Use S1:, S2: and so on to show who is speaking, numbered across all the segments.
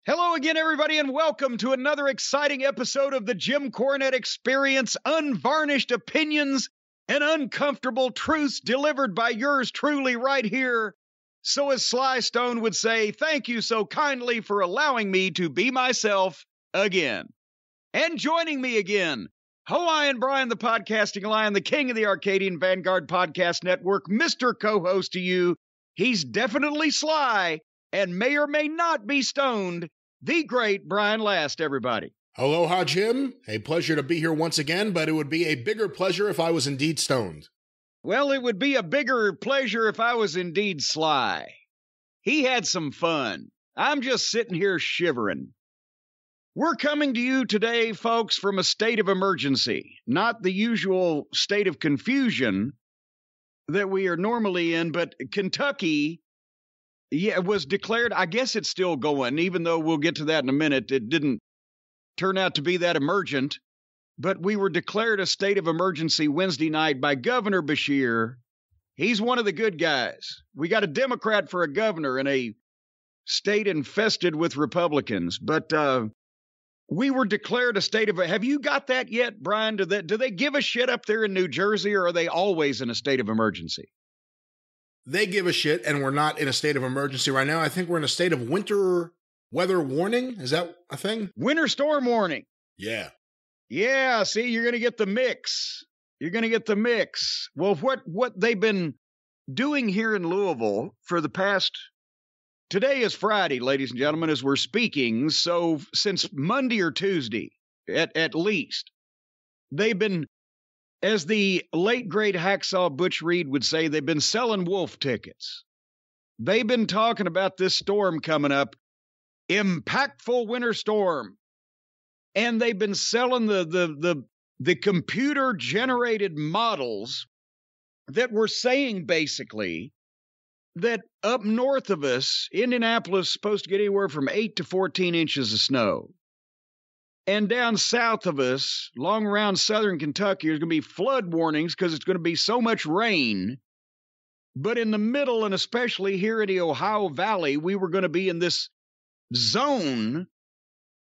S1: Hello again, everybody, and welcome to another exciting episode of the Jim Cornette Experience, unvarnished opinions and uncomfortable truths delivered by yours truly right here. So as Sly Stone would say, thank you so kindly for allowing me to be myself again. And joining me again, Hawaiian Brian, the podcasting lion, the king of the Arcadian Vanguard Podcast Network, Mr. Co-host to you. He's definitely sly and may or may not be stoned. The great Brian Last, everybody.
S2: Aloha, Jim. A pleasure to be here once again, but it would be a bigger pleasure if I was indeed stoned.
S1: Well, it would be a bigger pleasure if I was indeed sly. He had some fun. I'm just sitting here shivering. We're coming to you today, folks, from a state of emergency, not the usual state of confusion that we are normally in, but Kentucky was declared, I guess it's still going, even though we'll get to that in a minute. It didn't turn out to be that emergent, but we were declared a state of emergency Wednesday night by Governor Beshear. He's one of the good guys. We got a Democrat for a governor in a state infested with Republicans, but we were declared a state of, have you got that yet, Brian? Do they give a shit up there in New Jersey, or are they always in a state of emergency?
S2: They give a shit, and we're not in a state of emergency right now. I think we're in a state of winter weather warning. Is that a thing?
S1: Winter storm warning.
S2: Yeah.
S1: Yeah, see, you're going to get the mix. You're going to get the mix. Well, what they've been doing here in Louisville for the past, today is Friday, ladies and gentlemen, as we're speaking. So since Monday or Tuesday, at least, they've been, as the late, great hacksaw Butch Reed would say, they've been selling wolf tickets. They've been talking about this storm coming up, impactful winter storm. And they've been selling the computer-generated models that were saying, basically, that up north of us, Indianapolis is supposed to get anywhere from 8 to 14 inches of snow. And down south of us, along around southern Kentucky, there's going to be flood warnings because it's going to be so much rain. But in the middle, and especially here in the Ohio Valley, we were going to be in this zone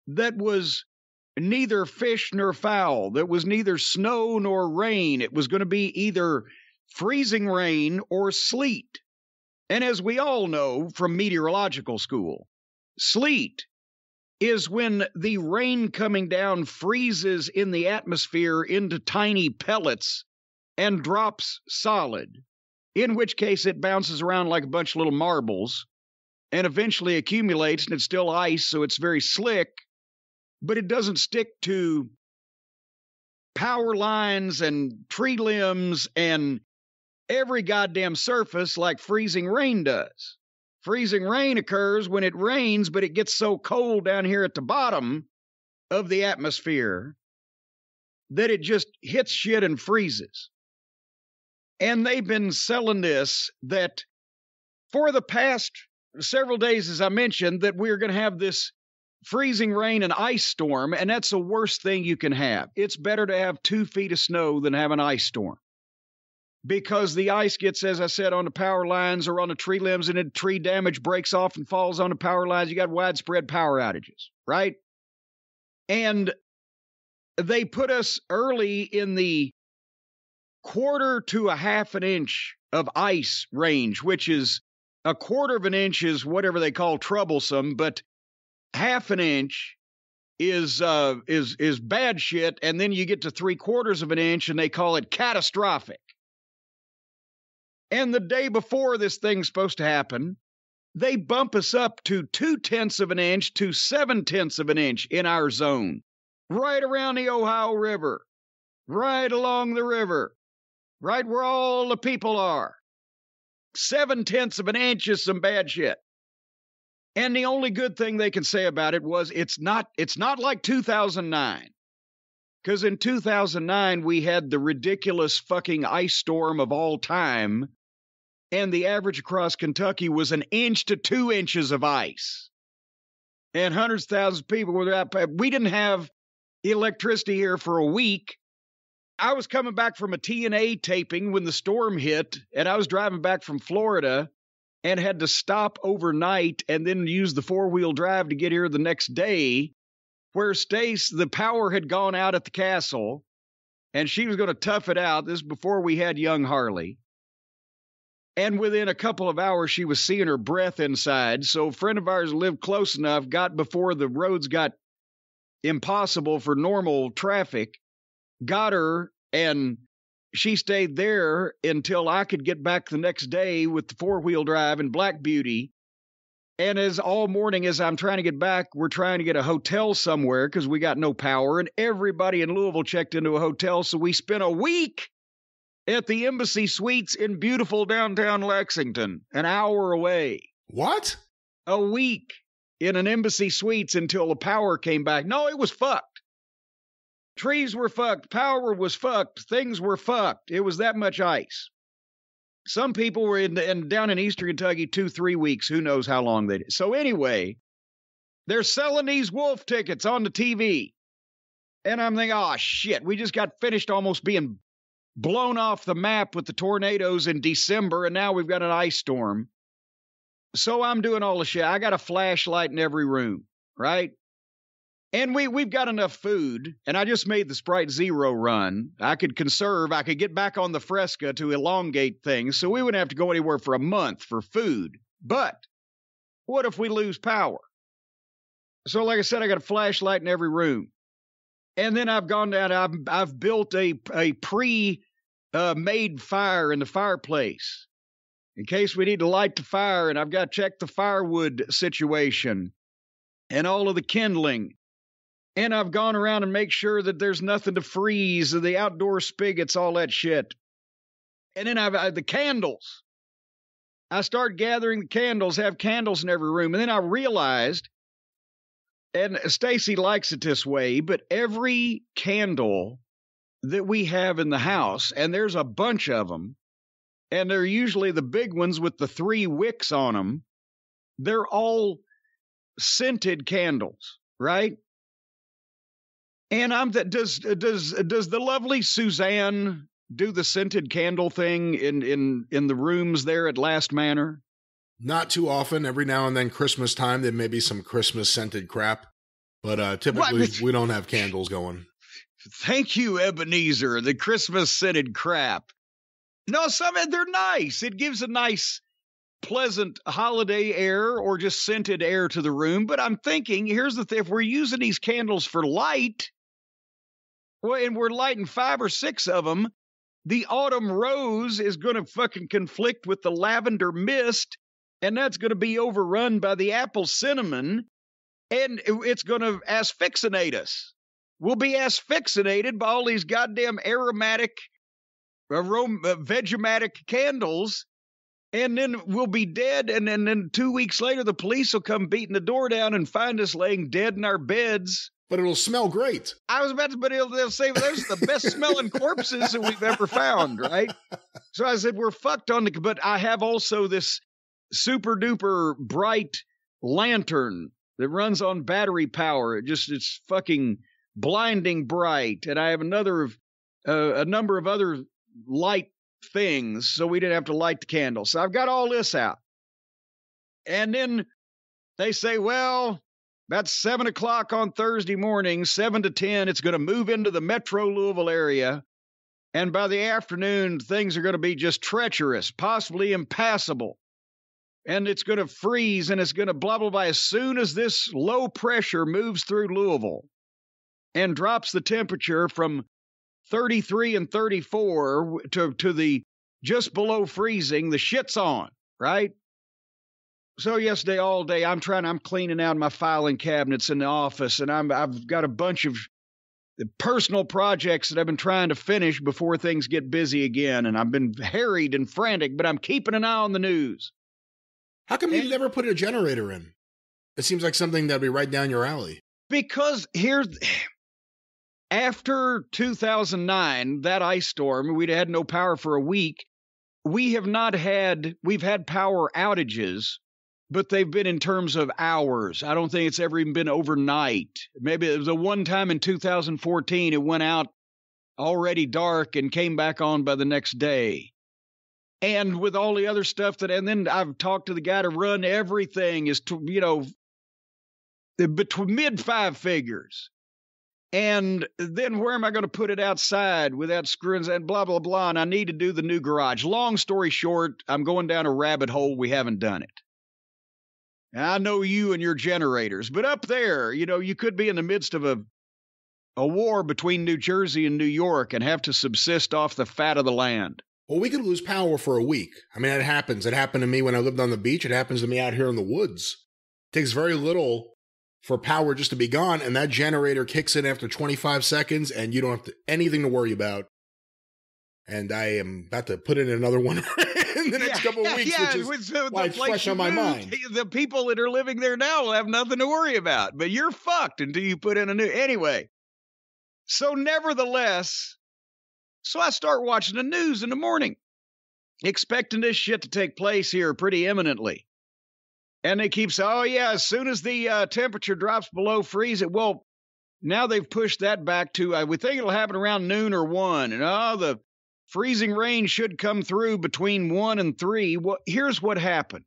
S1: that was neither fish nor fowl, that was neither snow nor rain. It was going to be either freezing rain or sleet. And as we all know from meteorological school, sleet is when the rain coming down freezes in the atmosphere into tiny pellets and drops solid, in which case it bounces around like a bunch of little marbles and eventually accumulates, and it's still ice, so it's very slick, but it doesn't stick to power lines and tree limbs and every goddamn surface like freezing rain does. Freezing rain occurs when it rains, but it gets so cold down here at the bottom of the atmosphere that it just hits shit and freezes. And they've been selling this that for the past several days, as I mentioned, that we're going to have this freezing rain and ice storm, and that's the worst thing you can have. It's better to have 2 feet of snow than have an ice storm. Because the ice gets, as I said, on the power lines or on the tree limbs, and the tree damage breaks off and falls on the power lines. You got widespread power outages, right? And they put us early in the 1/4 to a 1/2 inch of ice range, which is 1/4 inch is whatever they call troublesome, but 1/2 inch is bad shit, and then you get to 3/4 inch, and they call it catastrophic. And the day before this thing's supposed to happen, they bump us up to 2/10 inch to 7/10 inch in our zone, right around the Ohio River, right along the river, right where all the people are. 7/10 inch is some bad shit. And the only good thing they can say about it was it's not like 2009. Because in 2009, we had the ridiculous fucking ice storm of all time, and the average across Kentucky was 1 inch to 2 inches of ice. And hundreds of thousands of people were out. We didn't have electricity here for a week. I was coming back from a TNA taping when the storm hit, and I was driving back from Florida, and had to stop overnight and then use the 4-wheel drive to get here the next day, where Stace, the power had gone out at the castle, and she was going to tough it out. This is before we had young Harley. And within a couple of hours, she was seeing her breath inside. So a friend of ours lived close enough, got before the roads got impossible for normal traffic, got her, and she stayed there until I could get back the next day with the 4-wheel drive and Black Beauty. And as all morning, as I'm trying to get back, we're trying to get a hotel somewhere because we got no power. And everybody in Louisville checked into a hotel. So we spent a week at the Embassy Suites in beautiful downtown Lexington, an hour away.
S2: What?
S1: A week in an Embassy Suites until the power came back. No, it was fucked. Trees were fucked. Power was fucked. Things were fucked. It was that much ice. Some people were down in Eastern Kentucky 2-3 weeks. Who knows how long they did. So anyway, they're selling these Wolf tickets on the TV. And I'm thinking, oh, shit, we just got finished almost being blown off the map with the tornadoes in December, and now we've got an ice storm. So I'm doing all the shit. I got a flashlight in every room, right? And we've got enough food, and I just made the Sprite Zero run. I could conserve. I could get back on the Fresca to elongate things, so we wouldn't have to go anywhere for a month for food. But what if we lose power? So like I said, I got a flashlight in every room. And then I've gone down, I've built a pre-made fire in the fireplace in case we need to light the fire, and I've got to check the firewood situation and all of the kindling. And I've gone around and make sure that there's nothing to freeze, the outdoor spigots, all that shit. And then I've the candles. I start gathering the candles, have candles in every room. And then I realized, and Stacy likes it this way, but every candle that we have in the house, and there's a bunch of them, and they're usually the big ones with the 3 wicks on them, they're all scented candles, right? And does the lovely Suzanne do the scented candle thing in the rooms there at Last Manor?
S2: Not too often. Every now and then, Christmas time, there may be some Christmas scented crap, but typically we don't have candles going.
S1: Thank you, Ebenezer. The Christmas scented crap. No, they're nice. It gives a nice, pleasant holiday air or just scented air to the room. But I'm thinking, here's the thing: if we're using these candles for light, well, and we're lighting 5 or 6 of them, the autumn rose is going to fucking conflict with the lavender mist, and that's going to be overrun by the apple cinnamon, and it's going to asphyxinate us. We'll be asphyxinated by all these goddamn aromatic, Vegematic candles, and then we'll be dead, and then 2 weeks later, the police will come beating the door down and find us laying dead in our beds.
S2: But it'll smell great.
S1: I was about to, but they'll say, well, those are the best smelling corpses that we've ever found, right? So I said, we're fucked on but I have also this super duper bright lantern that runs on battery power. It's fucking blinding bright. And I have a number of other light things, so we didn't have to light the candle. So I've got all this out. And then they say, well, that's 7 o'clock on Thursday morning, 7 to 10. It's going to move into the metro Louisville area. And by the afternoon, things are going to be just treacherous, possibly impassable. And it's going to freeze, and it's going to blah, blah, blah. As soon as this low pressure moves through Louisville and drops the temperature from 33 and 34 to the just below freezing, the shit's on, right? So yesterday, all day, I'm cleaning out my filing cabinets in the office, and I've got a bunch of personal projects that I've been trying to finish before things get busy again, and I've been harried and frantic, but I'm keeping an eye on the news.
S2: How come you never put a generator in? It seems like something that'd be right down your alley. Because
S1: after 2009, that ice storm, we'd had no power for a week. We've had power outages, but they've been in terms of hours. I don't think it's ever even been overnight. Maybe it was the one time in 2014 it went out already dark and came back on by the next day. And with all the other stuff and then I've talked to the guy to run everything is to, between mid 5 figures. And then where am I going to put it outside without screws and blah, blah, blah. And I need to do the new garage. Long story short, I'm going down a rabbit hole. We haven't done it. I know you and your generators, but up there, you could be in the midst of a war between New Jersey and New York and have to subsist off the fat of the land.
S2: Well, we could lose power for a week. I mean, it happens. It happened to me when I lived on the beach. It happens to me out here in the woods. It takes very little for power just to be gone, and that generator kicks in after 25 seconds, and you don't have anything to worry about. And I am about to put in another one in the next couple of weeks, which is why it's fresh on my mind.
S1: The people that are living there now will have nothing to worry about, but you're fucked until you put in a new... Anyway, so nevertheless, I start watching the news in the morning, expecting this shit to take place here pretty imminently. And they keep saying, oh, yeah, as soon as the temperature drops below freezing, well, now they've pushed that back to, we think it'll happen around noon or 1. And, the freezing rain should come through between 1 and 3. Well, here's what happened.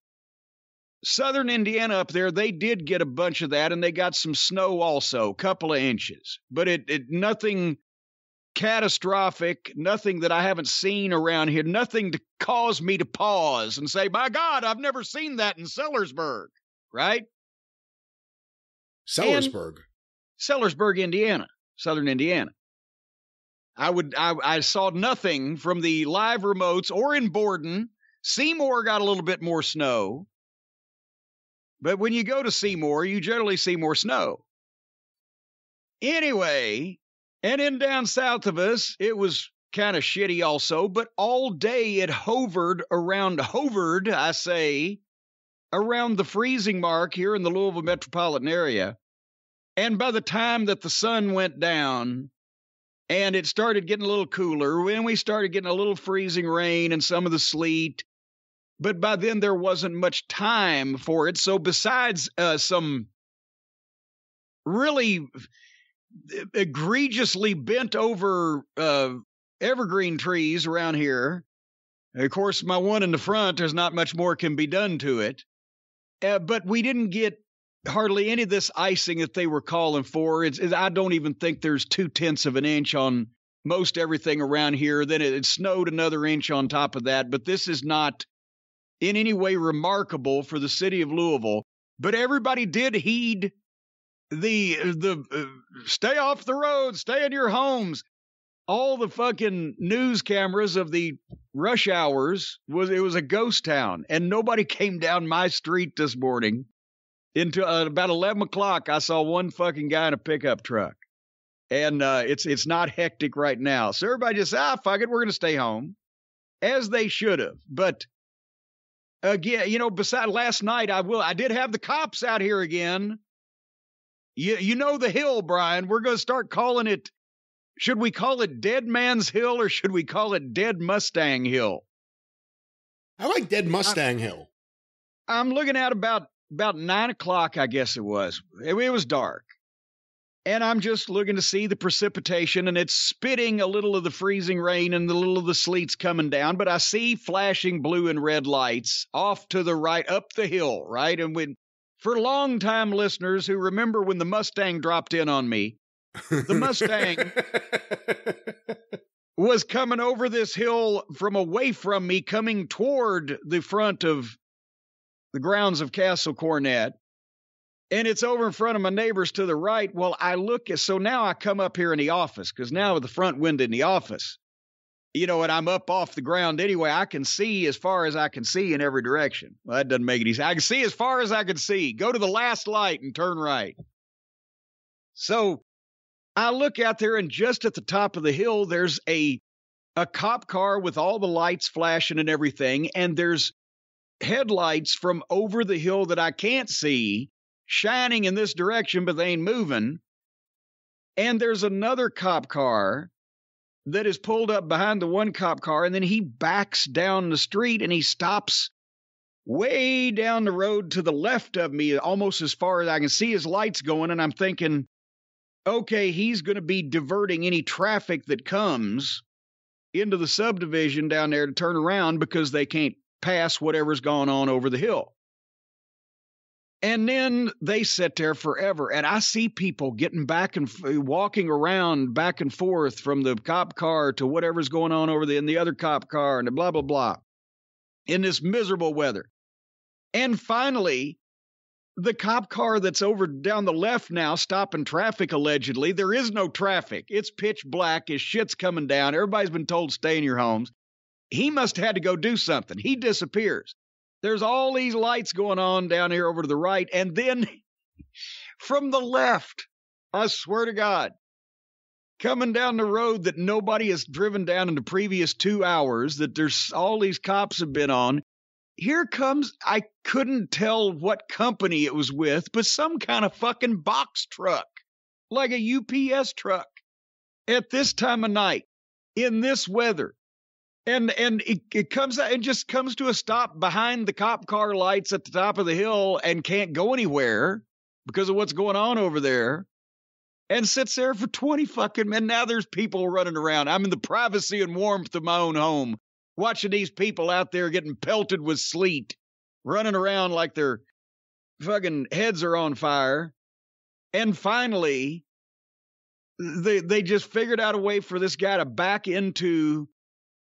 S1: Southern Indiana up there, they did get a bunch of that, and they got some snow also, a couple of inches. But it nothing catastrophic, nothing that I haven't seen around here, nothing to cause me to pause and say, my God, I've never seen that in Sellersburg, right? Sellersburg, Indiana, Southern Indiana. I saw nothing from the live remotes or in Borden. Seymour got a little bit more snow. But when you go to Seymour, you generally see more snow. Anyway, and in down south of us, it was kind of shitty also, but all day it hovered, around the freezing mark here in the Louisville metropolitan area. And by the time that the sun went down and it started getting a little cooler, when we started getting a little freezing rain and some of the sleet, but by then there wasn't much time for it. So besides some really egregiously bent over evergreen trees around here. Of course, my one in the front, there's not much more can be done to it. But we didn't get hardly any of this icing that they were calling for. I don't even think there's 0.2 of an inch on most everything around here. Then it snowed another inch on top of that. But this is not in any way remarkable for the city of Louisville. But everybody did heed the stay off the road, stay in your homes. All the fucking news cameras of the rush hours it was a ghost town, and nobody came down my street this morning. Into about 11 o'clock, I saw one fucking guy in a pickup truck, and it's not hectic right now. So everybody just fuck it, we're gonna stay home, as they should have. But again, besides last night, I did have the cops out here again. You know the hill, Brian. We're going to start calling it, should we call it Dead Man's Hill or should we call it Dead Mustang Hill?
S2: I like Dead Mustang Hill.
S1: I'm looking at about 9 o'clock, I guess it was. It was dark. And I'm just looking to see the precipitation, and it's spitting a little of the freezing rain and a little of the sleet's coming down. But I see flashing blue and red lights off to the right, up the hill, right? And for long-time listeners who remember when the Mustang dropped in on me, the Mustang was coming over this hill from away from me, coming toward the front of the grounds of Castle Cornette. And it's over in front of my neighbors to the right. Well, so now I come up here in the office, because now with the front window in the office, and I'm up off the ground anyway, I can see as far as I can see in every direction. Well, that doesn't make it easy. I can see as far as I can see. Go to the last light and turn right. So I look out there, and just at the top of the hill, there's a cop car with all the lights flashing and everything. And there's headlights from over the hill that I can't see, shining in this direction, but they ain't moving. And there's another cop car that is pulled up behind the one cop car, and then he backs down the street and he stops way down the road to the left of me, almost as far as I can see his lights going. And I'm thinking, okay, he's going to be diverting any traffic that comes into the subdivision down there to turn around because they can't pass whatever's gone on over the hill. And then they sit there forever. And I see people getting back and walking around back and forth from the cop car to whatever's going on over in the other cop car and blah, blah, blah, in this miserable weather. And finally, the cop car that's over down the left now, stopping traffic, allegedly. There is no traffic. It's pitch black. His shit's coming down. Everybody's been told stay in your homes. He must have had to go do something. He disappears. There's all these lights going on down here over to the right. And then from the left, I swear to God, coming down the road that nobody has driven down in the previous 2 hours, that there's all these cops have been on, here comes, I couldn't tell what company it was with, but some kind of fucking box truck, like a UPS truck, at this time of night, in this weather. And it comes out and just comes to a stop behind the cop car lights at the top of the hill and can't go anywhere because of what's going on over there, and sits there for 20 fucking minutes. Now there's people running around. I'm in the privacy and warmth of my own home, watching these people out there getting pelted with sleet, running around like their fucking heads are on fire. And finally, they just figured out a way for this guy to back into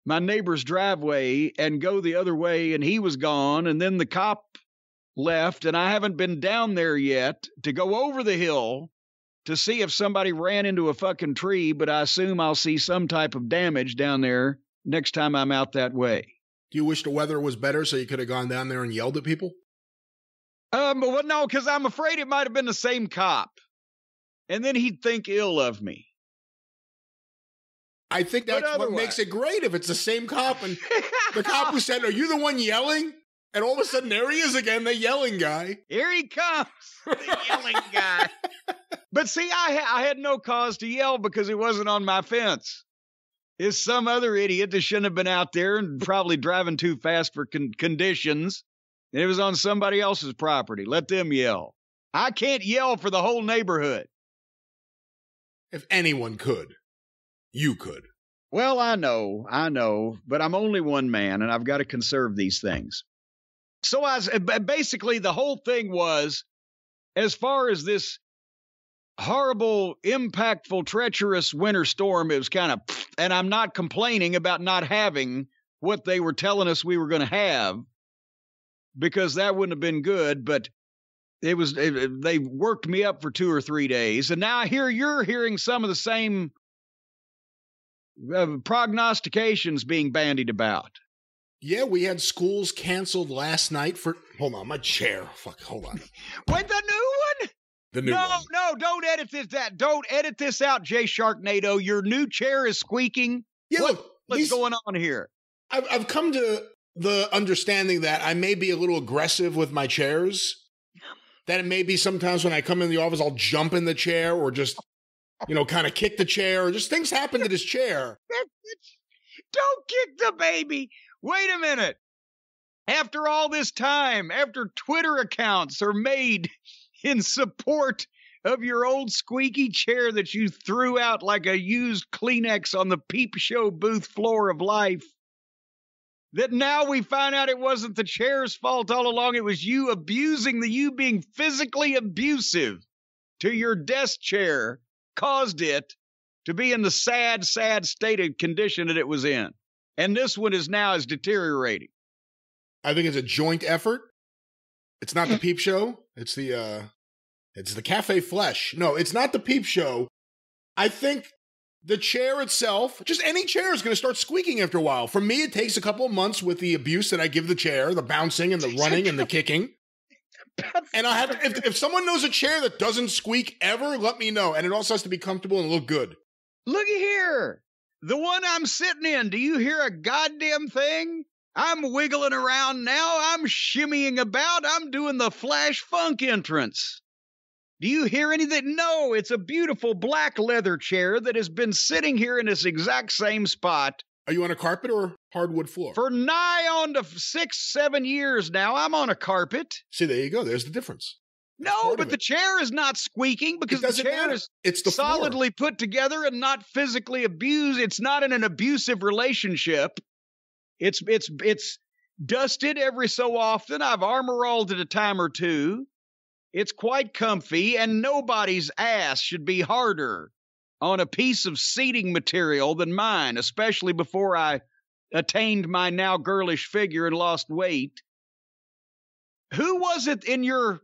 S1: my neighbor's driveway and go the other way, and he was gone. And then the cop left, and I haven't been down there yet to go over the hill to see if somebody ran into a fucking tree, but I assume I'll see some type of damage down there next time I'm out that way.
S2: Do you wish the weather was better so you could have gone down there and yelled at people?
S1: Well, no, because I'm afraid it might have been the same cop, and then he'd think ill of me.
S2: I think that's what makes it great if it's the same cop, and the cop who said, "Are you the one yelling?" And all of a sudden, there he is again, the yelling guy.
S1: Here he comes, the yelling guy. But see, I had no cause to yell because it wasn't on my fence. It's some other idiot that shouldn't have been out there and probably driving too fast for conditions. It was on somebody else's property. Let them yell. I can't yell for the whole neighborhood.
S2: If anyone could, you could.
S1: Well, I know, but I'm only one man, and I've got to conserve these things. So basically, the whole thing was, as far as this horrible, impactful, treacherous winter storm, it was kind of, and I'm not complaining about not having what they were telling us we were going to have, because that wouldn't have been good, but they worked me up for 2 or 3 days, and now I hear you're hearing some of the same prognostications being bandied about.
S2: Yeah, we had schools canceled last night for... Hold on, my chair. Fuck, hold on.
S1: Wait, the new one?
S2: The new one.
S1: No, don't edit this. Don't edit this out, Jay Sharknado. Your new chair is squeaking.
S2: Yeah,
S1: what's going on here?
S2: I've come to the understanding that I may be a little aggressive with my chairs. That it may be sometimes when I come in the office, I'll jump in the chair or just... kind of kick the chair, or just things happen to this chair.
S1: Don't kick the baby. Wait a minute. After all this time, after Twitter accounts are made in support of your old squeaky chair that you threw out like a used Kleenex on the peep show booth floor of life, that now we find out it wasn't the chair's fault all along. It was you being physically abusive to your desk chair caused it to be in the sad state of condition that it was in. And this one is deteriorating.
S2: I think it's a joint effort. It's not the peep show. It's the Cafe Flesh. No, it's not the peep show. I think the chair itself, just any chair, is going to start squeaking after a while. For me, it takes a couple of months with the abuse that I give the chair, the bouncing and the running and the kicking. And I have to, if someone knows a chair that doesn't squeak ever, let me know. And it also has to be comfortable and look good.
S1: Looky here. The one I'm sitting in, do you hear a goddamn thing? I'm wiggling around now. I'm shimmying about. I'm doing the Flash Funk entrance. Do you hear anything? No, it's a beautiful black leather chair that has been sitting here in this exact same spot.
S2: Are you on a carpet or hardwood floor?
S1: For nigh on to 6-7 years now, I'm on a carpet.
S2: See, there you go. There's the difference.
S1: No, but the chair is not squeaking because the chair is solidly put together and not physically abused. It's not in an abusive relationship. It's dusted every so often. I've armor-rolled it a time or two. It's quite comfy, and nobody's ass should be harder on a piece of seating material than mine, especially before I attained my now girlish figure and lost weight. Who was it in your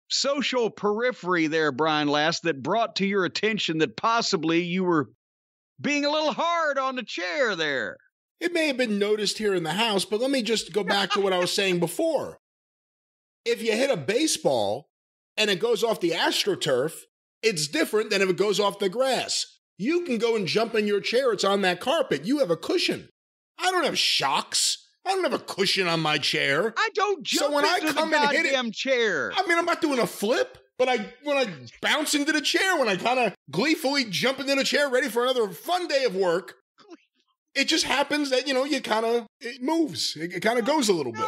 S1: social periphery there, Brian Last, that brought to your attention that possibly you were being a little hard on the chair there?
S2: It may have been noticed here in the house, but let me just go back to what I was saying before. If you hit a baseball and it goes off the AstroTurf, it's different than if it goes off the grass. You can go and jump in your chair. It's on that carpet. You have a cushion. I don't have shocks. I don't have a cushion on my chair.
S1: I don't jump into the goddamn chair.
S2: I mean, I'm not doing a flip, but when I bounce into the chair, when I kind of gleefully jump into the chair ready for another fun day of work, it just happens that, it moves. It kind of goes a little bit.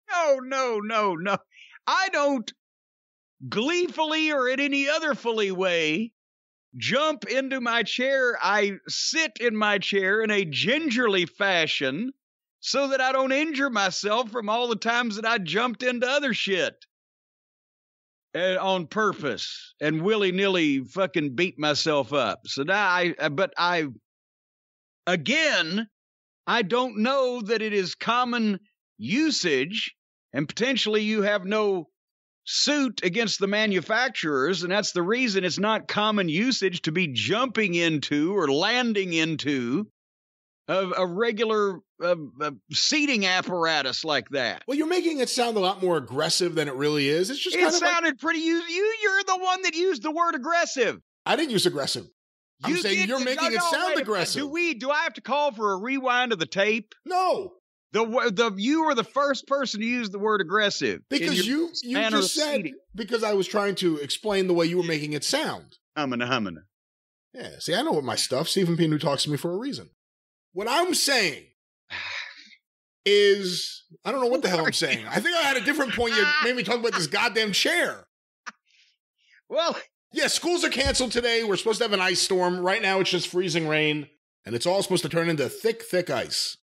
S1: No. I don't gleefully or in any other fully way jump into my chair. I sit in my chair in a gingerly fashion so that I don't injure myself from all the times that I jumped into other shit on purpose and willy-nilly fucking beat myself up. So now I don't know that it is common usage, and potentially you have no suit against the manufacturers, and that's the reason it's not common usage to be jumping into or landing into a regular seating apparatus like that.
S2: Well, you're making it sound a lot more aggressive than it really is. It's just
S1: it sounded pretty. You're the one that used the word aggressive.
S2: I didn't use aggressive. I'm saying you're making it sound aggressive.
S1: Do I have to call for a rewind of the tape?
S2: No.
S1: You were the first person to use the word aggressive.
S2: Because you just said, because I was trying to explain the way you were making it sound.
S1: Humming.
S2: Yeah, see, I know what my stuff. Stephen Pino talks to me for a reason. What I'm saying is, I don't know what the hell I'm saying. I think I had a different point. You made me talk about this goddamn chair.
S1: Well,
S2: yeah, schools are canceled today. We're supposed to have an ice storm. Right now, it's just freezing rain, and it's all supposed to turn into thick, thick ice.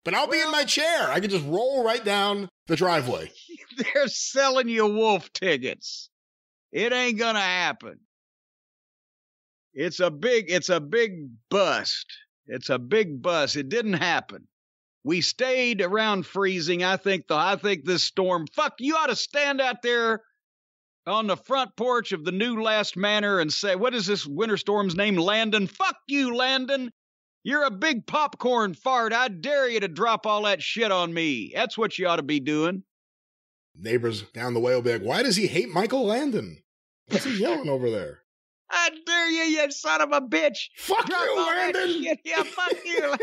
S2: But I'll be in my chair. I can just roll right down the driveway.
S1: They're selling you wolf tickets. It ain't gonna happen. It's a big bust. It's a big bust. It didn't happen. We stayed around freezing. I think this storm. Fuck, you ought to stand out there on the front porch of the new Last Manor and say, what is this winter storm's name? Landon. Fuck you, Landon. You're a big popcorn fart. I dare you to drop all that shit on me. That's what you ought to be doing.
S2: Neighbors down the way will be like, why does he hate Michael Landon? What's he yelling over there?
S1: I dare you, you son of a bitch.
S2: Fuck you, Landon.
S1: Yeah, fuck you.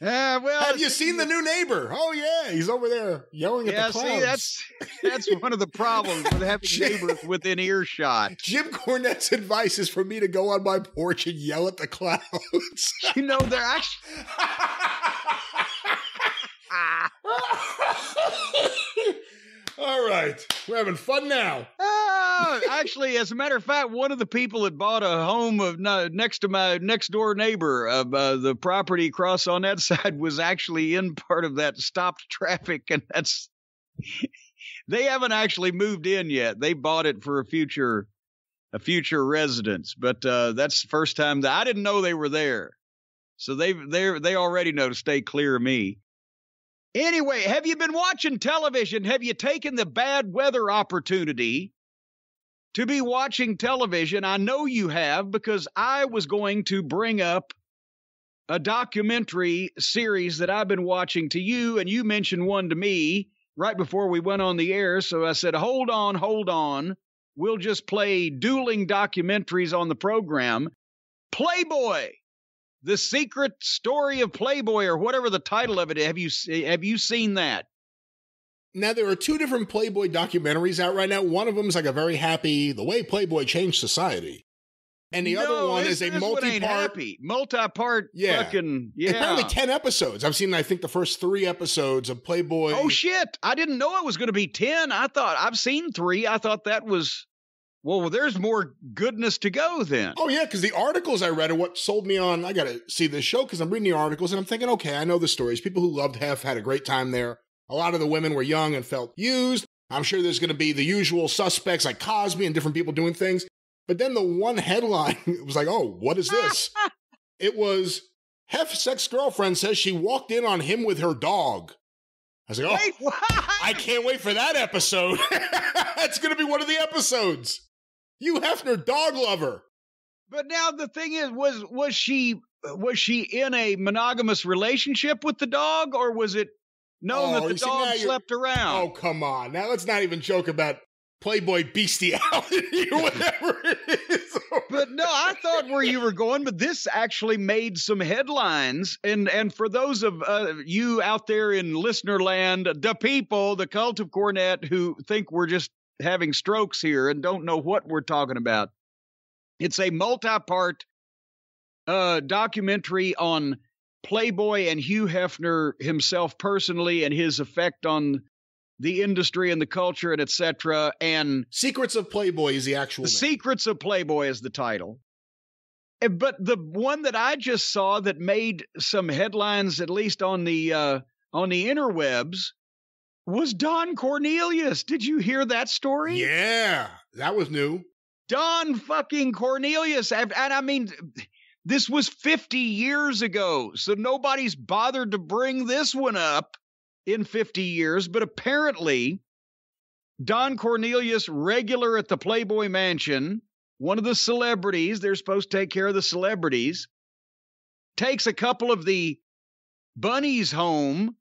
S1: Well,
S2: have you seen the new neighbor? Oh, yeah. He's over there yelling at the clouds.
S1: See, that's one of the problems with having neighbors within earshot.
S2: Jim Cornette's advice is for me to go on my porch and yell at the clouds.
S1: They're actually...
S2: All right. We're having fun now.
S1: Actually, as a matter of fact, one of the people that bought a home next to my next door neighbor, the property across on that side was actually in part of that stopped traffic. And they haven't actually moved in yet. They bought it for a future residence. But that's the first time that I didn't know they were there. So they already know to stay clear of me. Anyway, have you been watching television? Have you taken the bad weather opportunity to be watching television? I know you have, because I was going to bring up a documentary series that I've been watching to you, and you mentioned one to me right before we went on the air. So I said, hold on. We'll just play dueling documentaries on the program. Playboy. The Secret Story of Playboy, or whatever the title of it is. Have you seen that?
S2: Now, there are two different Playboy documentaries out right now. One of them is like a very happy, the way Playboy changed society. And the other one is a
S1: multi-part fucking,
S2: Apparently 10 episodes. I've seen, I think, the first 3 episodes of Playboy.
S1: Oh, shit. I didn't know it was going to be 10. I've seen 3. I thought that was, well, there's more goodness to go then.
S2: Oh, yeah, because the articles I read are what sold me on, I got to see this show because I'm reading the articles and I'm thinking, okay, I know the stories. People who loved Hef had a great time there. A lot of the women were young and felt used. I'm sure there's going to be the usual suspects like Cosby and different people doing things. But then the one headline, it was like, oh, what is this? It was, Hef's ex-girlfriend says she walked in on him with her dog. I was like, oh, wait, what? I can't wait for that episode. That's going to be one of the episodes. Hugh Hefner, dog lover.
S1: But now the thing is, was she in a monogamous relationship with the dog, or was it known that the dog slept around?
S2: Oh, come on. Now let's not even joke about Playboy bestiality or whatever it is.
S1: But no, I thought where you were going, but this actually made some headlines. And for those of you out there in listener land, the people, the cult of Cornette, who think we're just having strokes here and don't know what we're talking about, it's a multi-part documentary on Playboy and Hugh Hefner himself personally and his effect on the industry and the culture and etc. And
S2: Secrets of Playboy is the actual name.
S1: Secrets of Playboy is the title. But the one that I just saw that made some headlines, at least on the interwebs, was Don Cornelius. Did you hear that story?
S2: Yeah, that was new.
S1: Don fucking Cornelius. And I mean, this was 50 years ago, so nobody's bothered to bring this one up in 50 years, but apparently Don Cornelius, regular at the Playboy Mansion, one of the celebrities, they're supposed to take care of the celebrities, takes a couple of the bunnies home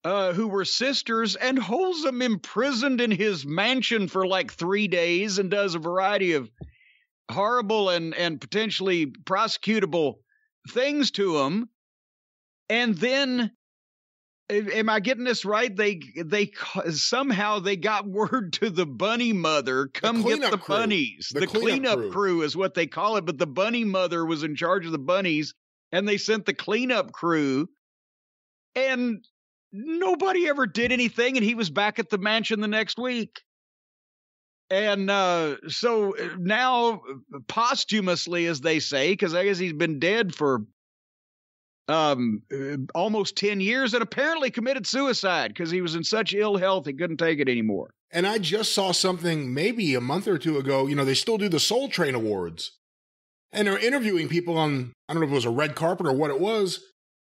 S1: who were sisters and holds them imprisoned in his mansion for like 3 days and does a variety of horrible and potentially prosecutable things to them. And then, am I getting this right? They somehow they got word to the bunny mother, come get the bunnies. The cleanup crew is what they call it, but the bunny mother was in charge of the bunnies, and they sent the cleanup crew, and nobody ever did anything, and he was back at the mansion the next week. And so now, posthumously, as they say, because I guess he's been dead for almost 10 years and apparently committed suicide because he was in such ill health he couldn't take it anymore.
S2: And I just saw something maybe a month or two ago, you know, they still do the Soul Train Awards. And they're interviewing people on, I don't know if it was a red carpet or what it was.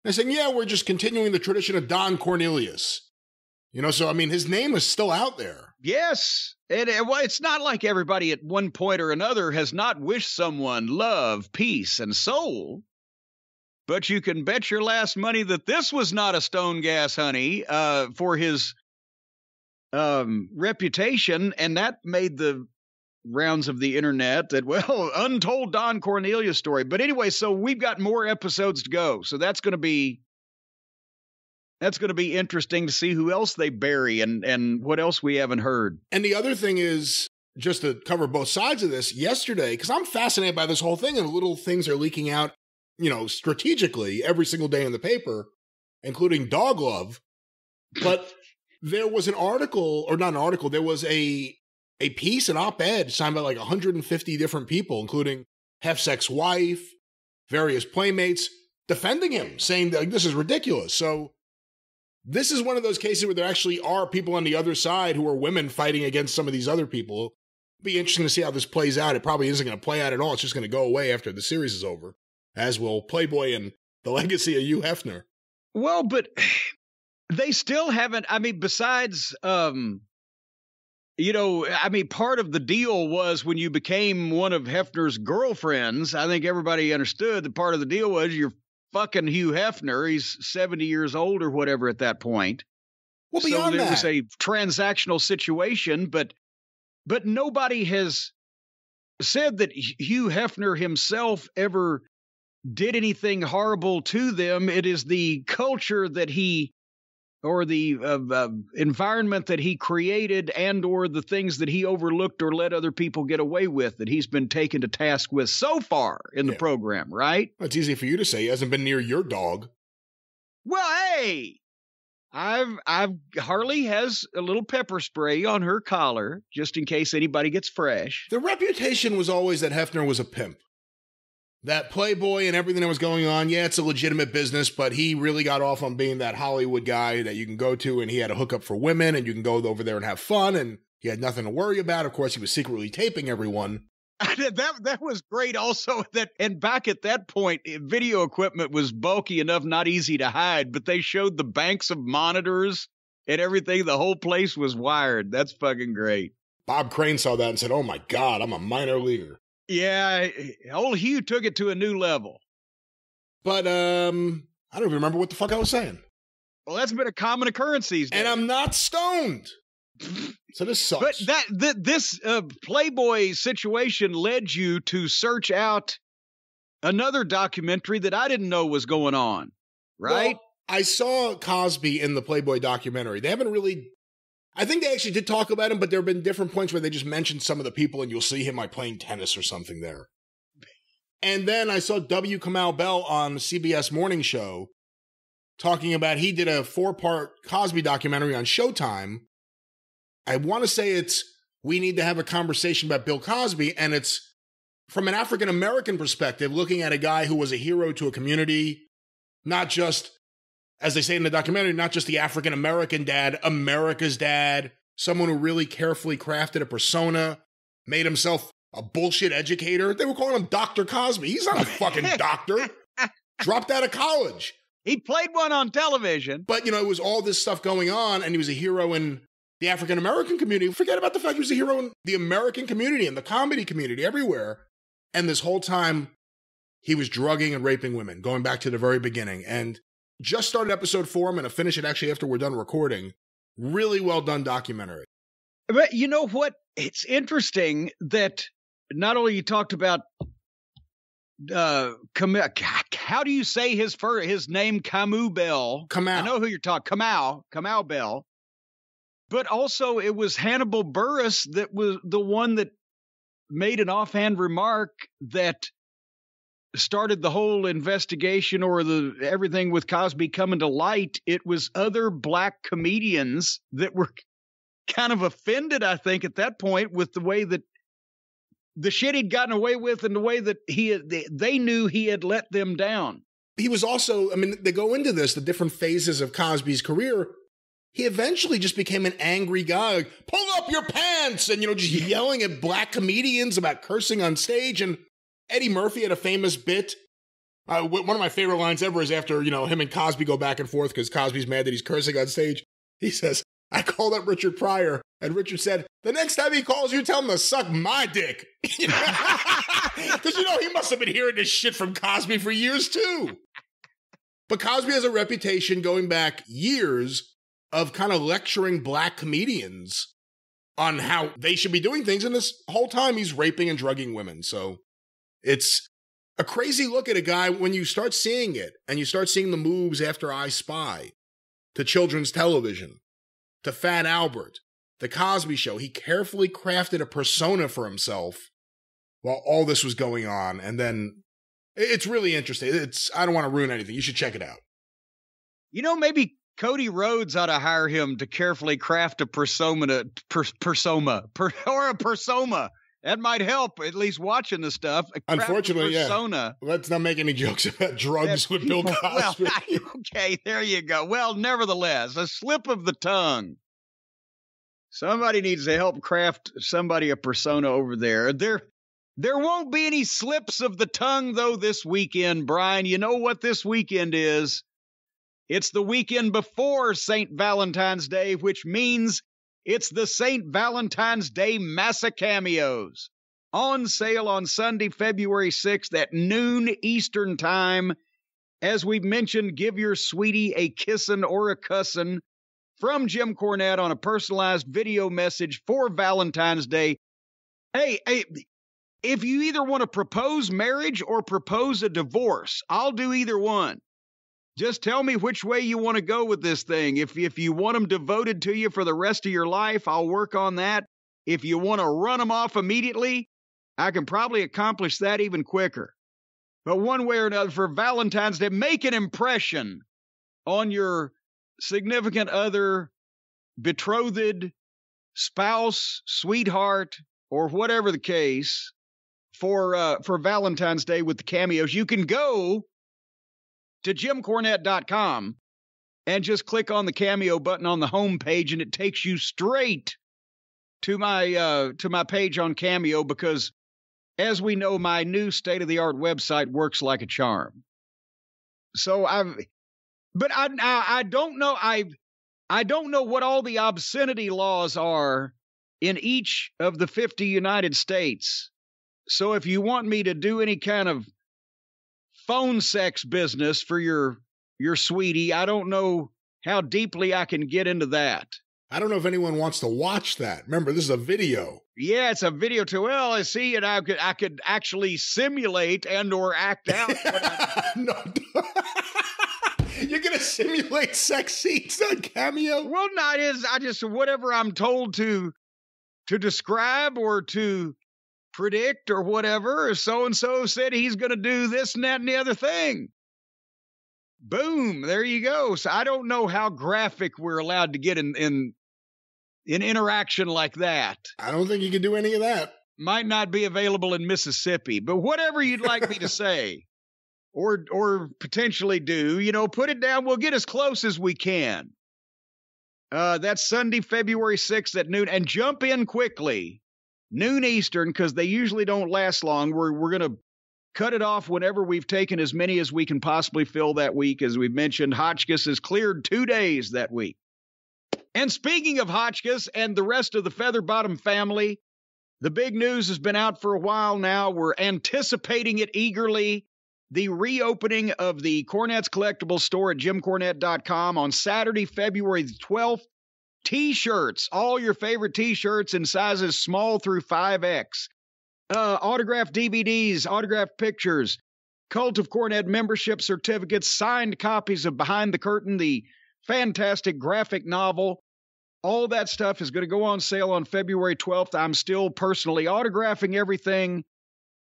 S2: They're saying, yeah, we're just continuing the tradition of Don Cornelius. You know, so I mean, his name is still out there.
S1: Yes. And well, it's not like everybody at one point or another has not wished someone love, peace, and soul. But you can bet your last money that this was not a stone gas honey for his reputation. And that made the rounds of the internet that, well, untold Don Cornelius story. But anyway, so we've got more episodes to go. So that's going to be interesting to see who else they bury and what else we haven't heard.
S2: And the other thing is, just to cover both sides of this, yesterday, because I'm fascinated by this whole thing and little things are leaking out, you know, strategically every single day in the paper, including dog love. But there was an article, or not an article, there was a piece, an op-ed signed by like 150 different people, including Hef's ex-wife, various playmates, defending him, saying that like, this is ridiculous. So this is one of those cases where there actually are people on the other side who are women fighting against some of these other people. It'll be interesting to see how this plays out. It probably isn't going to play out at all. It's just going to go away after the series is over, as will Playboy and the legacy of Hugh Hefner.
S1: Well, but they still haven't, I mean, besides, you know, I mean, part of the deal was when you became one of Hefner's girlfriends, I think everybody understood that part of the deal was you're fucking Hugh Hefner. He's 70 years old or whatever at that point.
S2: Well, beyond
S1: so there
S2: that,
S1: was a transactional situation, but nobody has said that Hugh Hefner himself ever did anything horrible to them. It is the culture that he or the environment that he created and or the things that he overlooked or let other people get away with that he's been taken to task with so far in the program, right?
S2: It's easy for you to say. He hasn't been near your dog.
S1: Well, hey, Harley has a little pepper spray on her collar just in case anybody gets fresh.
S2: The reputation was always that Hefner was a pimp. That Playboy and everything that was going on, yeah, it's a legitimate business, but he really got off on being that Hollywood guy that you can go to, and he had a hookup for women, and you can go over there and have fun, and he had nothing to worry about. Of course, he was secretly taping everyone.
S1: That was great also, and back at that point, video equipment was bulky enough, not easy to hide, but they showed the banks of monitors and everything. The whole place was wired. That's fucking great.
S2: Bob Crane saw that and said, oh my God, I'm a minor leaguer.
S1: Yeah, old Hugh took it to a new level.
S2: But I don't even remember what the fuck I was saying.
S1: Well, that's been a common occurrence these days.
S2: And I'm not stoned. So this sucks.
S1: But this Playboy situation led you to search out another documentary that I didn't know was going on, right?
S2: Well, I saw Cosby in the Playboy documentary. They haven't really... I think they actually did talk about him, but there have been different points where they just mentioned some of the people and you'll see him like playing tennis or something there. And then I saw W. Kamau Bell on CBS Morning Show talking about he did a 4-part Cosby documentary on Showtime. I want to say it's We Need to Have a Conversation About Bill Cosby, and it's from an African-American perspective, looking at a guy who was a hero to a community, not just, as they say in the documentary, not just the African-American dad, America's dad, someone who really carefully crafted a persona, made himself a bullshit educator. They were calling him Dr. Cosby. He's not a fucking doctor. Dropped out of college.
S1: He played one on television.
S2: But, you know, it was all this stuff going on, and he was a hero in the African-American community. Forget about the fact he was a hero in the American community and the comedy community everywhere. And this whole time, he was drugging and raping women, going back to the very beginning. And just started episode 4. I'm going to finish it actually after we're done recording. Really well done documentary.
S1: But you know what? It's interesting that not only you talked about how do you say his name? Kamau Bell.
S2: Kamau.
S1: I know who you're talking. Kamau Bell. But also it was Hannibal Buress that was the one that made an offhand remark that started the whole investigation or everything with Cosby coming to light. It was other black comedians that were kind of offended, I think, at that point with the way that the shit he'd gotten away with and the way that they knew he had let them down.
S2: He was also, I mean, they go into this, the different phases of Cosby's career. He eventually just became an angry guy, like, pull up your pants, and, you know, just yelling at black comedians about cursing on stage. And Eddie Murphy had a famous bit. One of my favorite lines ever is after, you know, him and Cosby go back and forth because Cosby's mad that he's cursing on stage. He says, I called up Richard Pryor, and Richard said, the next time he calls you, tell him to suck my dick. Because, you know, he must have been hearing this shit from Cosby for years, too. But Cosby has a reputation going back years of kind of lecturing black comedians on how they should be doing things. And this whole time he's raping and drugging women. So it's a crazy look at a guy when you start seeing it and you start seeing the moves after I Spy to children's television, to Fat Albert, the Cosby Show. He carefully crafted a persona for himself while all this was going on. And then it's really interesting. I don't want to ruin anything. You should check it out.
S1: You know, maybe Cody Rhodes ought to hire him to carefully craft a persona. That might help, at least watching the stuff.
S2: Unfortunately, yeah. Let's not make any jokes about drugs with Bill Cosby.
S1: Well, okay, there you go. Well, nevertheless, a slip of the tongue. Somebody needs to help craft somebody a persona over there. There won't be any slips of the tongue, though, this weekend, Brian. You know what this weekend is? It's the weekend before St. Valentine's Day, which means it's the St. Valentine's Day Massa Cameos. On sale on Sunday, February 6th at noon Eastern Time. As we've mentioned, give your sweetie a kissin' or a cussin' from Jim Cornette on a personalized video message for Valentine's Day. Hey, if you either want to propose marriage or propose a divorce, I'll do either one. Just tell me which way you want to go with this thing. If you want them devoted to you for the rest of your life, I'll work on that. If you want to run them off immediately, I can probably accomplish that even quicker. But one way or another, for Valentine's Day, make an impression on your significant other, betrothed, spouse, sweetheart, or whatever the case for Valentine's Day with the cameos. You can go to JimCornette.com and just click on the cameo button on the home page, and it takes you straight to my page on Cameo, because as we know, my new state-of-the-art website works like a charm. So I don't know. I don't know what all the obscenity laws are in each of the 50 United States. So if you want me to do any kind of phone sex business for your sweetie, I don't know how deeply I can get into that.
S2: I don't know if anyone wants to watch that. Remember, this is a video.
S1: Yeah, it's a video too. Well, I see it. I could actually simulate and or act out.
S2: No. You're gonna simulate sex scenes on Cameo?
S1: Well, no, it is. I just whatever I'm told to describe or to predict or whatever. So and so said he's going to do this and that and the other thing. Boom! There you go. So I don't know how graphic we're allowed to get in interaction like that.
S2: I don't think you can do any of that.
S1: Might not be available in Mississippi, but whatever you'd like me to say or potentially do, put it down. We'll get as close as we can. That's Sunday, February 6th at noon, and jump in quickly, noon Eastern, because they usually don't last long. We're going to cut it off whenever we've taken as many as we can possibly fill that week. As we've mentioned, Hotchkiss has cleared 2 days that week. And speaking of Hotchkiss and the rest of the Featherbottom family, the big news has been out for a while now. We're anticipating it eagerly. The reopening of the Cornette's Collectibles store at JimCornette.com on Saturday, February 12th. T-shirts, all your favorite T-shirts in sizes small through 5X. Autographed DVDs, autographed pictures, Cult of Cornette membership certificates, signed copies of Behind the Curtain, the fantastic graphic novel. All that stuff is going to go on sale on February 12th. I'm still personally autographing everything,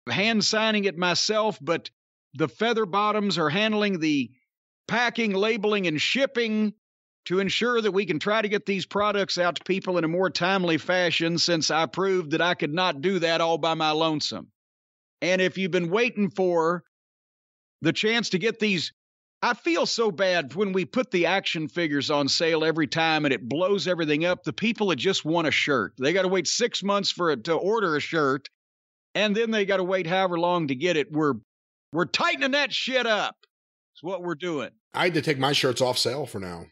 S1: hand signing it myself, but the Featherbottoms are handling the packing, labeling, and shipping to ensure that we can try to get these products out to people in a more timely fashion, since I proved that I could not do that all by my lonesome. And if you've been waiting for the chance to get these, I feel so bad when we put the action figures on sale every time and it blows everything up. The people that just want a shirt, they got to wait 6 months for it to order a shirt, and then they got to wait however long to get it. We're tightening that shit up. It's what we're doing.
S2: I had to take my shirts off sale for now.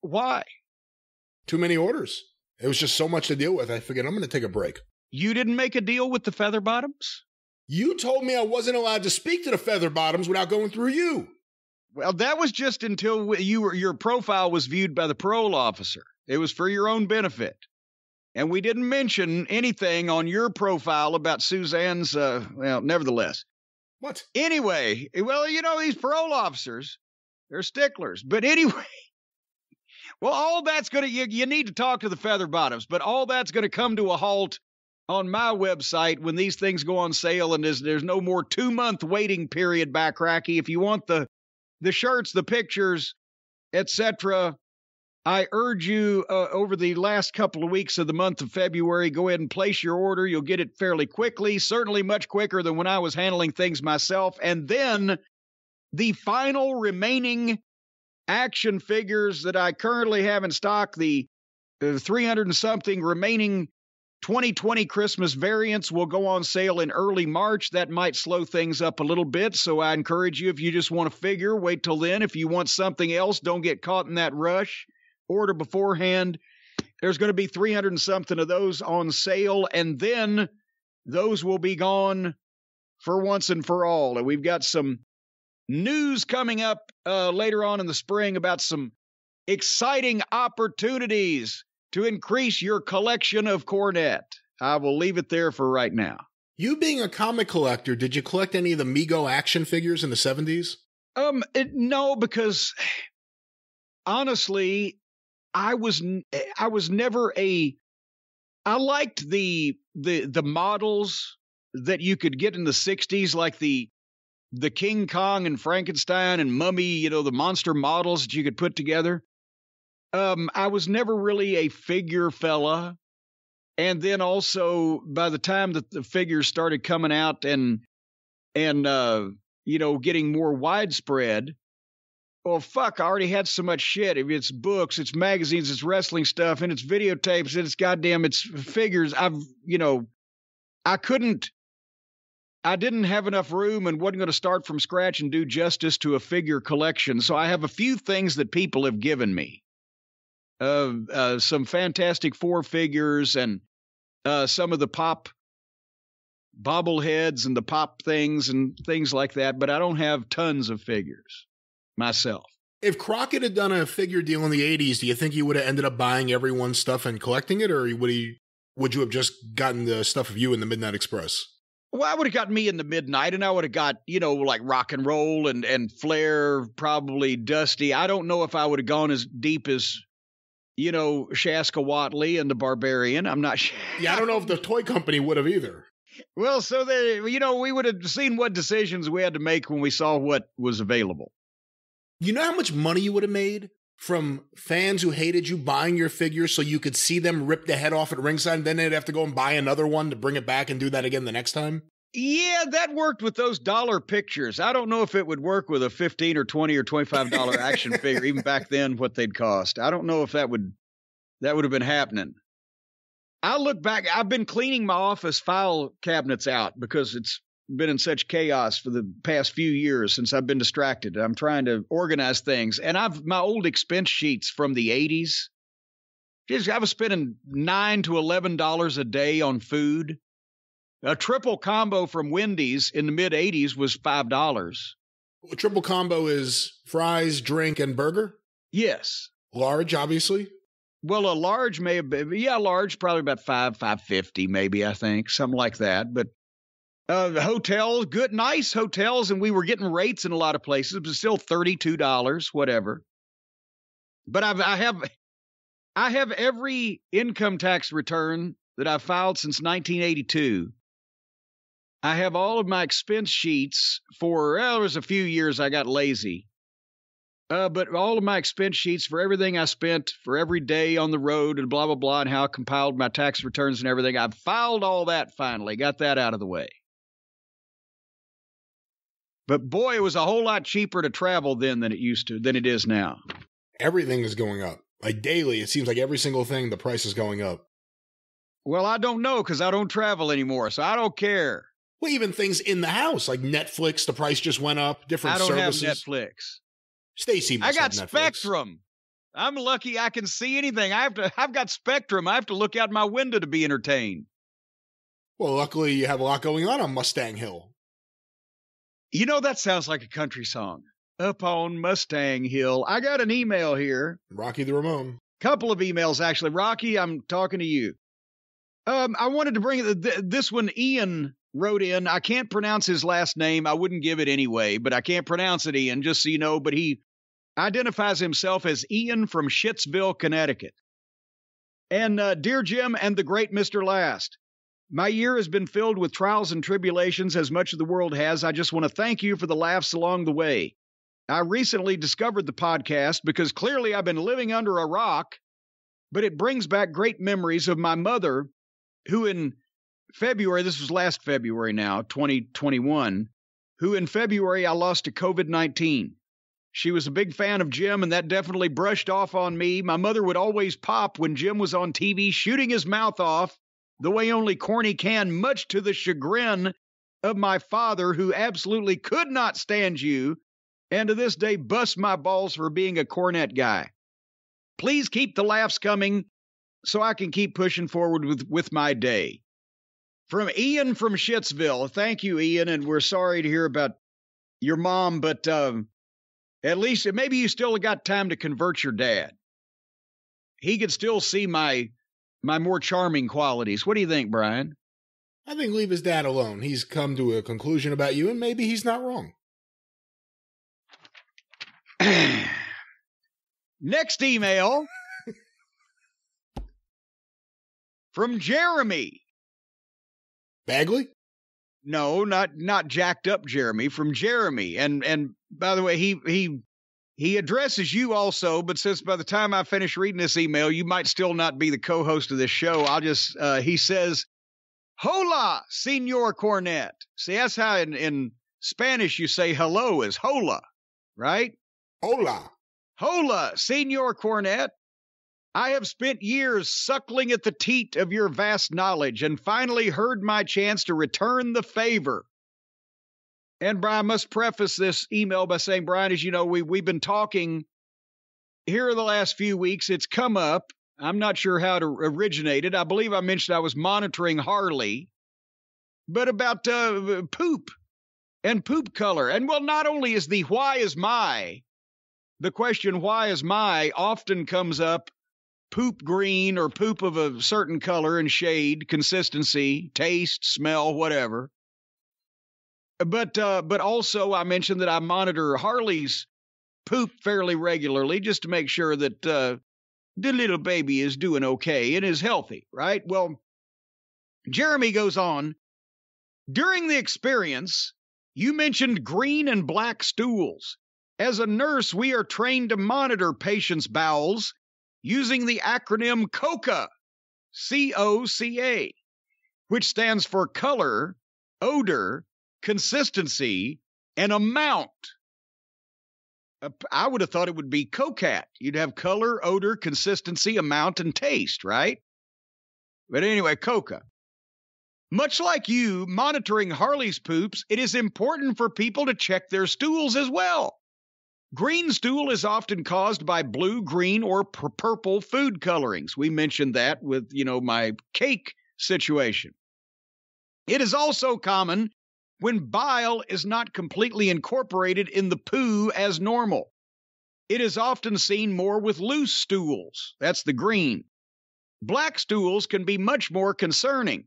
S1: Why?
S2: Too many orders. It was just so much to deal with. I figured I'm going to take a break.
S1: You didn't make a deal with the Featherbottoms?
S2: You told me I wasn't allowed to speak to the Featherbottoms without going through you.
S1: Well, that was just until your profile was viewed by the parole officer. It was for your own benefit. And we didn't mention anything on your profile about Suzanne's, nevertheless.
S2: What?
S1: Anyway, well, these parole officers, they're sticklers. But anyway, well, all that's going to, you need to talk to the Featherbottoms, but all that's going to come to a halt on my website when these things go on sale, and there's no more 2-month waiting period, Backracky. If you want the shirts, the pictures, etc., I urge you over the last couple of weeks of the month of February, go ahead and place your order. You'll get it fairly quickly, certainly much quicker than when I was handling things myself. And then the final remaining action figures that I currently have in stock, the 300 and something remaining 2020 Christmas variants, will go on sale in early March. That might slow things up a little bit, so I encourage you, if you just want a figure, wait till then. If you want something else, don't get caught in that rush. Order beforehand. There's going to be 300 and something of those on sale, and then those will be gone for once and for all. And we've got some news coming up later on in the spring about some exciting opportunities to increase your collection of Cornette. I will leave it there for right now.
S2: You being a comic collector, did you collect any of the Migo action figures in the 70s?
S1: No, because honestly, I was never I liked the models that you could get in the 60s, like the King Kong and Frankenstein and Mummy, the monster models that you could put together. I was never really a figure fella. And then also by the time that the figures started coming out and getting more widespread, well, fuck, I already had so much shit. If it's books, it's magazines, it's wrestling stuff, and it's videotapes, and it's figures. I didn't have enough room and wasn't going to start from scratch and do justice to a figure collection. So I have a few things that people have given me. Some Fantastic Four figures and some of the pop bobbleheads and the pop things and things like that, but I don't have tons of figures myself.
S2: If Crockett had done a figure deal in the 80s, do you think he would have ended up buying everyone's stuff and collecting it, or would you have just gotten the stuff of you in the Midnight Express?
S1: Well, I would have got me in the Midnight, and I would have got, like Rock and Roll and Flair, probably Dusty. I don't know if I would have gone as deep as, Shaska Whatley and the Barbarian. I'm not sure.
S2: Yeah, I don't know if the toy company would have either.
S1: Well, so we would have seen what decisions we had to make when we saw what was available.
S2: You know how much money you would have made from fans who hated you buying your figures so you could see them rip the head off at ringside, and then they'd have to go and buy another one to bring it back and do that again the next time?
S1: Yeah, that worked with those dollar pictures. I don't know if it would work with a $15 or $20 or $25 action figure, even back then, what they'd cost. I don't know if that would have been happening. I look back, I've been cleaning my office file cabinets out because it's been in such chaos for the past few years since I've been distracted. I'm trying to organize things. And my old expense sheets from the 80s. I was spending $9 to $11 a day on food. A triple combo from Wendy's in the mid 80s was $5.
S2: A triple combo is fries, drink, and burger?
S1: Yes.
S2: Large, obviously?
S1: Well, a large may have been, large, probably about $5.50 maybe, I think, something like that. But hotels, good, nice hotels, and we were getting rates in a lot of places, but still $32, whatever. But I have every income tax return that I've filed since 1982. I have all of my expense sheets for, there was a few years I got lazy. But all of my expense sheets for everything I spent for every day on the road and blah, blah, blah, and how I compiled my tax returns and everything, I've filed all that finally, got that out of the way. But boy, it was a whole lot cheaper to travel then than it is now.
S2: Everything is going up. Like daily, it seems like every single thing, the price is going up.
S1: Well, I don't know because I don't travel anymore, so I don't care.
S2: Well, even things in the house, like Netflix, the price just went up, different services.
S1: I don't have Netflix.
S2: Stacy must have Netflix. I got
S1: Spectrum. I'm lucky I can see anything. I've got Spectrum. I have to look out my window to be entertained.
S2: Well, luckily you have a lot going on Mustang Hill.
S1: That sounds like a country song. Up on Mustang Hill. I got an email here.
S2: Rocky the Ramone.
S1: Couple of emails, actually. Rocky, I'm talking to you. I wanted to bring this one. Ian wrote in. I can't pronounce his last name. I wouldn't give it anyway, but I can't pronounce it, Ian, just so you know. But he identifies himself as Ian from Shittsville, Connecticut. And Dear Jim and the great Mr. Last, my year has been filled with trials and tribulations as much of the world has. I just want to thank you for the laughs along the way. I recently discovered the podcast because clearly I've been living under a rock, but it brings back great memories of my mother, who in February, this was last February now, 2021, who in February I lost to COVID-19. She was a big fan of Jim, and that definitely brushed off on me. My mother would always pop when Jim was on TV shooting his mouth off, the way only corny can, much to the chagrin of my father, who absolutely could not stand you, and to this day busts my balls for being a Cornette guy. Please keep the laughs coming so I can keep pushing forward with my day. From Ian from Shittsville. Thank you, Ian, and we're sorry to hear about your mom, but at least maybe you still got time to convert your dad. He could still see my more charming qualities. What do you think, Brian?
S2: I think leave his dad alone. He's come to a conclusion about you, and maybe he's not wrong.
S1: Next email from Jeremy.
S2: Bagley?
S1: No, not jacked up Jeremy, from Jeremy. And by the way, he addresses you also, but since by the time I finish reading this email, you might still not be the co-host of this show, I'll just, he says, hola, Senor Cornette. See, that's how in Spanish you say hello is hola, right?
S2: Hola.
S1: Hola, Senor Cornette. I have spent years suckling at the teat of your vast knowledge and finally heard my chance to return the favor. And Brian, I must preface this email by saying, Brian, as you know, we've been talking here the last few weeks. It's come up. I'm not sure how it originated. I believe I mentioned I was monitoring Harley, but about poop and poop color. And well, not only is the question why is my often comes up poop green or poop of a certain color and shade, consistency, taste, smell, whatever. But also I mentioned that I monitor Harley's poop fairly regularly just to make sure that the little baby is doing okay and is healthy, right? Well, Jeremy goes on, during the experience, you mentioned green and black stools. As a nurse, we are trained to monitor patients' bowels using the acronym COCA, C-O-C-A, which stands for color, odor, consistency, and amount. I would have thought it would be COCAT. You'd have color, odor, consistency, amount, and taste, right? But anyway, COCA. Much like you monitoring Harley's poops, it is important for people to check their stools as well. Green stool is often caused by blue, green, or purple food colorings. We mentioned that with, my cake situation. It is also common when bile is not completely incorporated in the poo as normal. It is often seen more with loose stools. That's the green. Black stools can be much more concerning.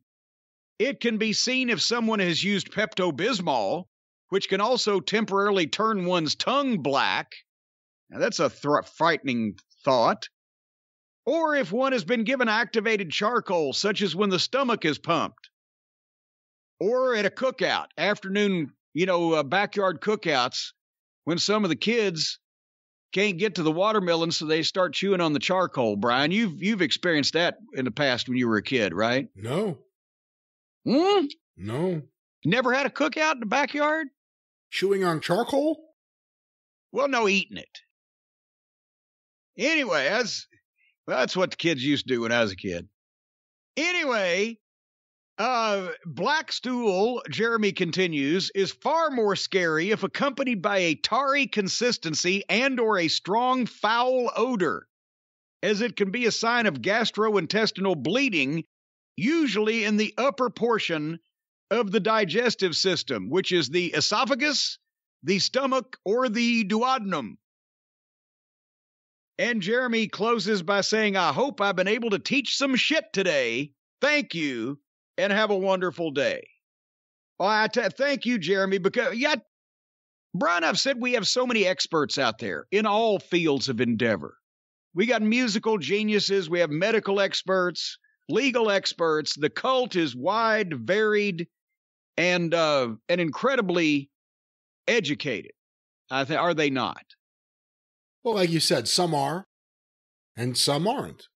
S1: It can be seen if someone has used Pepto-Bismol, which can also temporarily turn one's tongue black. Now, that's a frightening thought. Or if one has been given activated charcoal, such as when the stomach is pumped. Or at a cookout, afternoon, backyard cookouts, when some of the kids can't get to the watermelon, so they start chewing on the charcoal. Brian, you've experienced that in the past when you were a kid, right?
S2: No. No.
S1: Never had a cookout in the backyard?
S2: Chewing on charcoal?
S1: Well, no, eating it. Anyway, that's what the kids used to do when I was a kid. Anyway, black stool, Jeremy continues, is far more scary if accompanied by a tarry consistency and or a strong foul odor, as it can be a sign of gastrointestinal bleeding, usually in the upper portion of the digestive system, which is the esophagus, the stomach, or the duodenum. And Jeremy closes by saying, I hope I've been able to teach some shit today. Thank you, and have a wonderful day. Well, thank you, Jeremy, because, Brian, I've said we have so many experts out there in all fields of endeavor. We got musical geniuses, we have medical experts, legal experts. The cult is wide, varied, and incredibly educated. Are they not?
S2: Well, like you said, some are, and some aren't.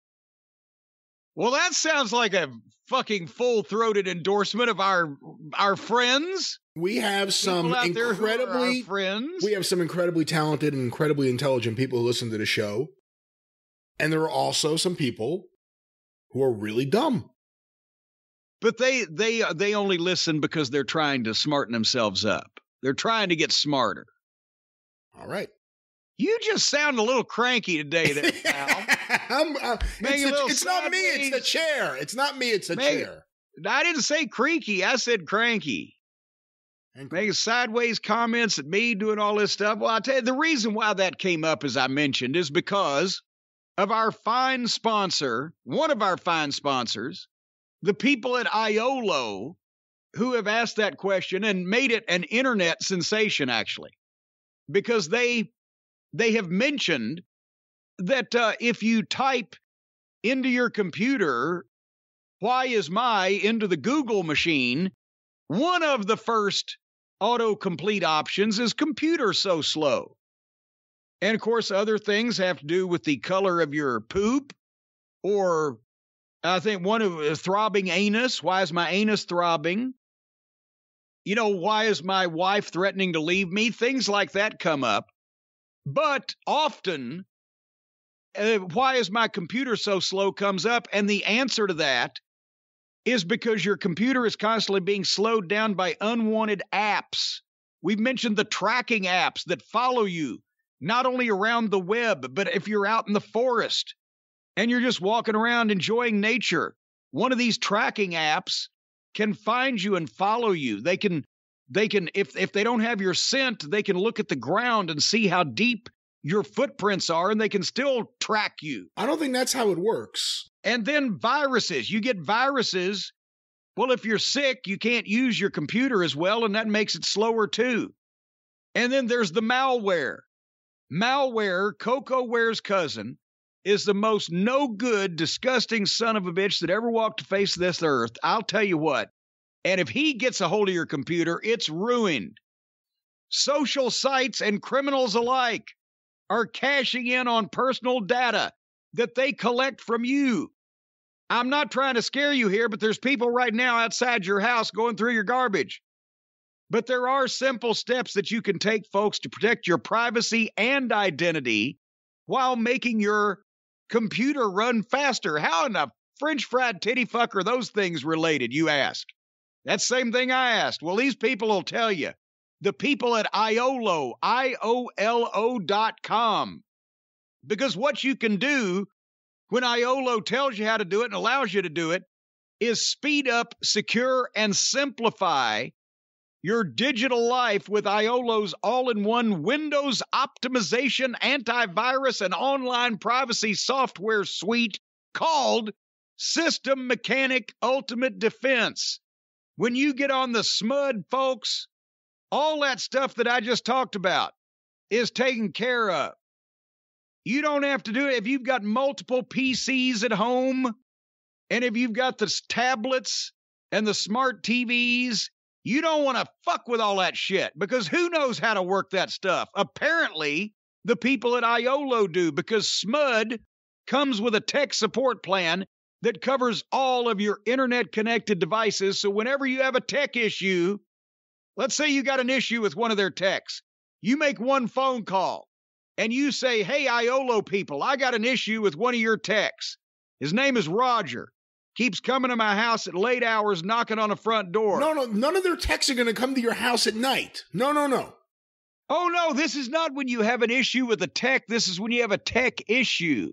S1: Well, that sounds like a fucking full-throated endorsement of our friends.
S2: We have some incredibly talented and incredibly intelligent people who listen to the show, and there are also some people who are really dumb.
S1: But they only listen because they're trying to smarten themselves up. They're trying to get smarter.
S2: All right.
S1: You just sound a little cranky today, there, pal.
S2: It's not me. It's the chair. It's not me. It's the chair.
S1: I didn't say creaky. I said cranky. Making sideways comments at me doing all this stuff. Well, I tell you, the reason why that came up, as I mentioned, is because of our fine sponsor, one of our fine sponsors, the people at IOLO, who have asked that question and made it an internet sensation, actually, because they they have mentioned that if you type into your computer, "why is my" into the Google machine, one of the first autocomplete options is "computer so slow." And of course, other things have to do with the color of your poop, or I think one of throbbing anus. Why is my anus throbbing? You know, why is my wife threatening to leave me? Things like that come up. But often, why is my computer so slow comes up. And the answer to that is because your computer is constantly being slowed down by unwanted apps. We've mentioned the tracking apps that follow you, not only around the web, but if you're out in the forest and you're just walking around enjoying nature, one of these tracking apps can find you and follow you. They can, if they don't have your scent, they can look at the ground and see how deep your footprints are, and they can still track you.
S2: I don't think that's how it works.
S1: And then viruses. You get viruses. Well, if you're sick, you can't use your computer as well, and that makes it slower too. And then there's the malware. Malware, CocoWare's cousin, is the most no-good, disgusting son of a bitch that ever walked the face of this earth. I'll tell you what. And if he gets a hold of your computer, it's ruined. Social sites and criminals alike are cashing in on personal data that they collect from you. I'm not trying to scare you here, but there's people right now outside your house going through your garbage. But there are simple steps that you can take, folks, to protect your privacy and identity while making your computer run faster. How in the French fried titty fuck are those things related, you ask? That's the same thing I asked. Well, these people will tell you. The people at IOLO, IOLO.com. Because what you can do when IOLO tells you how to do it and allows you to do it is speed up, secure, and simplify your digital life with IOLO's all-in-one Windows optimization, antivirus, and online privacy software suite called System Mechanic Ultimate Defense. When you get on the SMUD, folks, all that stuff that I just talked about is taken care of. You don't have to do it if you've got multiple PCs at home, and if you've got the tablets and the smart TVs. You don't want to fuck with all that shit, because who knows how to work that stuff? Apparently, the people at IOLO do, because SMUD comes with a tech support plan that covers all of your internet-connected devices. So whenever you have a tech issue, let's say you got an issue with one of their techs, you make one phone call, and you say, "Hey, IOLO people, I got an issue with one of your techs. His name is Roger. Keeps coming to my house at late hours, knocking on the front door."
S2: No, none of their techs are going to come to your house at night. No.
S1: Oh, no, this is not when you have an issue with a tech. This is when you have a tech issue.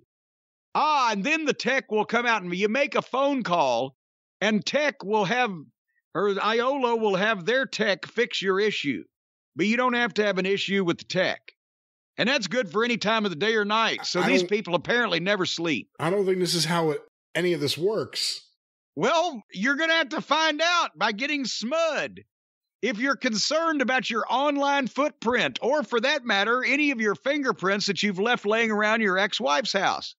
S1: And then the tech will come out and you make a phone call, and tech will have, or IOLO will have their tech fix your issue. But you don't have to have an issue with the tech. And that's good for any time of the day or night. So these people apparently never sleep.
S2: I don't think this is how any of this works.
S1: Well, you're going to have to find out by getting SMUD. If you're concerned about your online footprint, or for that matter, any of your fingerprints that you've left laying around your ex-wife's house.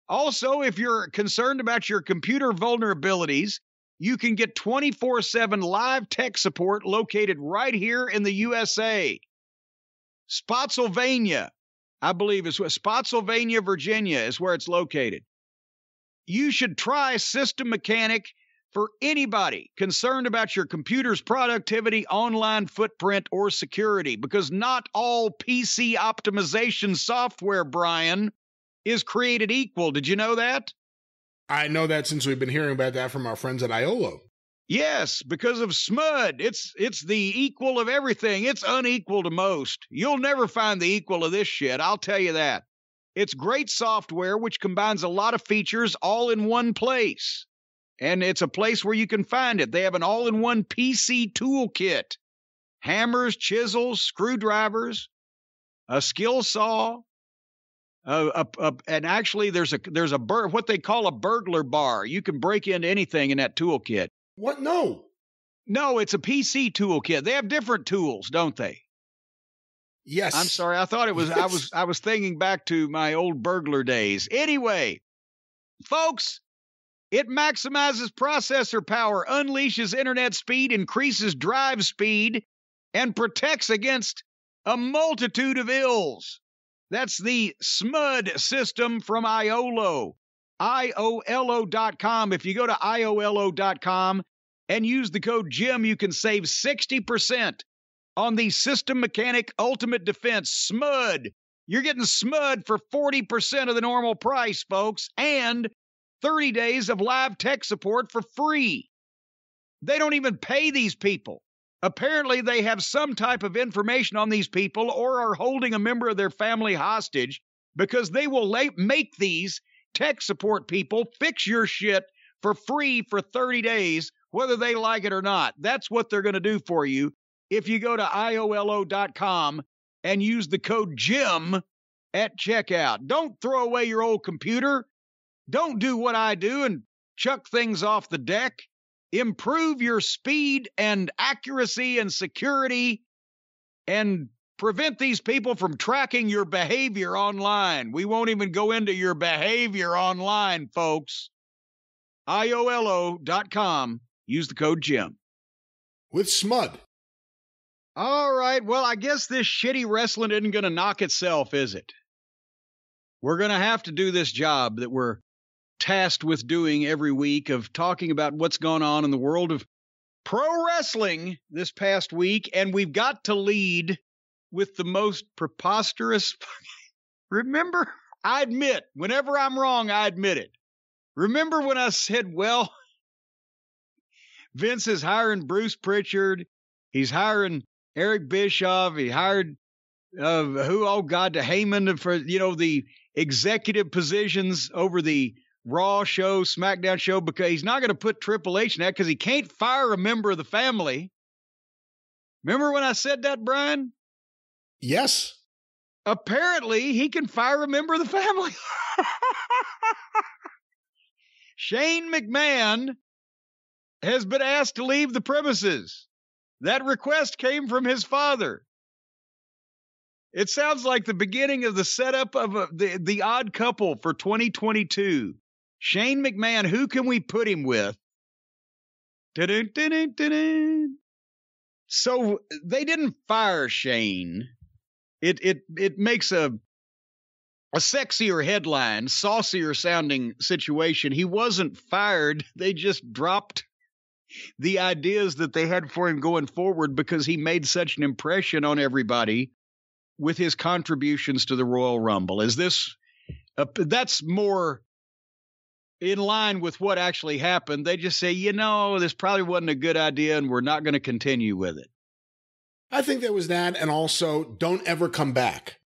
S1: Also, if you're concerned about your computer vulnerabilities, you can get 24/7 live tech support located right here in the USA. Spotsylvania, I believe is where Spotsylvania, Virginia is where it's located. You should try System Mechanic for anybody concerned about your computer's productivity, online footprint, or security, because not all PC optimization software, Brian, is created equal. Did you know that?
S2: I know that since we've been hearing about that from our friends at IOLO.
S1: Yes, because of SMUD. It's the equal of everything. It's unequal to most. You'll never find the equal of this shit, I'll tell you that. It's great software which combines a lot of features all in one place. And it's a place where you can find it. They have an all-in-one PC toolkit. Hammers, chisels, screwdrivers, a skill saw, and actually there's what they call a burglar bar. You can break into anything in that toolkit.
S2: What? No,
S1: it's a PC toolkit. They have different tools, don't they?
S2: Yes.
S1: I'm sorry. I thought it was, I was thinking back to my old burglar days. Anyway, folks, it maximizes processor power, unleashes internet speed, increases drive speed, and protects against a multitude of ills. That's the SMUD system from IOLO. IOLO.com. If you go to IOLO.com and use the code JIM, you can save 60% on the System Mechanic Ultimate Defense SMUD. You're getting SMUD for 40% of the normal price, folks, and 30 days of live tech support for free. They don't even pay these people. Apparently, they have some type of information on these people or are holding a member of their family hostage because they will make these tech support people fix your shit for free for 30 days, whether they like it or not. That's what they're going to do for you if you go to IOLO.com and use the code JIM at checkout. Don't throw away your old computer. Don't do what I do and chuck things off the deck. Improve your speed and accuracy and security and prevent these people from tracking your behavior online. We won't even go into your behavior online, folks. IOLO.com. Use the code JIM.
S2: With SMUD.
S1: All right. Well, I guess this shitty wrestling isn't going to knock itself, is it? We're going to have to do this job that we're tasked with doing every week of talking about what's gone on in the world of pro wrestling this past week. And we've got to lead with the most preposterous. Remember, I admit, whenever I'm wrong, I admit it. Remember when I said, well, Vince is hiring Bruce Pritchard. He's hiring Eric Bischoff. He hired to Heyman for, the executive positions over the Raw show, SmackDown show, because he's not going to put Triple H in that because he can't fire a member of the family. Remember when I said that, Brian?
S2: Yes.
S1: Apparently, he can fire a member of the family. Shane McMahon has been asked to leave the premises. That request came from his father. It sounds like the beginning of the setup of the odd couple for 2022. Shane McMahon, who can we put him with? Dun-dun, dun-dun, dun-dun. So they didn't fire Shane. It makes a sexier headline, saucier sounding situation. He wasn't fired. They just dropped the ideas that they had for him going forward because he made such an impression on everybody with his contributions to the Royal Rumble. Is this that's more in line with what actually happened? They just say, this probably wasn't a good idea and we're not going to continue with it.
S2: I think there was that, and also don't ever come back.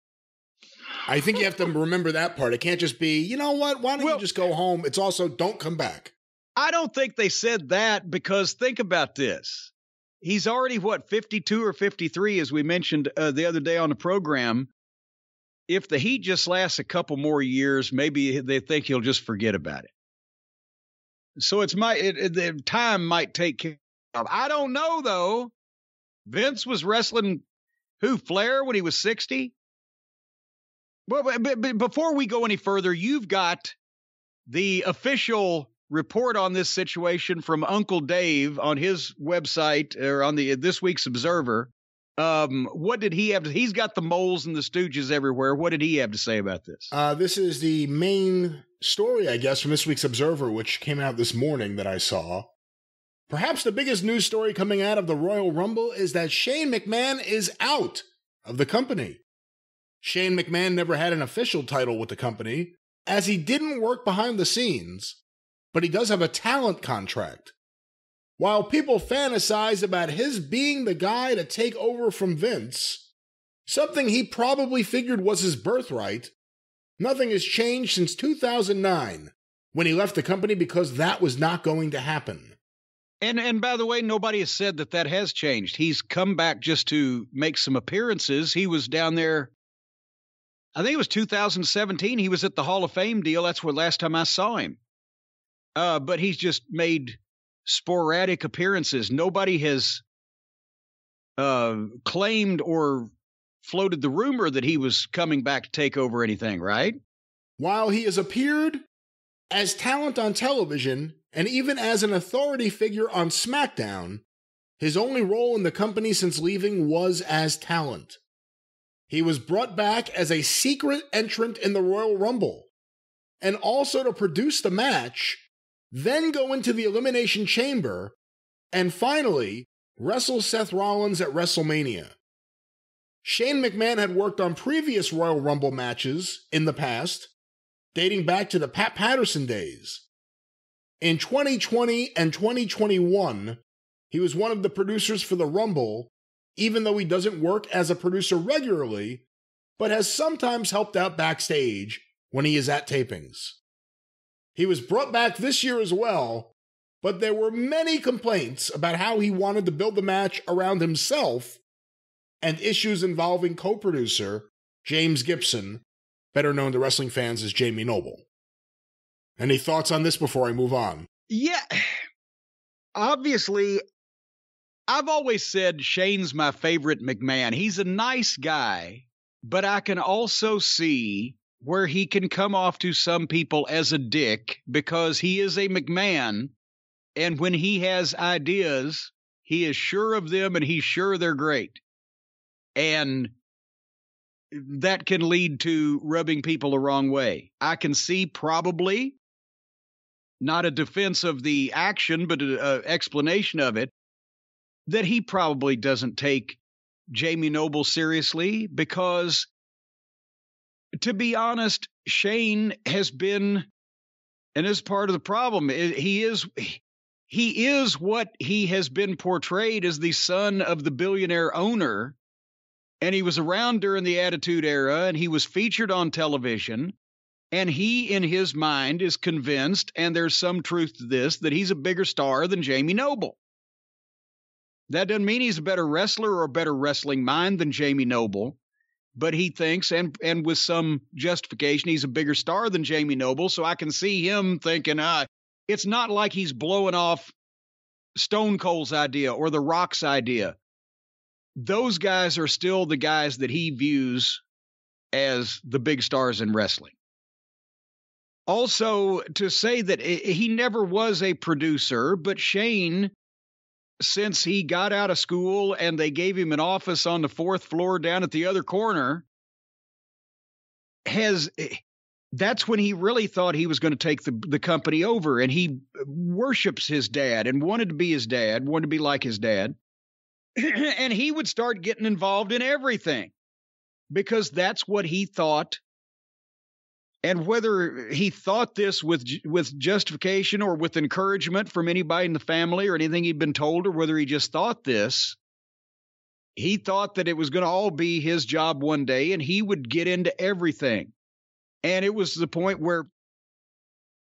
S2: I think you have to remember that part. It can't just be, you know what, why don't you just go home? It's also don't come back.
S1: I don't think they said that because think about this. He's already, 52 or 53, as we mentioned the other day on the program. If the heat just lasts a couple more years, maybe they think he'll just forget about it. So the time might take care of. I don't know, though. Vince was wrestling Flair when he was 60? Well, but before we go any further, you've got the official report on this situation from Uncle Dave on his website or on This Week's Observer. What did he have to, he's got the moles and the stooges everywhere. What did he have to say about this?
S2: This is the main story, I guess, from This Week's Observer, which came out this morning that I saw. Perhaps the biggest news story coming out of the Royal Rumble is that Shane McMahon is out of the company. Shane McMahon never had an official title with the company, as he didn't work behind the scenes, but he does have a talent contract. While people fantasize about his being the guy to take over from Vince, something he probably figured was his birthright, nothing has changed since 2009, when he left the company because that was not going to happen.
S1: And by the way, nobody has said that has changed. He's come back just to make some appearances. He was down there, I think it was 2017. He was at the Hall of Fame deal. That's where last time I saw him. But he's just made sporadic appearances. Nobody has claimed or floated the rumor that he was coming back to take over anything, right?
S2: While he has appeared as talent on television and even as an authority figure on SmackDown, his only role in the company since leaving was as talent. He was brought back as a secret entrant in the Royal Rumble, and also to produce the match, then go into the Elimination Chamber, and finally wrestle Seth Rollins at WrestleMania. Shane McMahon had worked on previous Royal Rumble matches in the past, dating back to the Pat Patterson days. In 2020 and 2021, he was one of the producers for the Rumble, even though he doesn't work as a producer regularly, but has sometimes helped out backstage when he is at tapings. He was brought back this year as well, but there were many complaints about how he wanted to build the match around himself and issues involving co-producer James Gibson, better known to wrestling fans as Jamie Noble. Any thoughts on this before I move on?
S1: Yeah. Obviously, I've always said Shane's my favorite McMahon. He's a nice guy, but I can also see where he can come off to some people as a dick because he is a McMahon, and when he has ideas, he is sure of them and he's sure they're great. And that can lead to rubbing people the wrong way. I can see probably not a defense of the action, but an explanation of it, that he probably doesn't take Jamie Noble seriously because, to be honest, Shane has been, and is part of the problem, he is what he has been portrayed as, the son of the billionaire owner, and he was around during the Attitude Era, and he was featured on television, and he, in his mind, is convinced, and there's some truth to this, that he's a bigger star than Jamie Noble. That doesn't mean he's a better wrestler or a better wrestling mind than Jamie Noble, but he thinks, and with some justification, he's a bigger star than Jamie Noble, so I can see him thinking, it's not like he's blowing off Stone Cold's idea or The Rock's idea. Those guys are still the guys that he views as the big stars in wrestling. Also, to say that he never was a producer, but Shane, since he got out of school and they gave him an office on the 4th floor down at the other corner, that's when he really thought he was going to take the company over. And he worships his dad and wanted to be his dad, wanted to be like his dad. And he would start getting involved in everything because that's what he thought. And whether he thought this with justification or with encouragement from anybody in the family or anything he'd been told, or whether he just thought this, he thought that it was going to all be his job one day and he would get into everything. And it was the point where,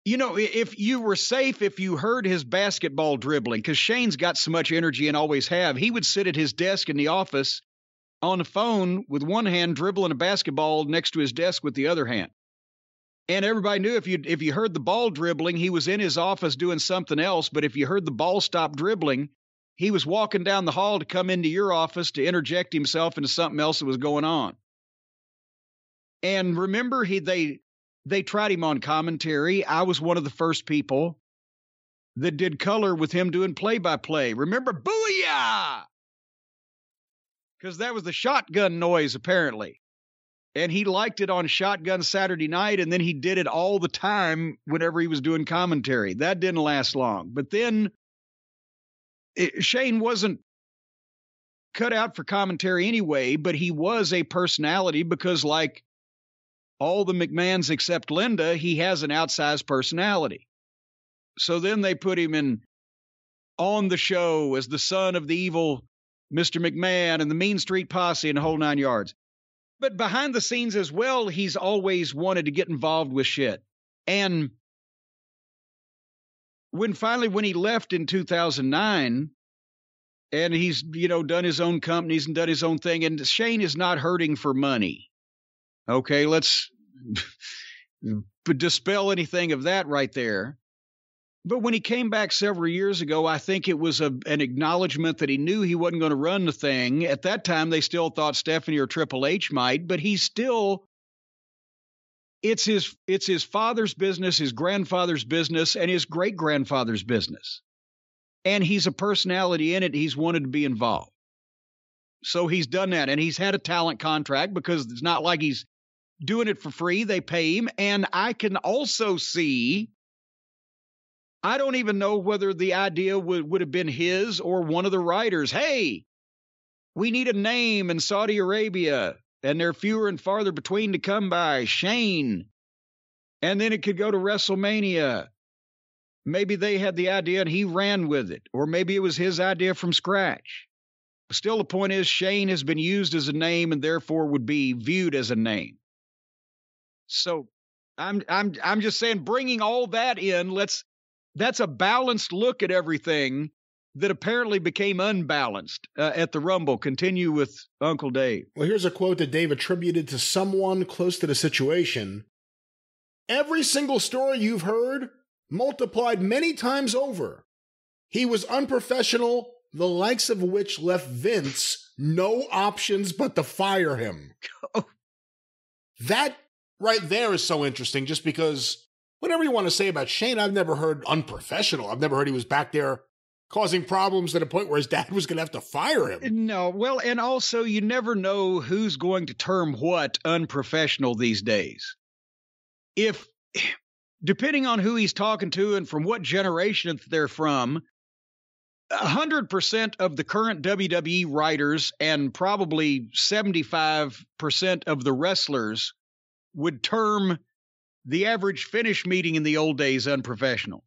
S1: you know, if you were safe, if you heard his basketball dribbling, because Shane's got so much energy and always have, he would sit at his desk in the office on the phone with one hand dribbling a basketball next to his desk with the other hand. And everybody knew if you heard the ball dribbling, he was in his office doing something else. But if you heard the ball stop dribbling, he was walking down the hall to come into your office to interject himself into something else that was going on. And remember, they tried him on commentary. I was one of the first people that did color with him doing play-by-play. Remember, booyah! Because that was the shotgun noise, apparently. And he liked it on Shotgun Saturday Night, and then he did it all the time whenever he was doing commentary. That didn't last long. But then Shane wasn't cut out for commentary anyway, but he was a personality because, like all the McMahons except Linda, he has an outsized personality. So then they put him on the show as the son of the evil Mr. McMahon and the Mean Street Posse and the whole 9 yards. But behind the scenes as well, he's always wanted to get involved with shit. And when he left in 2009, and he's, done his own companies and done his own thing, and Shane is not hurting for money. Okay, let's dispel anything of that right there. But when he came back several years ago, I think it was an acknowledgement that he knew he wasn't going to run the thing. At that time, they still thought Stephanie or Triple H might, but he's still, it's his father's business, his grandfather's business, and his great-grandfather's business. And he's a personality in it. He's wanted to be involved. So he's done that, and he's had a talent contract because it's not like he's doing it for free. They pay him, and I can also see, I don't even know whether the idea would have been his or one of the writers. Hey, we need a name in Saudi Arabia, and they're fewer and farther between to come by. Shane. And then it could go to WrestleMania. Maybe they had the idea and he ran with it, or maybe it was his idea from scratch. Still, the point is Shane has been used as a name and therefore would be viewed as a name. So I'm just saying, bringing all that in, that's a balanced look at everything that apparently became unbalanced at the Rumble. Continue with Uncle Dave.
S2: Well, here's a quote that Dave attributed to someone close to the situation. Every single story you've heard, multiplied many times over. He was unprofessional, the likes of which left Vince no options but to fire him. That right there is so interesting, just because whatever you want to say about Shane, I've never heard unprofessional. I've never heard he was back there causing problems to the point where his dad was going to have to fire him.
S1: No, well, and also you never know who's going to term what unprofessional these days. Depending on who he's talking to and from what generation they're from, 100% of the current WWE writers and probably 75% of the wrestlers would term the average finish meeting in the old days unprofessional.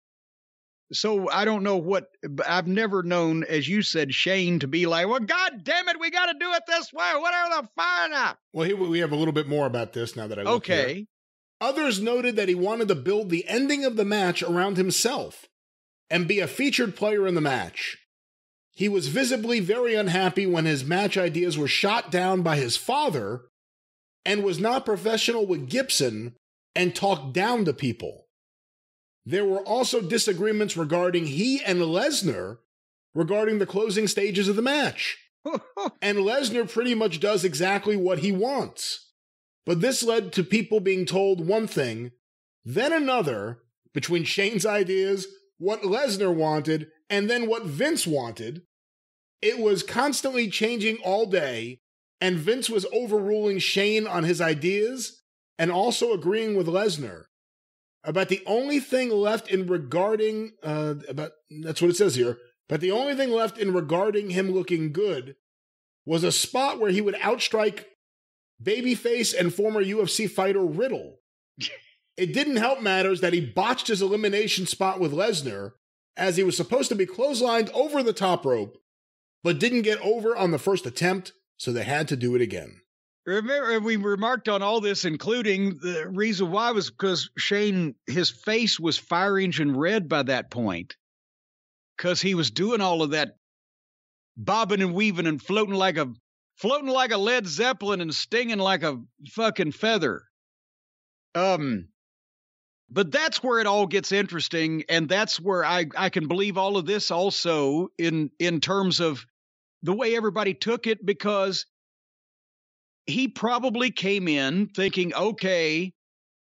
S1: So I don't know I've never known, as you said, Shane to be like, well, God damn it, we got to do it this way. What are the fire now?
S2: Well, here we have a little bit more about this now that I look
S1: Okay.
S2: Here. Others noted that he wanted to build the ending of the match around himself and be a featured player in the match. He was visibly very unhappy when his match ideas were shot down by his father and was not professional with Gibson and talked down to people. There were also disagreements regarding he and Lesnar regarding the closing stages of the match. And Lesnar pretty much does exactly what he wants. But this led to people being told one thing, then another, between Shane's ideas, what Lesnar wanted, and then what Vince wanted. It was constantly changing all day, and Vince was overruling Shane on his ideas and also agreeing with Lesnar. About the only thing left in regarding, that's what it says here, but the only thing left in regarding him looking good was a spot where he would outstrike babyface and former UFC fighter Riddle. It didn't help matters that he botched his elimination spot with Lesnar, as he was supposed to be clotheslined over the top rope, but didn't get over on the first attempt, so they had to do it again.
S1: Remember, we remarked on all this, including the reason why was because Shane, his face was fire engine red by that point, because he was doing all of that bobbing and weaving and floating like a Led Zeppelin and stinging like a fucking feather. But that's where it all gets interesting, and that's where I can believe all of this also in terms of the way everybody took it, because he probably came in thinking, okay,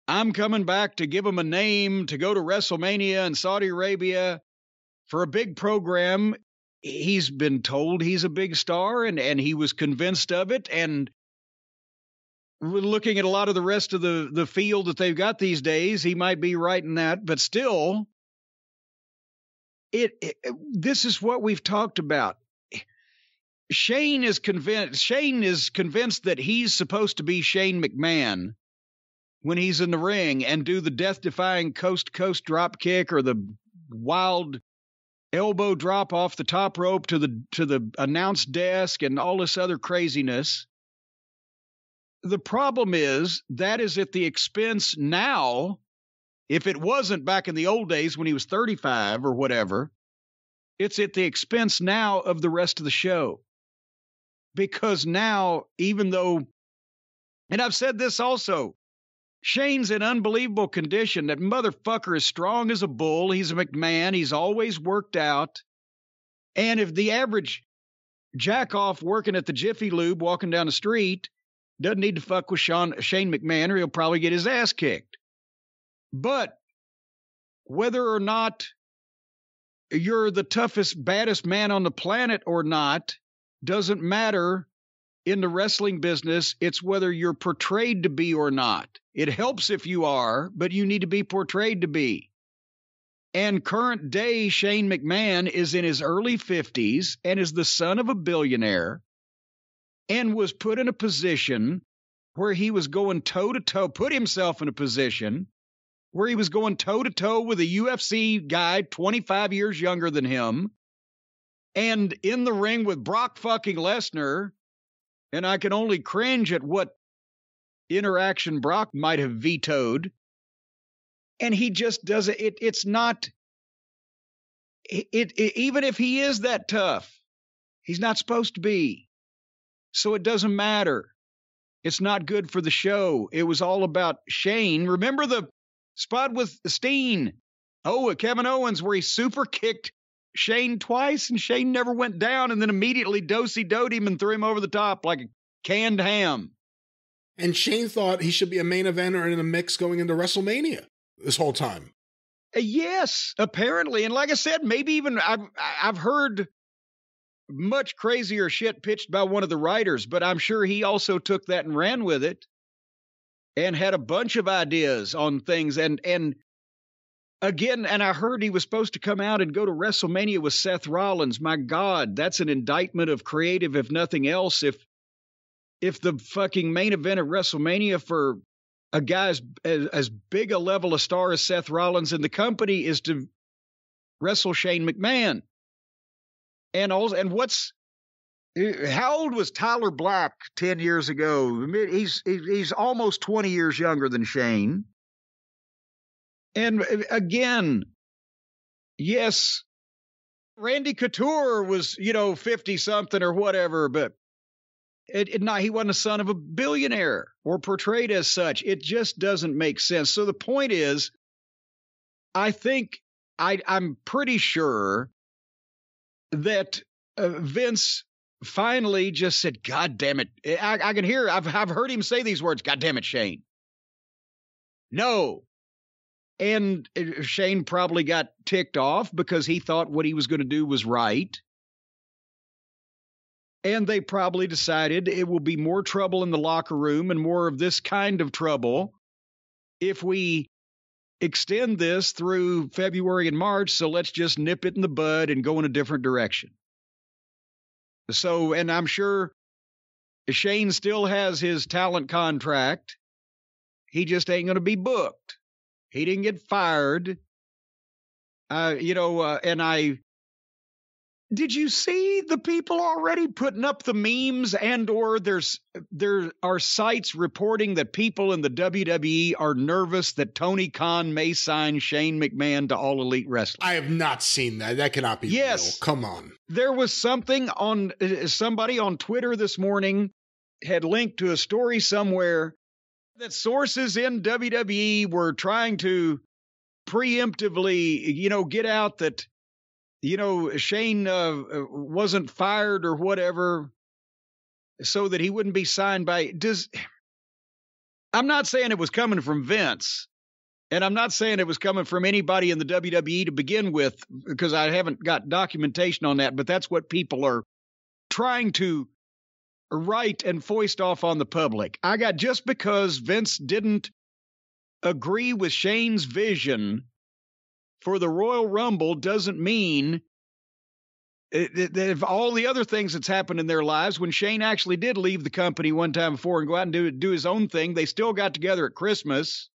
S1: I'm coming back to give him a name to go to WrestleMania in Saudi Arabia for a big program. He's been told he's a big star, and he was convinced of it. And looking at a lot of the rest of the field that they've got these days, he might be right in that. But still, this is what we've talked about. Shane is convinced that he's supposed to be Shane McMahon when he's in the ring and do the death-defying coast-to-coast drop kick or the wild elbow drop off the top rope to the announce desk and all this other craziness. The problem is that is at the expense now. If it wasn't back in the old days when he was 35 or whatever, it's at the expense now of the rest of the show. Because now, even though, and I've said this also, Shane's in unbelievable condition. That motherfucker is strong as a bull. He's a McMahon. He's always worked out. And if the average jack-off working at the Jiffy Lube walking down the street doesn't need to fuck with Shane McMahon, or he'll probably get his ass kicked. But whether or not you're the toughest, baddest man on the planet or not doesn't matter in the wrestling business. It's whether you're portrayed to be or not. It helps if you are, but you need to be portrayed to be. And current day Shane McMahon is in his early 50s and is the son of a billionaire and was put in a position where he was going toe-to-toe, put himself in a position where he was going toe-to-toe with a UFC guy 25 years younger than him and in the ring with Brock fucking Lesnar. And I can only cringe at what interaction Brock might have vetoed. And he just doesn't, it's not, even if he is that tough, he's not supposed to be. So it doesn't matter. It's not good for the show. It was all about Shane. Remember the spot with Steen? Oh, Kevin Owens, where he super kicked Shane twice and Shane never went down and then immediately do-si-doed him and threw him over the top like a canned ham.
S2: And Shane thought he should be a main eventer in a mix going into WrestleMania this whole time.
S1: Yes, apparently. And like I said, maybe even I've heard much crazier shit pitched by one of the writers, but I'm sure he also took that and ran with it and had a bunch of ideas on things. And again, and I heard he was supposed to come out and go to WrestleMania with Seth Rollins. My God, that's an indictment of creative, if nothing else. If the fucking main event of WrestleMania for a guy as big a level of star as Seth Rollins in the company is to wrestle Shane McMahon. And also, and how old was Tyler Black 10 years ago? He's almost 20 years younger than Shane. And again, yes, Randy Couture was, 50 something or whatever, but he wasn't a son of a billionaire or portrayed as such. It just doesn't make sense. So the point is, I think I'm pretty sure that Vince finally just said, God damn it. I can hear, I've heard him say these words, God damn it, Shane. No. And Shane probably got ticked off because he thought what he was going to do was right. And they probably decided it will be more trouble in the locker room and more of this kind of trouble if we extend this through February and March. So let's just nip it in the bud and go in a different direction. So, and I'm sure Shane still has his talent contract. He just ain't going to be booked. He didn't get fired. Did you see the people already putting up the memes and or there are sites reporting that people in the WWE are nervous that Tony Khan may sign Shane McMahon to All Elite Wrestling?
S2: I have not seen that. That cannot be real. Come on.
S1: There was something on somebody on Twitter this morning had linked to a story somewhere that sources in WWE were trying to preemptively, get out that Shane wasn't fired or whatever so that he wouldn't be signed by. I'm not saying it was coming from Vince, and I'm not saying it was coming from anybody in the WWE to begin with, because I haven't got documentation on that, but that's what people are trying to write and foist off on the public. Just because Vince didn't agree with Shane's vision for the Royal Rumble doesn't mean that if all the other things that's happened in their lives, when Shane actually did leave the company one time before and go out and do his own thing, they still got together at Christmas.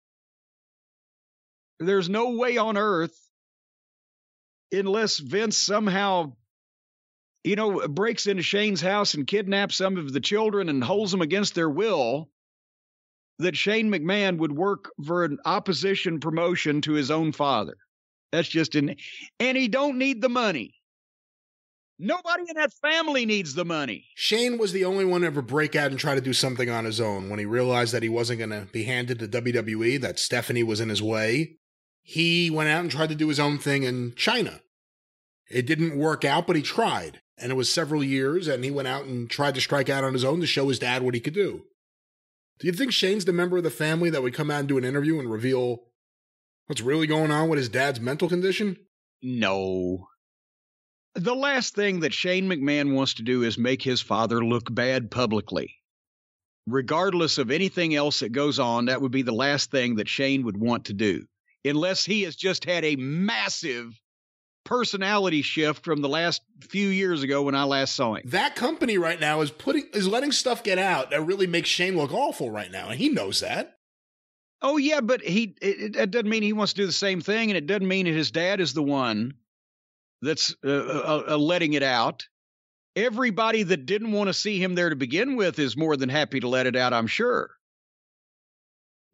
S1: There's no way on earth, unless Vince somehow, breaks into Shane's house and kidnaps some of the children and holds them against their will, that Shane McMahon would work for an opposition promotion to his own father. That's just and he don't need the money. Nobody in that family needs the money.
S2: Shane was the only one to ever break out and try to do something on his own. When he realized that he wasn't going to be handed to WWE, that Stephanie was in his way, he went out and tried to do his own thing in China. It didn't work out, but he tried. And it was several years, and he went out and tried to strike out on his own to show his dad what he could do. Do you think Shane's the member of the family that would come out and do an interview and reveal what's really going on with his dad's mental condition?
S1: No. The last thing that Shane McMahon wants to do is make his father look bad publicly. Regardless of anything else that goes on, that would be the last thing that Shane would want to do. Unless he has just had a massive personality shift from the last few years ago when I last saw him.
S2: That company right now is letting stuff get out that really makes Shane look awful right now, and he knows that.
S1: Oh, yeah, but it doesn't mean he wants to do the same thing, and it doesn't mean that his dad is the one that's letting it out. Everybody that didn't want to see him there to begin with is more than happy to let it out, I'm sure.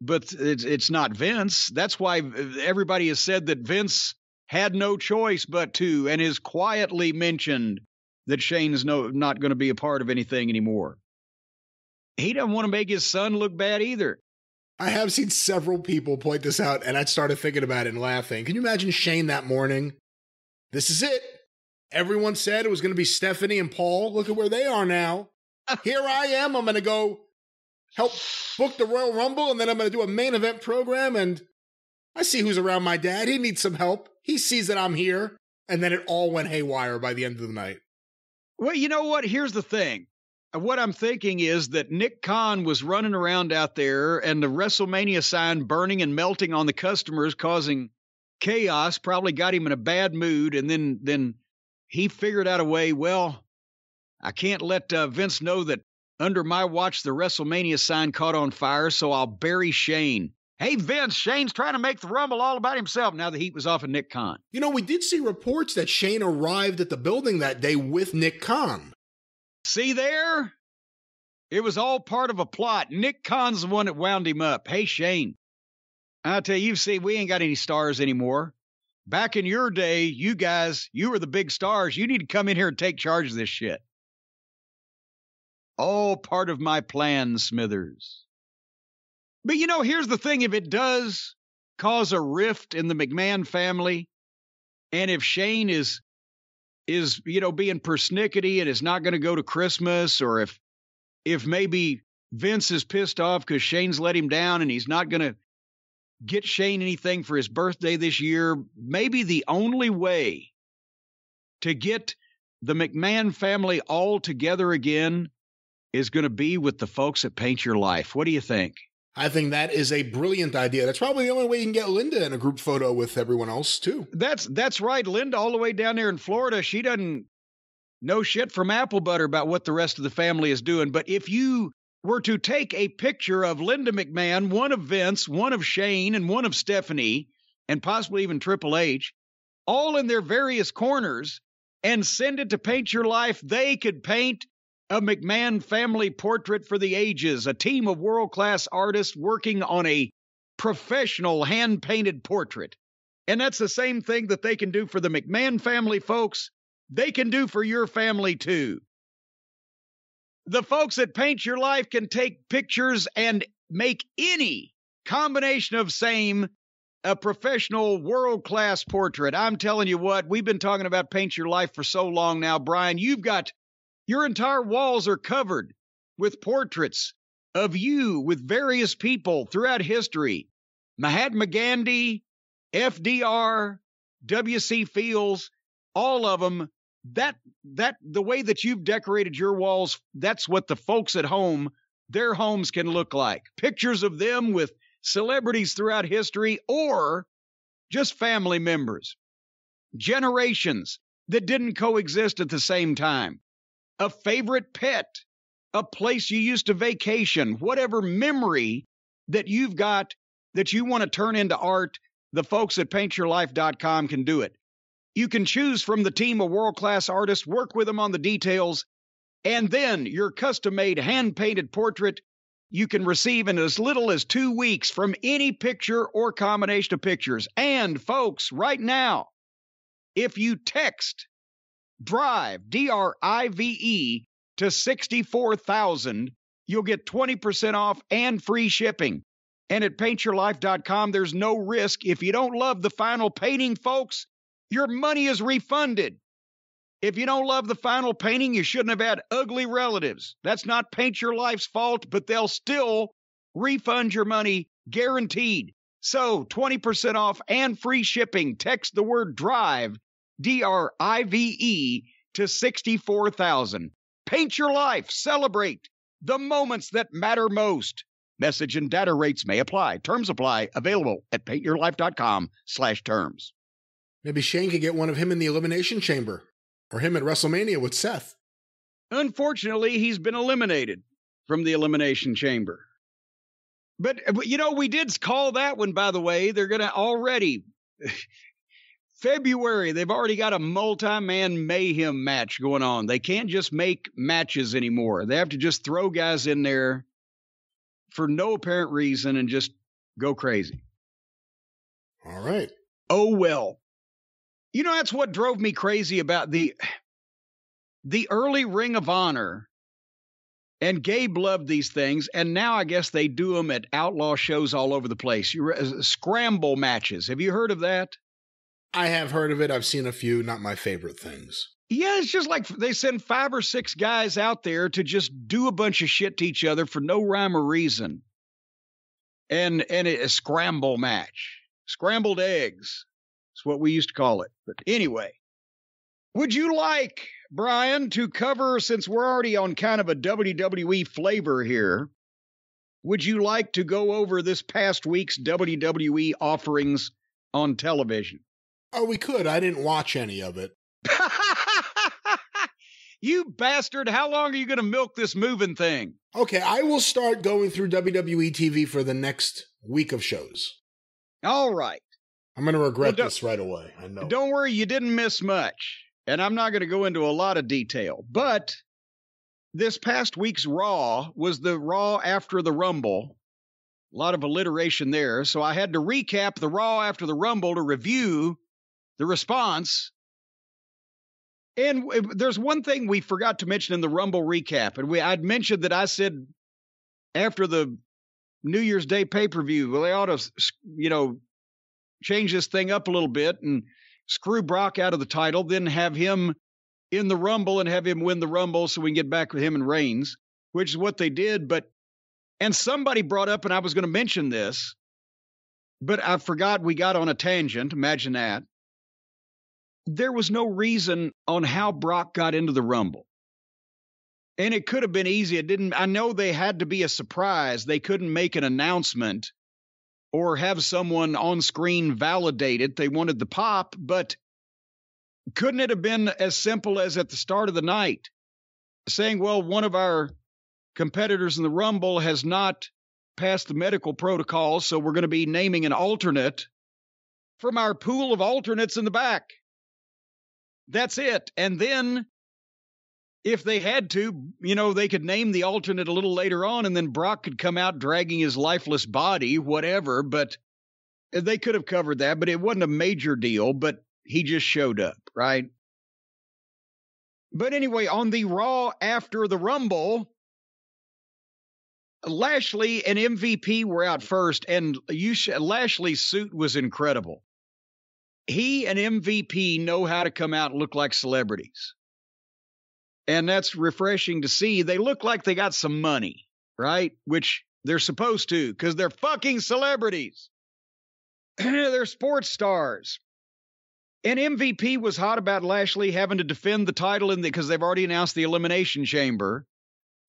S1: But it's not Vince. That's why everybody has said that Vince had no choice but to, and has quietly mentioned that Shane's not going to be a part of anything anymore. He doesn't want to make his son look bad either.
S2: I have seen several people point this out, and I started thinking about it and laughing. Can you imagine Shane that morning? This is it. Everyone said it was going to be Stephanie and Paul. Look at where they are now. Here I am. I'm going to go help book the Royal Rumble, and then I'm going to do a main event program, and I see who's around my dad. He needs some help. He sees that I'm here. And then it all went haywire by the end of the night.
S1: Well, you know what? Here's the thing. What I'm thinking is that Nick Khan was running around out there, and the WrestleMania sign burning and melting on the customers, causing chaos, probably got him in a bad mood. And then he figured out a way, well, I can't let Vince know that under my watch the WrestleMania sign caught on fire, so I'll bury Shane. Hey, Vince, Shane's trying to make the Rumble all about himself. Now the heat was off of Nick Khan.
S2: You know, we did see reports that Shane arrived at the building that day with Nick Khan.
S1: See there? It was all part of a plot. Nick Khan's the one that wound him up. Hey, Shane, I'll tell you, see, we ain't got any stars anymore. Back in your day, you guys, you were the big stars. You need to come in here and take charge of this shit. All part of my plan, Smithers. But, you know, here's the thing. If it does cause a rift in the McMahon family, and if Shane is being persnickety and is not going to go to Christmas, or if maybe Vince is pissed off because Shane's let him down and he's not going to get Shane anything for his birthday this year, maybe the only way to get the McMahon family all together again is going to be with the folks at Paint Your Life. What do you think?
S2: I think that is a brilliant idea. That's probably the only way you can get Linda in a group photo with everyone else, too.
S1: That's right. Linda, all the way down there in Florida, she doesn't know shit from apple butter about what the rest of the family is doing. But if you were to take a picture of Linda McMahon, one of Vince, one of Shane, and one of Stephanie, and possibly even Triple H, all in their various corners, and send it to Paint Your Life, they could paint a McMahon family portrait for the ages, a team of world-class artists working on a professional hand-painted portrait. And that's the same thing that they can do for the McMahon family, folks. They can do for your family, too. The folks at Paint Your Life can take pictures and make any combination of same a professional world-class portrait. I'm telling you what, we've been talking about Paint Your Life for so long now, Brian. Your entire walls are covered with portraits of you with various people throughout history. Mahatma Gandhi, FDR, W.C. Fields, all of them. The way that you've decorated your walls, that's what the folks at home, their homes can look like. Pictures of them with celebrities throughout history, or just family members. Generations that didn't coexist at the same time. A favorite pet, a place you used to vacation, whatever memory that you've got that you want to turn into art, the folks at paintyourlife.com can do it. You can choose from the team of world-class artists, work with them on the details, and then your custom-made hand-painted portrait you can receive in as little as 2 weeks from any picture or combination of pictures. And, folks, right now, if you text DRIVE, D-R-I-V-E, to 64,000. You'll get 20% off and free shipping. And at paintyourlife.com, there's no risk. If you don't love the final painting, folks, your money is refunded. If you don't love the final painting, you shouldn't have had ugly relatives. That's not Paint Your Life's fault, but they'll still refund your money, guaranteed. So 20% off and free shipping. Text the word DRIVE, D-R-I-V-E, to 64,000. Paint your life. Celebrate the moments that matter most. Message and data rates may apply. Terms apply. Available at paintyourlife.com/terms.
S2: Maybe Shane could get one of him in the Elimination Chamber. Or him at WrestleMania with Seth.
S1: Unfortunately, he's been eliminated from the Elimination Chamber. But, we did call that one, by the way. They're going to already... February, they've already got a multi-man mayhem match going on. They can't just make matches anymore. They have to just throw guys in there for no apparent reason and just go crazy.
S2: All right.
S1: Oh, well. That's what drove me crazy about the early Ring of Honor. And Gabe loved these things, and now I guess they do them at outlaw shows all over the place. Scramble matches. Have you heard of that?
S2: I have heard of it. I've seen a few, not my favorite things.
S1: Yeah, it's just like they send 5 or 6 guys out there to just do a bunch of shit to each other for no rhyme or reason. And a scramble match. Scrambled eggs. That's what we used to call it. But anyway, would you like, Brian, to cover, since we're already on kind of a WWE flavor here, would you like to go over this past week's WWE offerings on television?
S2: Oh, we could. I didn't watch any of it.
S1: You bastard. How long are you going to milk this moving thing?
S2: Okay, I will start going through WWE TV for the next week of shows.
S1: All right.
S2: I'm going to regret this right away. I know.
S1: Don't worry, you didn't miss much. And I'm not going to go into a lot of detail. But this past week's Raw was the Raw after the Rumble. A lot of alliteration there. So I had to recap the Raw after the Rumble to review the response. And there's one thing we forgot to mention in the Rumble recap. And I'd mentioned that I said after the New Year's Day pay-per-view, well, they ought to, change this thing up a little bit and screw Brock out of the title, then have him in the Rumble and have him win the Rumble so we can get back with him and Reigns, which is what they did. And somebody brought up, and I was going to mention this, but I forgot we got on a tangent. Imagine that. There was no reason on how Brock got into the Rumble. And it could have been easy. I know they had to be a surprise. They couldn't make an announcement or have someone on screen validate it. They wanted the pop, but couldn't it have been as simple as at the start of the night saying, well, one of our competitors in the Rumble has not passed the medical protocol, so we're going to be naming an alternate from our pool of alternates in the back. That's it. And then if they had to, they could name the alternate a little later on, and then Brock could come out dragging his lifeless body, whatever. But they could have covered that, but it wasn't a major deal, but he just showed up, right? But anyway, on the Raw after the Rumble, Lashley and MVP were out first, and Lashley's suit was incredible. He and MVP know how to come out and look like celebrities. And that's refreshing to see. They look like they got some money, right? Which they're supposed to, because they're fucking celebrities. They're sports stars. And MVP was hot about Lashley having to defend the title because they've already announced the Elimination Chamber.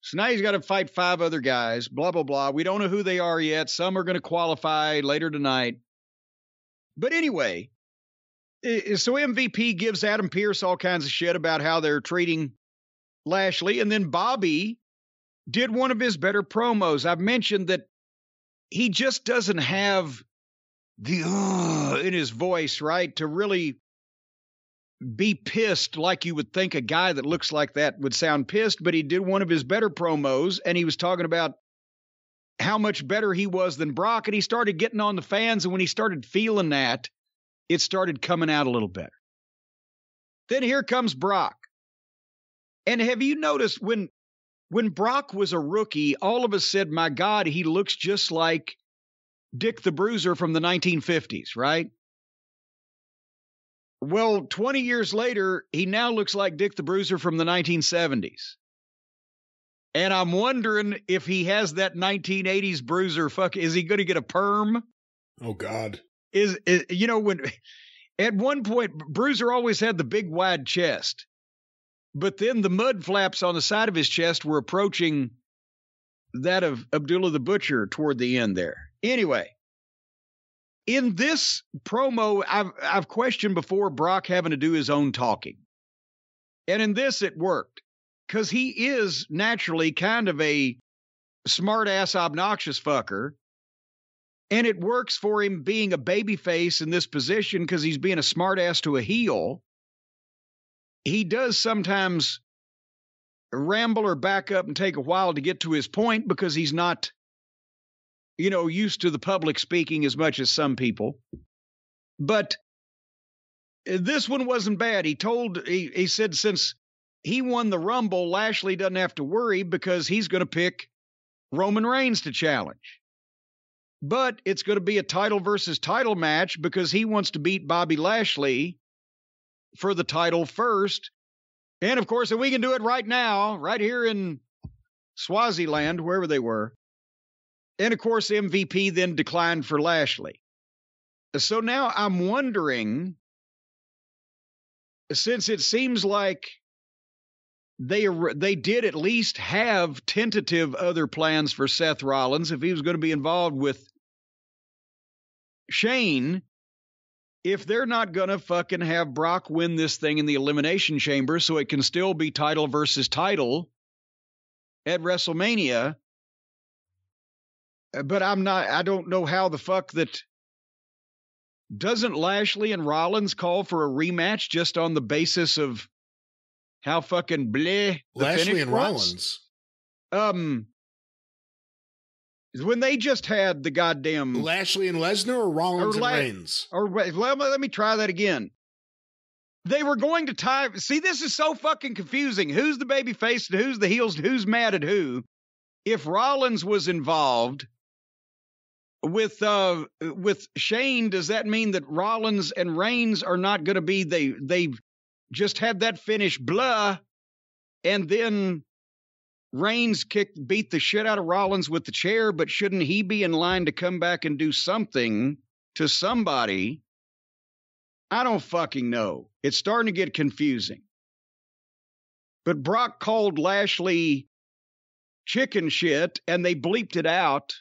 S1: So now he's got to fight 5 other guys, blah, blah, blah. We don't know who they are yet. Some are going to qualify later tonight. But anyway, so MVP gives Adam Pearce all kinds of shit about how they're treating Lashley. And then Bobby did one of his better promos. I've mentioned that he just doesn't have the in his voice, right, to really be pissed like you would think a guy that looks like that would sound pissed. But he did one of his better promos, and he was talking about how much better he was than Brock. And he started getting on the fans. And when he started feeling that, it started coming out a little better. Then here comes Brock. And have you noticed when Brock was a rookie, all of us said, my God, he looks just like Dick the Bruiser from the 1950s, right? Well, 20 years later, he now looks like Dick the Bruiser from the 1970s. And I'm wondering if he has that 1980s Bruiser. Is he going to get a perm?
S2: Oh, God.
S1: When at one point, Bruiser always had the big wide chest. But then the mud flaps on the side of his chest were approaching that of Abdullah the Butcher toward the end there. Anyway, in this promo, I've questioned before Brock having to do his own talking. And in this, it worked. Because he is naturally kind of a smart-ass, obnoxious fucker. And it works for him being a babyface in this position because he's being a smart-ass to a heel. He does sometimes ramble or back up and take a while to get to his point because he's not, used to the public speaking as much as some people. But this one wasn't bad. He said since he won the Rumble, Lashley doesn't have to worry because he's going to pick Roman Reigns to challenge. But it's going to be a title versus title match because he wants to beat Bobby Lashley for the title first. And of course, we can do it right now, right here in Swaziland, wherever they were. And of course, MVP then declined for Lashley. So now I'm wondering, since it seems like they did at least have tentative other plans for Seth Rollins if he was going to be involved with Shane, if they're not going to fucking have Brock win this thing in the Elimination Chamber so it can still be title versus title at WrestleMania. But I don't know how the fuck that. Doesn't Lashley and Rollins call for a rematch just on the basis of how fucking bleh the
S2: Lashley and
S1: was?
S2: Rollins.
S1: When they just had the goddamn
S2: Lashley and Lesnar or Rollins and Reigns?
S1: Let me try that again. They were going to tie. See, this is so fucking confusing. Who's the baby face and who's the heels and who's mad at who? If Rollins was involved with Shane, does that mean that Rollins and Reigns are not going to be? They just had that finish, blah, and then Reigns beat the shit out of Rollins with the chair, but shouldn't he be in line to come back and do something to somebody? I don't fucking know. It's starting to get confusing. But Brock called Lashley chicken shit, and they bleeped it out,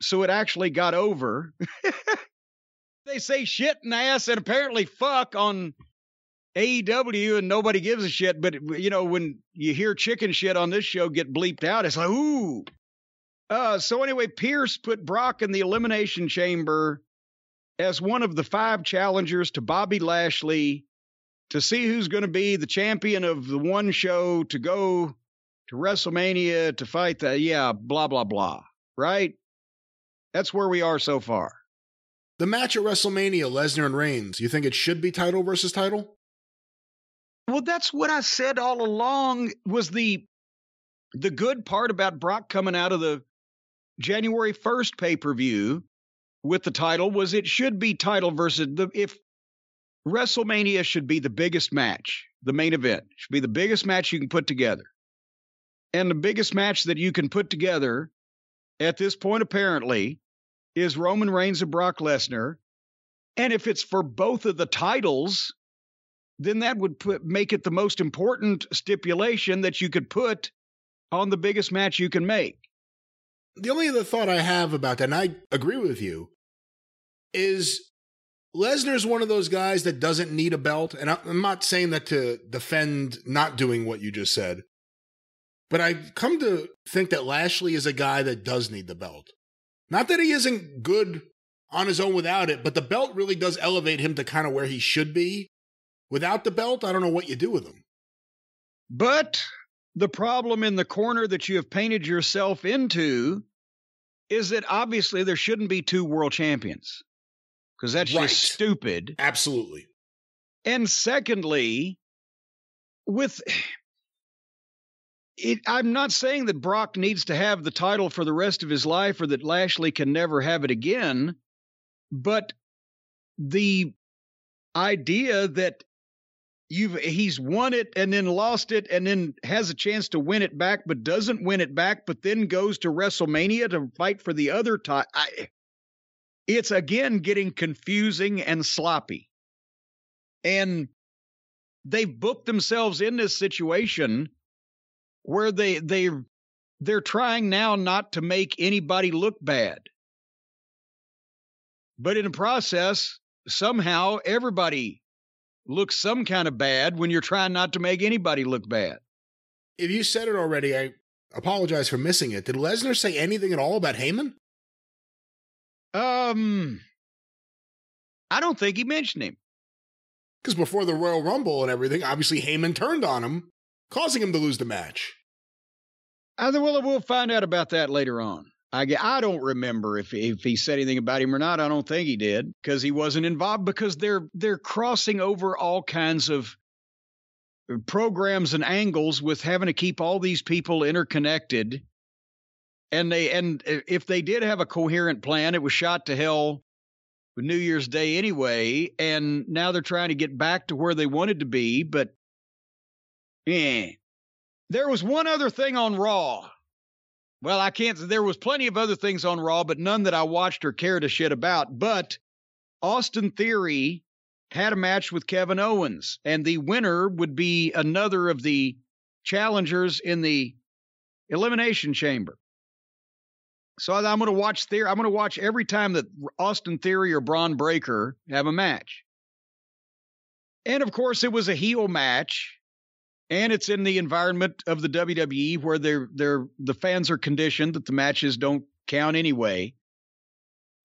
S1: so it actually got over. They say shit and ass and apparently fuck on AEW, and nobody gives a shit. But, when you hear chicken shit on this show get bleeped out, it's like, ooh. So anyway, Pierce put Brock in the Elimination Chamber as one of the 5 challengers to Bobby Lashley to see who's going to be the champion of the one show to go to WrestleMania to fight blah, blah, blah. Right? That's where we are so far.
S2: The match at WrestleMania, Lesnar and Reigns, you think it should be title versus title?
S1: Well, that's what I said all along was the good part about Brock coming out of the January 1st pay-per-view with the title was it should be title versus if WrestleMania should be the biggest match, the main event should be the biggest match you can put together. And the biggest match that you can put together at this point, apparently, is Roman Reigns and Brock Lesnar. And if it's for both of the titles, then that would make it the most important stipulation that you could put on the biggest match you can make.
S2: The only other thought I have about that, and I agree with you, is Lesnar's one of those guys that doesn't need a belt. And I'm not saying that to defend not doing what you just said. But I've come to think that Lashley is a guy that does need the belt. Not that he isn't good on his own without it, but the belt really does elevate him to kind of where he should be. Without the belt, I don't know what you do with him.
S1: But the problem in the corner that you have painted yourself into is that obviously there shouldn't be 2 world champions. Because that's just stupid.
S2: Absolutely.
S1: And secondly, with it, I'm not saying that Brock needs to have the title for the rest of his life or that Lashley can never have it again, but the idea that he's won it and then lost it and then has a chance to win it back but doesn't win it back but then goes to WrestleMania to fight for the other title, it's again getting confusing and sloppy. And they've booked themselves in this situation where they're trying now not to make anybody look bad. But in the process, somehow everybody looks some kind of bad when you're trying not to make anybody look bad.
S2: If you said it already, I apologize for missing it. Did Lesnar say anything at all about Heyman?
S1: I don't think he mentioned him.
S2: Because before the Royal Rumble and everything, obviously Heyman turned on him, causing him to lose the match.
S1: We'll find out about that later on. I don't remember if he said anything about him or not. I don't think he did because he wasn't involved, because they're crossing over all kinds of programs and angles with having to keep all these people interconnected. And if they did have a coherent plan, it was shot to hell with New Year's Day anyway. And now they're trying to get back to where they wanted to be. But there was one other thing on Raw. Well, there was plenty of other things on Raw, but none that I watched or cared a shit about. But Austin Theory had a match with Kevin Owens, and the winner would be another of the challengers in the Elimination Chamber. So I'm going to watch Theory. I'm going to watch every time that Austin Theory or Braun Breaker have a match. And of course, it was a heel match. And it's in the environment of the WWE where the fans are conditioned that the matches don't count anyway.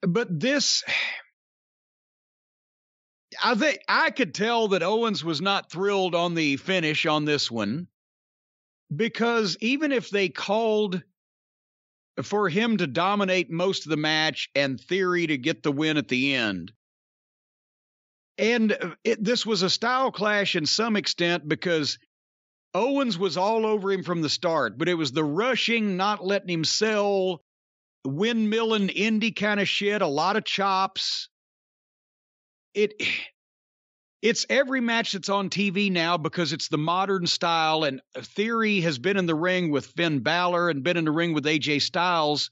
S1: But this, I think I could tell that Owens was not thrilled on the finish on this one, because even if they called for him to dominate most of the match and Theory to get the win at the end, and this was a style clash in some extent because Owens was all over him from the start, but it was the rushing, not letting him sell, windmilling indie kind of shit, a lot of chops. It's every match that's on TV now because it's the modern style, and Theory has been in the ring with Finn Balor and been in the ring with AJ Styles.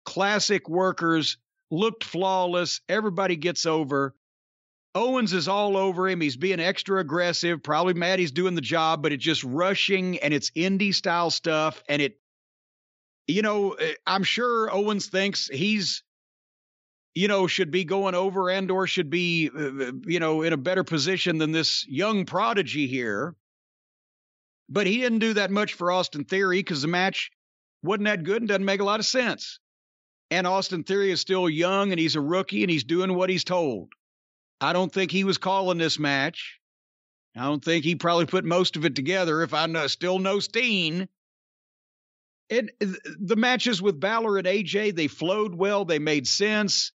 S1: Classic workers, looked flawless, everybody gets over. Owens is all over him. He's being extra aggressive, probably mad he's doing the job, but it's just rushing and it's indie style stuff. And I'm sure Owens thinks he's, should be going over and or should be, in a better position than this young prodigy here. But he didn't do that much for Austin Theory because the match wasn't that good and doesn't make a lot of sense. And Austin Theory is still young and he's a rookie and he's doing what he's told. I don't think he was calling this match. I don't think he probably put most of it together, if I still know Steen. The matches with Balor and AJ, they flowed well. They made sense.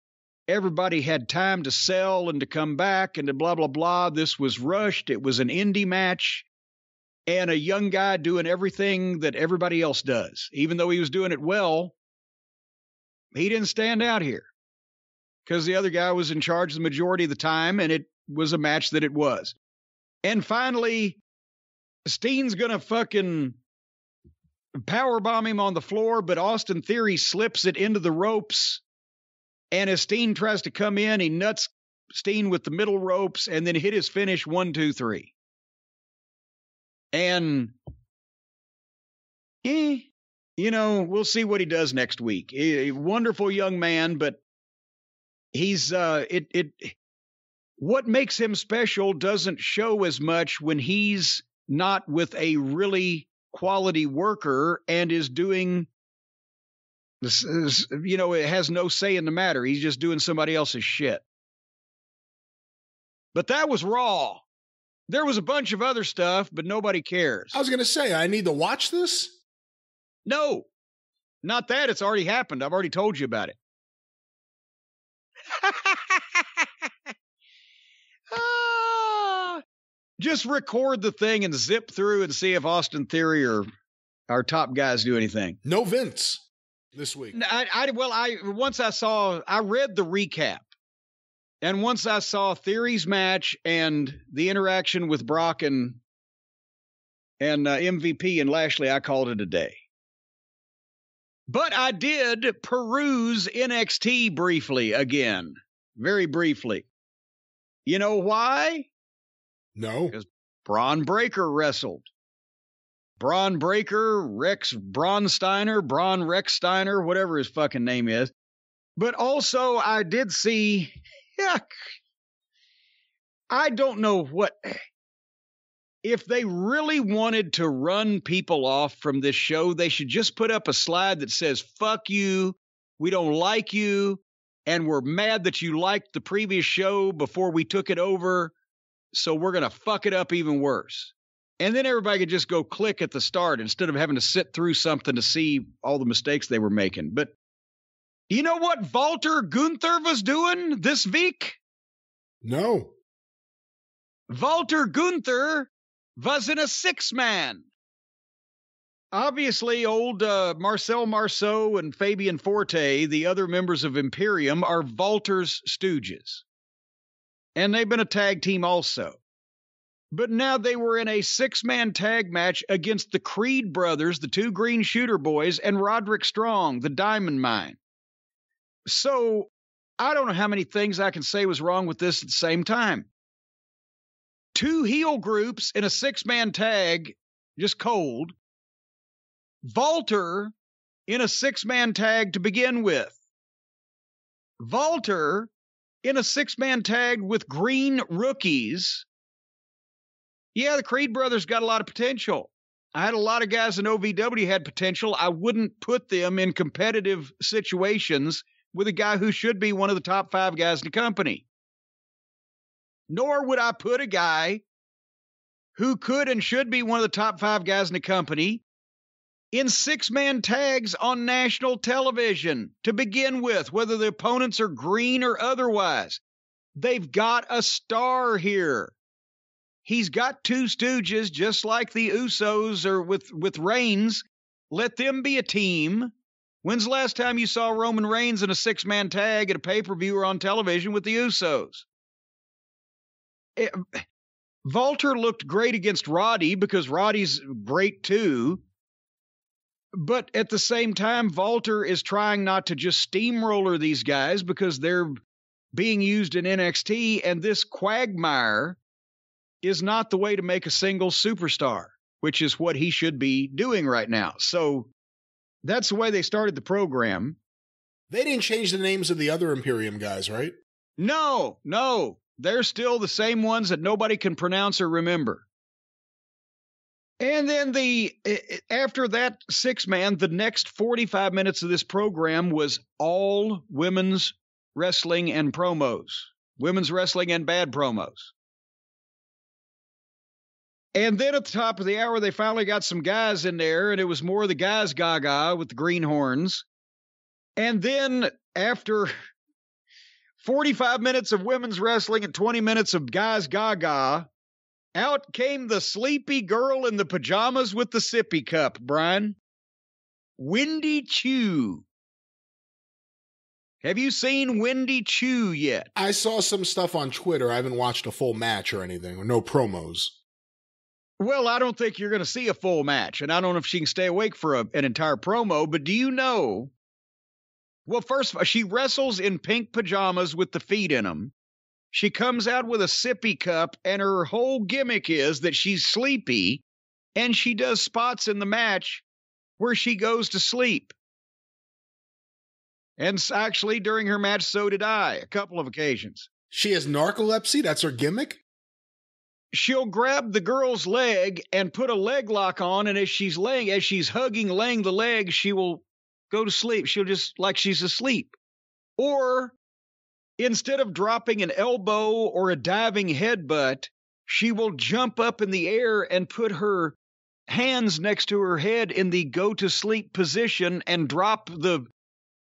S1: Everybody had time to sell and to come back and to blah, blah, blah. This was rushed. It was an indie match. And a young guy doing everything that everybody else does. Even though he was doing it well, he didn't stand out here, because the other guy was in charge the majority of the time, and it was a match that it was. And finally, Steen's going to fucking powerbomb him on the floor, but Austin Theory slips it into the ropes, and as Steen tries to come in, he nuts Steen with the middle ropes, and then hit his finish 1, 2, 3. And, we'll see what he does next week. A wonderful young man, but he's what makes him special doesn't show as much when he's not with a really quality worker and is doing this, it has no say in the matter. He's just doing somebody else's shit. But that was Raw. There was a bunch of other stuff, but nobody cares.
S2: I was going to say, I need to watch this?
S1: No, not that. It's already happened. I've already told you about it. Just record the thing and zip through and see if Austin Theory or our top guys do anything.
S2: No Vince this week.
S1: I read the recap. And once I saw Theory's match and the interaction with Brock and MVP and Lashley, I called it a day. But I did peruse NXT briefly again. Very briefly. You know why?
S2: No.
S1: Because Braun Breaker wrestled. Braun Breaker, Braun Rex Steiner, whatever his fucking name is. But also I did see, I don't know what, if they really wanted to run people off from this show, they should just put up a slide that says, fuck you, we don't like you, and we're mad that you liked the previous show before we took it over, so we're going to fuck it up even worse. And then everybody could just go click at the start instead of having to sit through something to see all the mistakes they were making. But you know what Walter Gunther was doing this week?
S2: No.
S1: Walter Gunther was in a 6-man. Obviously, old Marcel Marceau and Fabian Forte, the other members of Imperium, are Walter's stooges. And they've been a tag team also. But now they were in a 6-man tag match against the Creed brothers, the 2 Green Shooter boys, and Roderick Strong, the Diamond Mine. So, I don't know how many things I can say was wrong with this at the same time. 2 heel groups in a 6-man tag, just cold. Walter in a 6-man tag to begin with. Walter in a 6-man tag with green rookies. Yeah, the Creed brothers got a lot of potential. I had a lot of guys in OVW had potential. I wouldn't put them in competitive situations with a guy who should be one of the top 5 guys in the company. Nor would I put a guy who could and should be one of the top 5 guys in the company in 6-man tags on national television to begin with, whether the opponents are green or otherwise. They've got a star here. He's got 2 stooges, just like the Usos or with Reigns. Let them be a team. When's the last time you saw Roman Reigns in a 6-man tag at a pay-per-view or on television with the Usos? Walter looked great against Roddy because Roddy's great too. But at the same time, Walter is trying not to just steamroller these guys because they're being used in NXT, and this quagmire is not the way to make a single superstar, which is what he should be doing right now. So that's the way they started the program.
S2: They didn't change the names of the other Imperium guys, right?
S1: No. They're still the same ones that nobody can pronounce or remember. And then after that 6-man, the next 45 minutes of this program was all women's wrestling and promos. Women's wrestling and bad promos. And then at the top of the hour, they finally got some guys in there, and it was more of the guys gaga with the green horns. And then after 45 minutes of women's wrestling and 20 minutes of guys gaga, out came the sleepy girl in the pajamas with the sippy cup, Brian. Wendy Chu. Have you seen Wendy Chu yet?
S2: I saw some stuff on Twitter. I haven't watched a full match or anything, or no promos.
S1: Well, I don't think you're going to see a full match, and I don't know if she can stay awake for an entire promo, but do you know? Well, first of all, she wrestles in pink pajamas with the feet in them. She comes out with a sippy cup, and her whole gimmick is that she's sleepy, and she does spots in the match where she goes to sleep. And actually, during her match, so did I, a couple of occasions.
S2: She has narcolepsy? That's her gimmick?
S1: She'll grab the girl's leg and put a leg lock on, and as she's laying the leg, she will go to sleep. She'll just, like she's asleep. Or, instead of dropping an elbow or a diving headbutt, she will jump up in the air and put her hands next to her head in the go-to-sleep position and drop the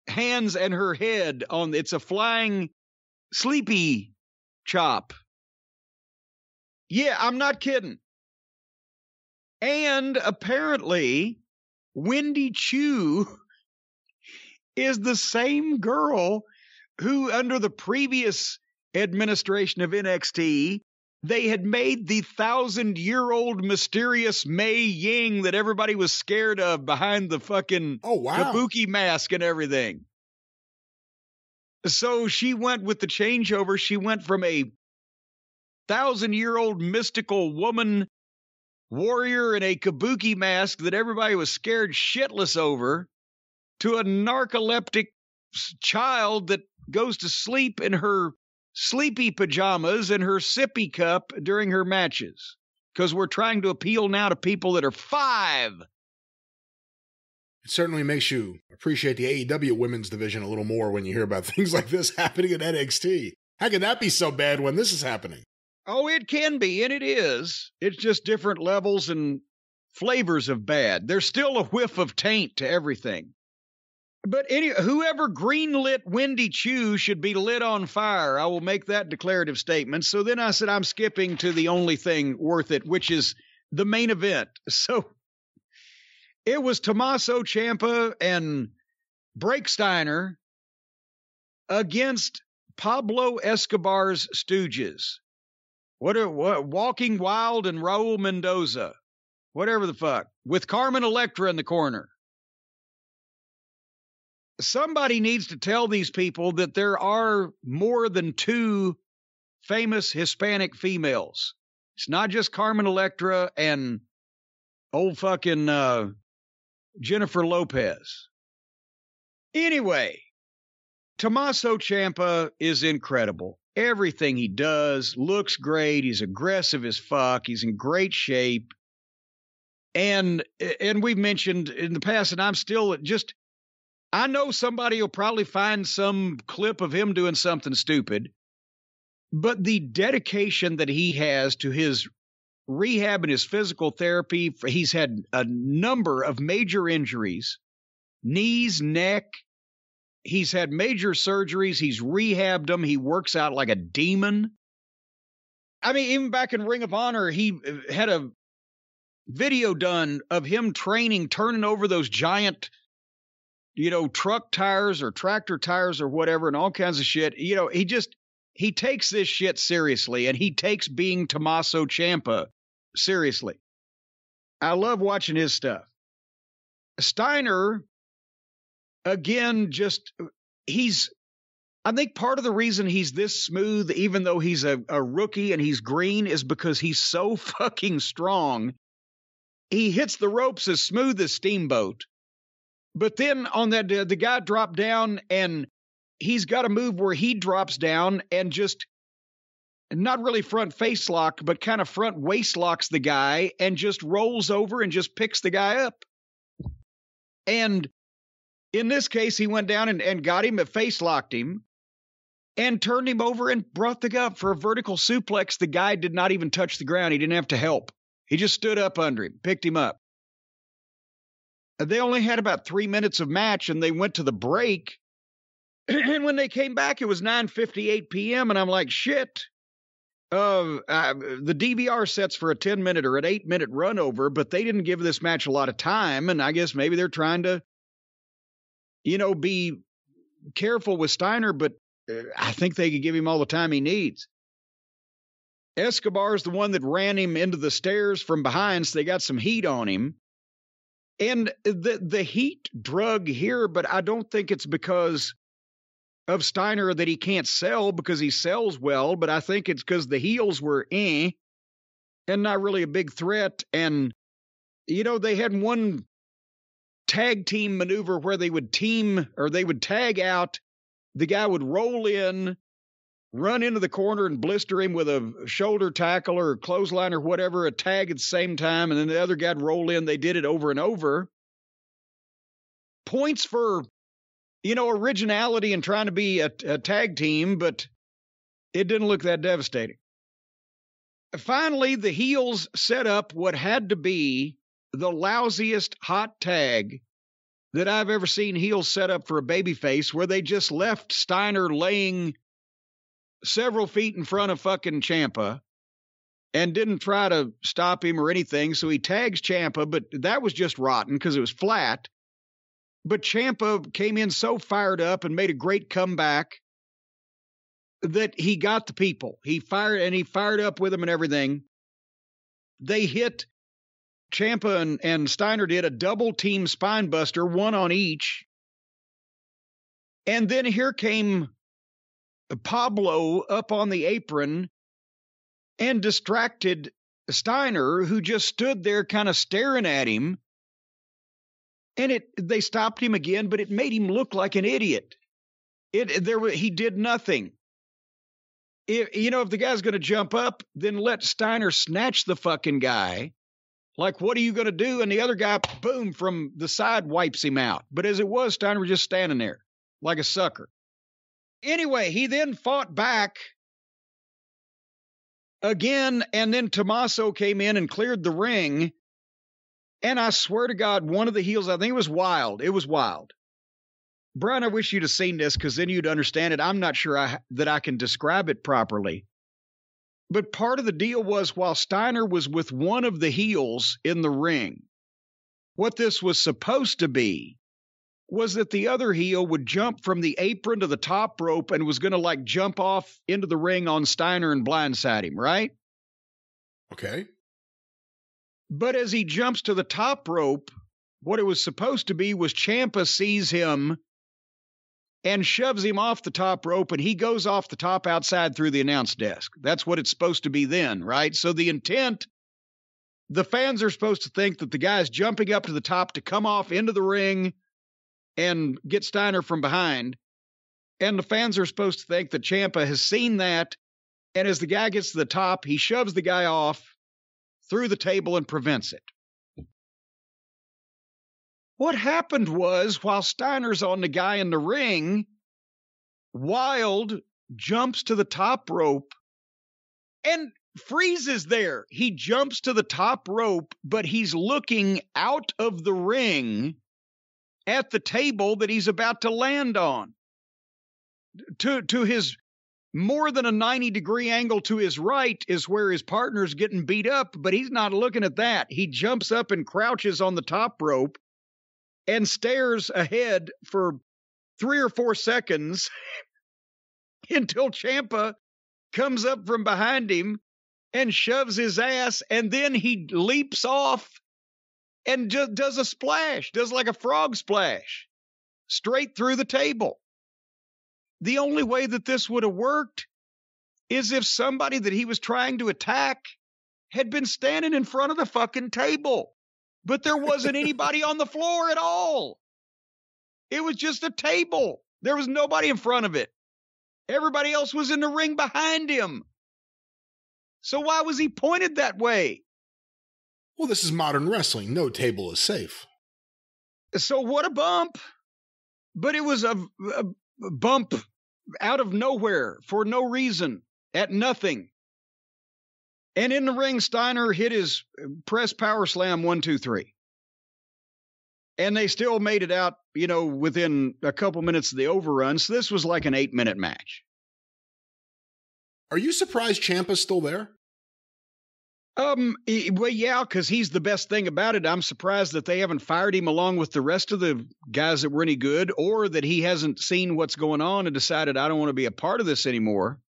S1: hands and her head on, it's a flying sleepy chop. Yeah, I'm not kidding. And apparently, Wendy Chu is the same girl who, under the previous administration of NXT, they had made the 1,000-year-old mysterious Mei Ying that everybody was scared of behind the fucking kabuki mask and everything. So she went with the changeover. She went from a 1,000-year-old mystical woman warrior in a kabuki mask that everybody was scared shitless over to a narcoleptic child that goes to sleep in her sleepy pajamas and her sippy cup during her matches. Because we're trying to appeal now to people that are 5.
S2: It certainly makes you appreciate the AEW women's division a little more when you hear about things like this happening in NXT. How can that be so bad when this is happening?
S1: Oh, it can be, and it is. It's just different levels and flavors of bad. There's still a whiff of taint to everything. But whoever greenlit Wendy Chu should be lit on fire. I will make that declarative statement. So then I said I'm skipping to the only thing worth it, which is the main event. So it was Tommaso Ciampa and Breaksteiner against Pablo Escobar's stooges. What Walking Wild and Raul Mendoza. Whatever the fuck. With Carmen Electra in the corner. Somebody needs to tell these people that there are more than 2 famous Hispanic females. It's not just Carmen Electra and old fucking Jennifer Lopez. Anyway, Tommaso Ciampa is incredible. Everything he does looks great. He's aggressive as fuck. He's in great shape. And we've mentioned in the past, and I'm still just... I know somebody will probably find some clip of him doing something stupid, but the dedication that he has to his rehab and his physical therapy, he's had a number of major injuries, knees, neck. He's had major surgeries. He's rehabbed them. He works out like a demon. I mean, even back in Ring of Honor, he had a video done of him training, turning over those giant truck tires or tractor tires or whatever and all kinds of shit. He takes this shit seriously, and he takes being Tommaso Ciampa seriously. I love watching his stuff. Steiner, again, I think part of the reason he's this smooth, even though he's a rookie and he's green, is because he's so fucking strong. He hits the ropes as smooth as Steamboat. But then on that, the guy dropped down, and he's got a move where he drops down and just not really front face lock, but kind of front waist locks the guy and just rolls over and just picks the guy up. And in this case, he went down and got him, face locked him, and turned him over and brought the guy up for a vertical suplex. The guy did not even touch the ground. He didn't have to help. He just stood up under him, picked him up. They only had about 3 minutes of match, and they went to the break. And when they came back, it was 9:58 p.m., and I'm like, shit. The DVR sets for a 10-minute or an 8-minute run over, but they didn't give this match a lot of time, and I guess maybe they're trying to, be careful with Steiner, but I think they could give him all the time he needs. Escobar's the one that ran him into the stairs from behind, so they got some heat on him. And the heat drug here, but I don't think it's because of Steiner that he can't sell, because he sells well, but I think it's because the heels were and not really a big threat. And, they had one tag team maneuver where they would tag out. The guy would roll in, run into the corner and blister him with a shoulder tackle or a clothesline or whatever, a tag at the same time, and then the other guy'd roll in. They did it over and over. Points for, originality and trying to be a tag team, but it didn't look that devastating. Finally, the heels set up what had to be the lousiest hot tag that I've ever seen heels set up for a babyface, where they just left Steiner laying several feet in front of fucking Ciampa. and didn't try to stop him or anything. So he tags Ciampa, but that was just rotten because it was flat. But Ciampa came in so fired up and made a great comeback that he got the people. He fired up with them and everything. They hit Ciampa and Steiner did a double team spine buster, one on each. And then here came Pablo up on the apron and distracted Steiner, who just stood there kind of staring at him. And they stopped him again, but it made him look like an idiot. He did nothing. If the guy's going to jump up, then let Steiner snatch the fucking guy. Like, what are you going to do? And the other guy, boom, from the side wipes him out. But as it was, Steiner was just standing there like a sucker. Anyway, he then fought back again, and then Tommaso came in and cleared the ring. And I swear to God, one of the heels, I think it was Wild. It was Wild. Brian, I wish you'd have seen this because then you'd understand it. I'm not sure that I can describe it properly. But part of the deal was while Steiner was with one of the heels in the ring, what this was supposed to be was that the other heel would jump from the apron to the top rope and was going to like jump off into the ring on Steiner and blindside him, right?
S2: Okay.
S1: But as he jumps to the top rope, what it was supposed to be was Ciampa sees him and shoves him off the top rope, and he goes off the top outside through the announce desk. That's what it's supposed to be then, right? So the intent, the fans are supposed to think that the guy's jumping up to the top to come off into the ring and get Steiner from behind. And the fans are supposed to think that Ciampa has seen that, and as the guy gets to the top, he shoves the guy off through the table and prevents it. What happened was, while Steiner's on the guy in the ring, Wild jumps to the top rope and freezes there. He jumps to the top rope, but he's looking out of the ring at the table that he's about to land on. To his more than a 90-degree angle to his right is where his partner's getting beat up, but he's not looking at that. He jumps up and crouches on the top rope and stares ahead for 3 or 4 seconds until Ciampa comes up from behind him and shoves his ass, and then he leaps off and just does a splash, does like a frog splash, straight through the table. The only way that this would have worked is if somebody that he was trying to attack had been standing in front of the fucking table. But there wasn't anybody on the floor at all. It was just a table. There was nobody in front of it. Everybody else was in the ring behind him. So why was he pointed that way?
S2: Well, this is modern wrestling. No table is safe.
S1: So what a bump. But it was a bump out of nowhere for no reason, at nothing. And in the ring, Steiner hit his press power slam 1, 2, 3. And they still made it out, within a couple minutes of the overrun. So this was like an 8-minute match.
S2: Are you surprised Ciampa's still there?
S1: Well, yeah, because he's the best thing about it. I'm surprised that they haven't fired him along with the rest of the guys that were any good, or that he hasn't seen what's going on and decided, I don't want to be a part of this anymore.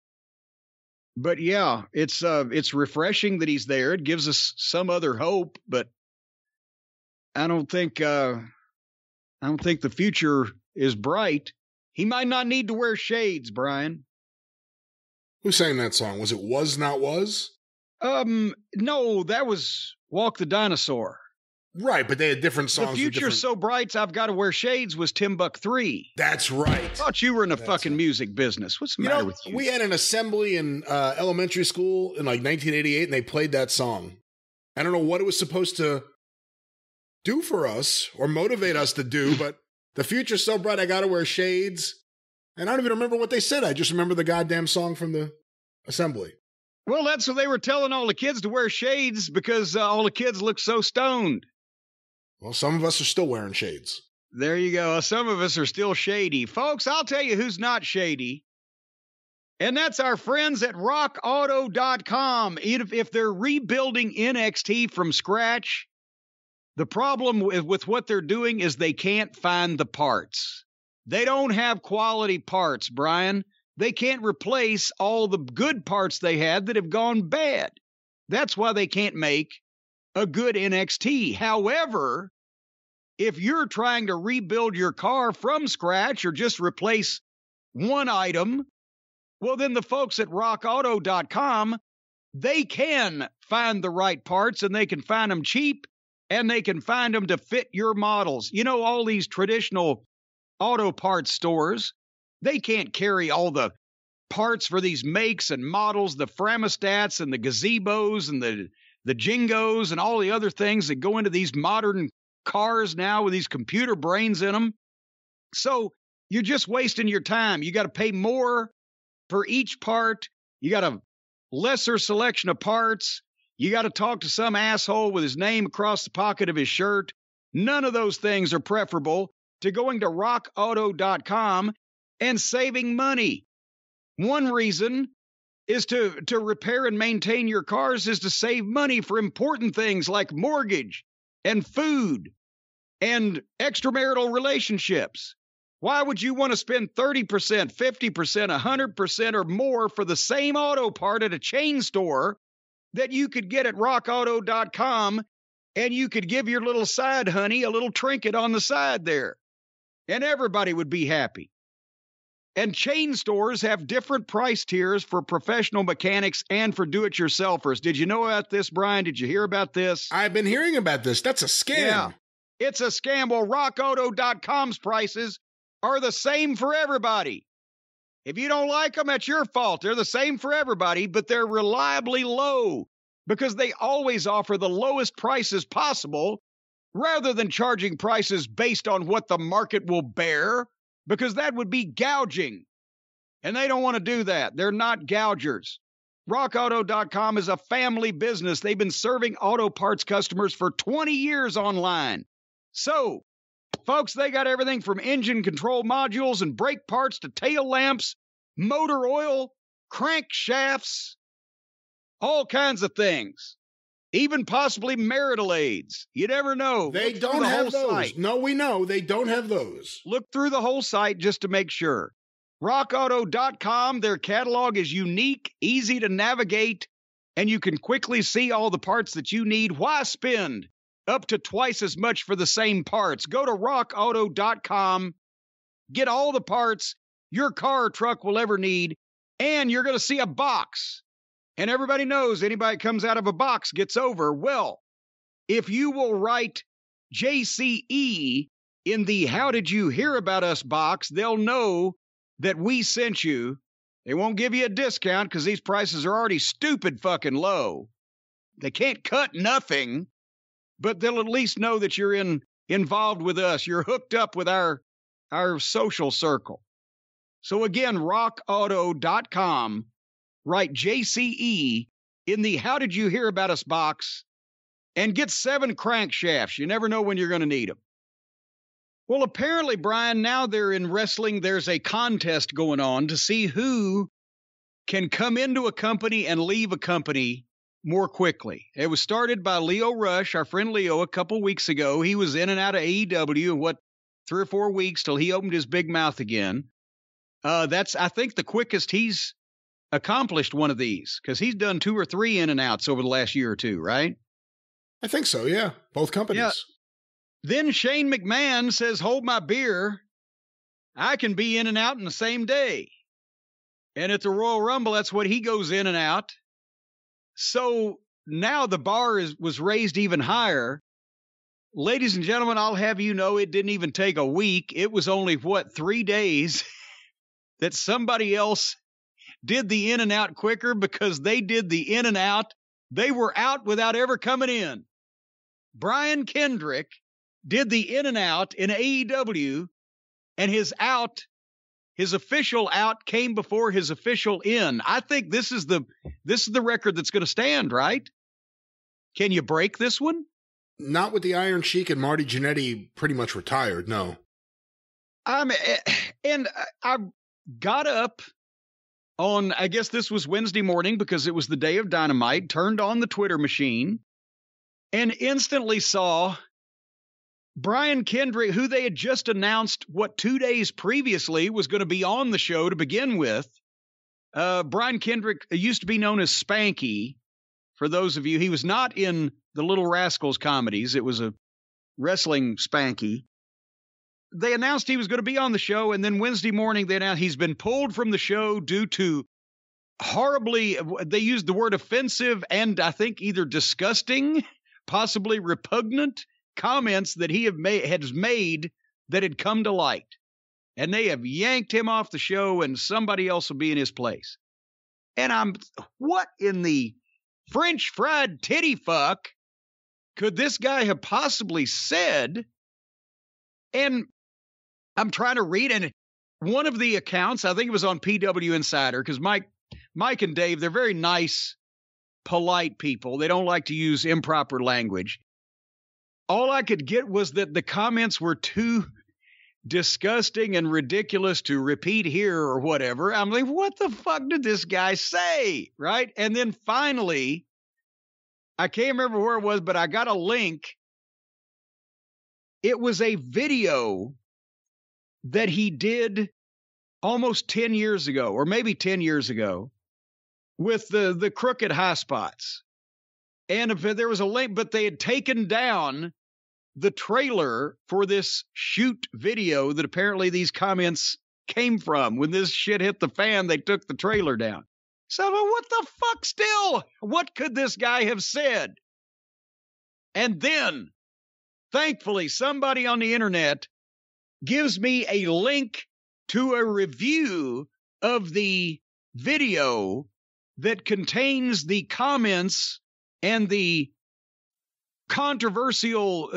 S1: But yeah, it's refreshing that he's there. It gives us some other hope, but I don't think the future is bright. He might not need to wear shades, Brian.
S2: Who sang that song? Was it Was Not Was?
S1: No, that was Walk the Dinosaur.
S2: Right, but they had different songs.
S1: The Future's So Bright, I've Got to Wear Shades was Timbuk 3.
S2: That's right.
S1: I thought you were in the fucking music business. What's the matter with you?
S2: We had an assembly in elementary school in like 1988, and they played that song. I don't know what it was supposed to do for us or motivate us to do, but The Future's So Bright, I Got to Wear Shades. And I don't even remember what they said. I just remember the goddamn song from the assembly.
S1: Well, that's what they were telling all the kids, to wear shades because all the kids look so stoned.
S2: Well, some of us are still wearing shades.
S1: There you go. Some of us are still shady. Folks, I'll tell you who's not shady. And that's our friends at rockauto.com. If they're rebuilding NXT from scratch, the problem with what they're doing is they can't find the parts. They don't have quality parts, Brian. They can't replace all the good parts they had that have gone bad. That's why they can't make a good NXT. However, if you're trying to rebuild your car from scratch or just replace one item, well, then the folks at rockauto.com, they can find the right parts, and they can find them cheap, and they can find them to fit your models. You know, all these traditional auto parts stores, they can't carry all the parts for these makes and models, the Framostats and the gazebos and the jingos and all the other things that go into these modern cars now with these computer brains in them. So you're just wasting your time. You got to pay more for each part. You got a lesser selection of parts. You got to talk to some asshole with his name across the pocket of his shirt. None of those things are preferable to going to rockauto.com and saving money. One reason is to repair and maintain your cars is to save money for important things like mortgage and food and extramarital relationships. Why would you want to spend 30%, 50%, 100% or more for the same auto part at a chain store that you could get at rockauto.com, and you could give your little side honey a little trinket on the side there, and everybody would be happy? And chain stores have different price tiers for professional mechanics and for do-it-yourselfers. Did you know about this, Brian? Did you hear about this?
S2: I've been hearing about this. That's a scam.
S1: Yeah, it's a scam. Well, rockauto.com's prices are the same for everybody. If you don't like them, that's your fault. They're the same for everybody, but they're reliably low because they always offer the lowest prices possible rather than charging prices based on what the market will bear, because that would be gouging. And they don't want to do that. They're not gougers. RockAuto.com is a family business. They've been serving auto parts customers for 20 years online. So, folks, they got everything from engine control modules and brake parts to tail lamps, motor oil, crankshafts, all kinds of things. Even possibly marital aids. You never know.
S2: They don't have those. No, we know. They don't have those.
S1: Look through the whole site just to make sure. RockAuto.com, their catalog is unique, easy to navigate, and you can quickly see all the parts that you need. Why spend up to twice as much for the same parts? Go to rockauto.com, get all the parts your car or truck will ever need, and you're going to see a box. And everybody knows anybody that comes out of a box gets over. Well, if you will write JCE in the How Did You Hear About Us box, they'll know that we sent you. They won't give you a discount because these prices are already stupid fucking low. They can't cut nothing, but they'll at least know that you're involved with us. You're hooked up with our social circle. So again, rockauto.com, write JCE in the How Did You Hear About Us box and get 7 crankshafts. You never know when you're going to need them. Well, apparently, Brian, now they're in wrestling. There's a contest going on to see who can come into a company and leave a company more quickly. It was started by Leo Rush, our friend Leo, a couple weeks ago. He was in and out of AEW in 3 or 4 weeks till he opened his big mouth again. That's, I think, the quickest he's accomplished one of these, because he's done 2 or 3 in and outs over the last year or two, right?
S2: I think so, yeah. Both companies. Yeah.
S1: Then Shane McMahon says, hold my beer. I can be in and out in the same day. And at the Royal Rumble, that's what he goes in and out. So now the bar was raised even higher. Ladies and gentlemen, I'll have you know it didn't even take a week. It was only, 3 days that somebody else did the in and out quicker, because they did the in and out. They were out without ever coming in. Brian Kendrick did the in and out in AEW, and his official out came before his official in. I think this is the record that's going to stand, right? Can you break this one?
S2: Not with the Iron Sheik and Marty Jannetty pretty much retired, no.
S1: And I got up on, I guess this was Wednesday morning because it was the day of Dynamite, turned on the Twitter machine and instantly saw Brian Kendrick, who they had just announced, 2 days previously was going to be on the show to begin with. Brian Kendrick used to be known as Spanky. For those of you, he was not in the Little Rascals comedies. It was a wrestling Spanky. They announced he was going to be on the show, and then Wednesday morning they announced he's been pulled from the show due to horribly, they used the word offensive and I think either disgusting, possibly repugnant comments that he has made that had come to light. And they have yanked him off the show and somebody else will be in his place. And what in the French fried titty fuck could this guy have possibly said? And I'm trying to read, and one of the accounts, I think it was on PW Insider, because Mike and Dave, they're very nice, polite people. They don't like to use improper language. All I could get was that the comments were too disgusting and ridiculous to repeat here or whatever. I'm like, what the fuck did this guy say? Right? And then finally, I can't remember where it was, but I got a link. It was a video that he did almost 10 years ago, or maybe 10 years ago, with the crooked high spots. And if there was a link, but they had taken down the trailer for this shoot video that apparently these comments came from. When this shit hit the fan, they took the trailer down. So what the fuck still? What could this guy have said? And then, thankfully, somebody on the internet gives me a link to a review of the video that contains the comments and the controversial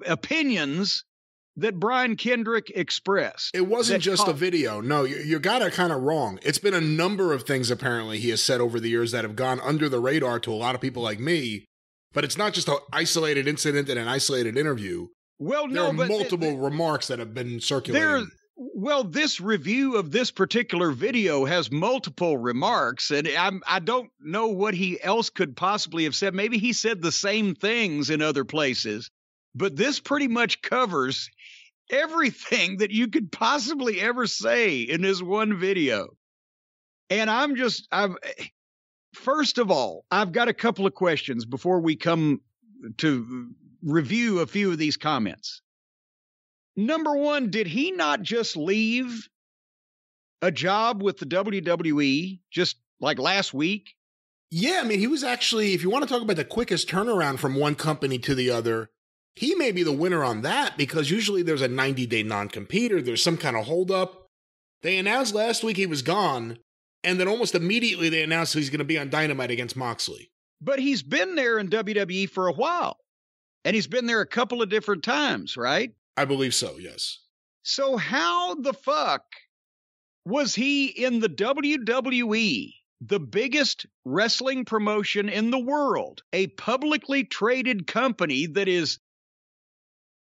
S1: opinions that Brian Kendrick expressed.
S2: It wasn't just a video. No, you got it kind of wrong. It's been a number of things apparently he has said over the years that have gone under the radar to a lot of people like me, but it's not just an isolated incident and an isolated interview.
S1: Well,
S2: there are multiple remarks that have been circulating.
S1: This review of this particular video has multiple remarks, and I don't know what he else could possibly have said. Maybe he said the same things in other places, but this pretty much covers everything that you could possibly ever say in this one video. And first of all, I've got a couple of questions before we come to review a few of these comments. Number one, did he not just leave a job with the WWE just like last week?
S2: Yeah, I mean, he was actually, if you want to talk about the quickest turnaround from one company to the other, he may be the winner on that because usually there's a 90-day non-compete or there's some kind of holdup. They announced last week he was gone, and then almost immediately they announced he's going to be on Dynamite against Moxley.
S1: But he's been there in WWE for a while, and he's been there a couple of different times, right?
S2: I believe so, yes.
S1: So how the fuck was he in the WWE, the biggest wrestling promotion in the world, a publicly traded company that is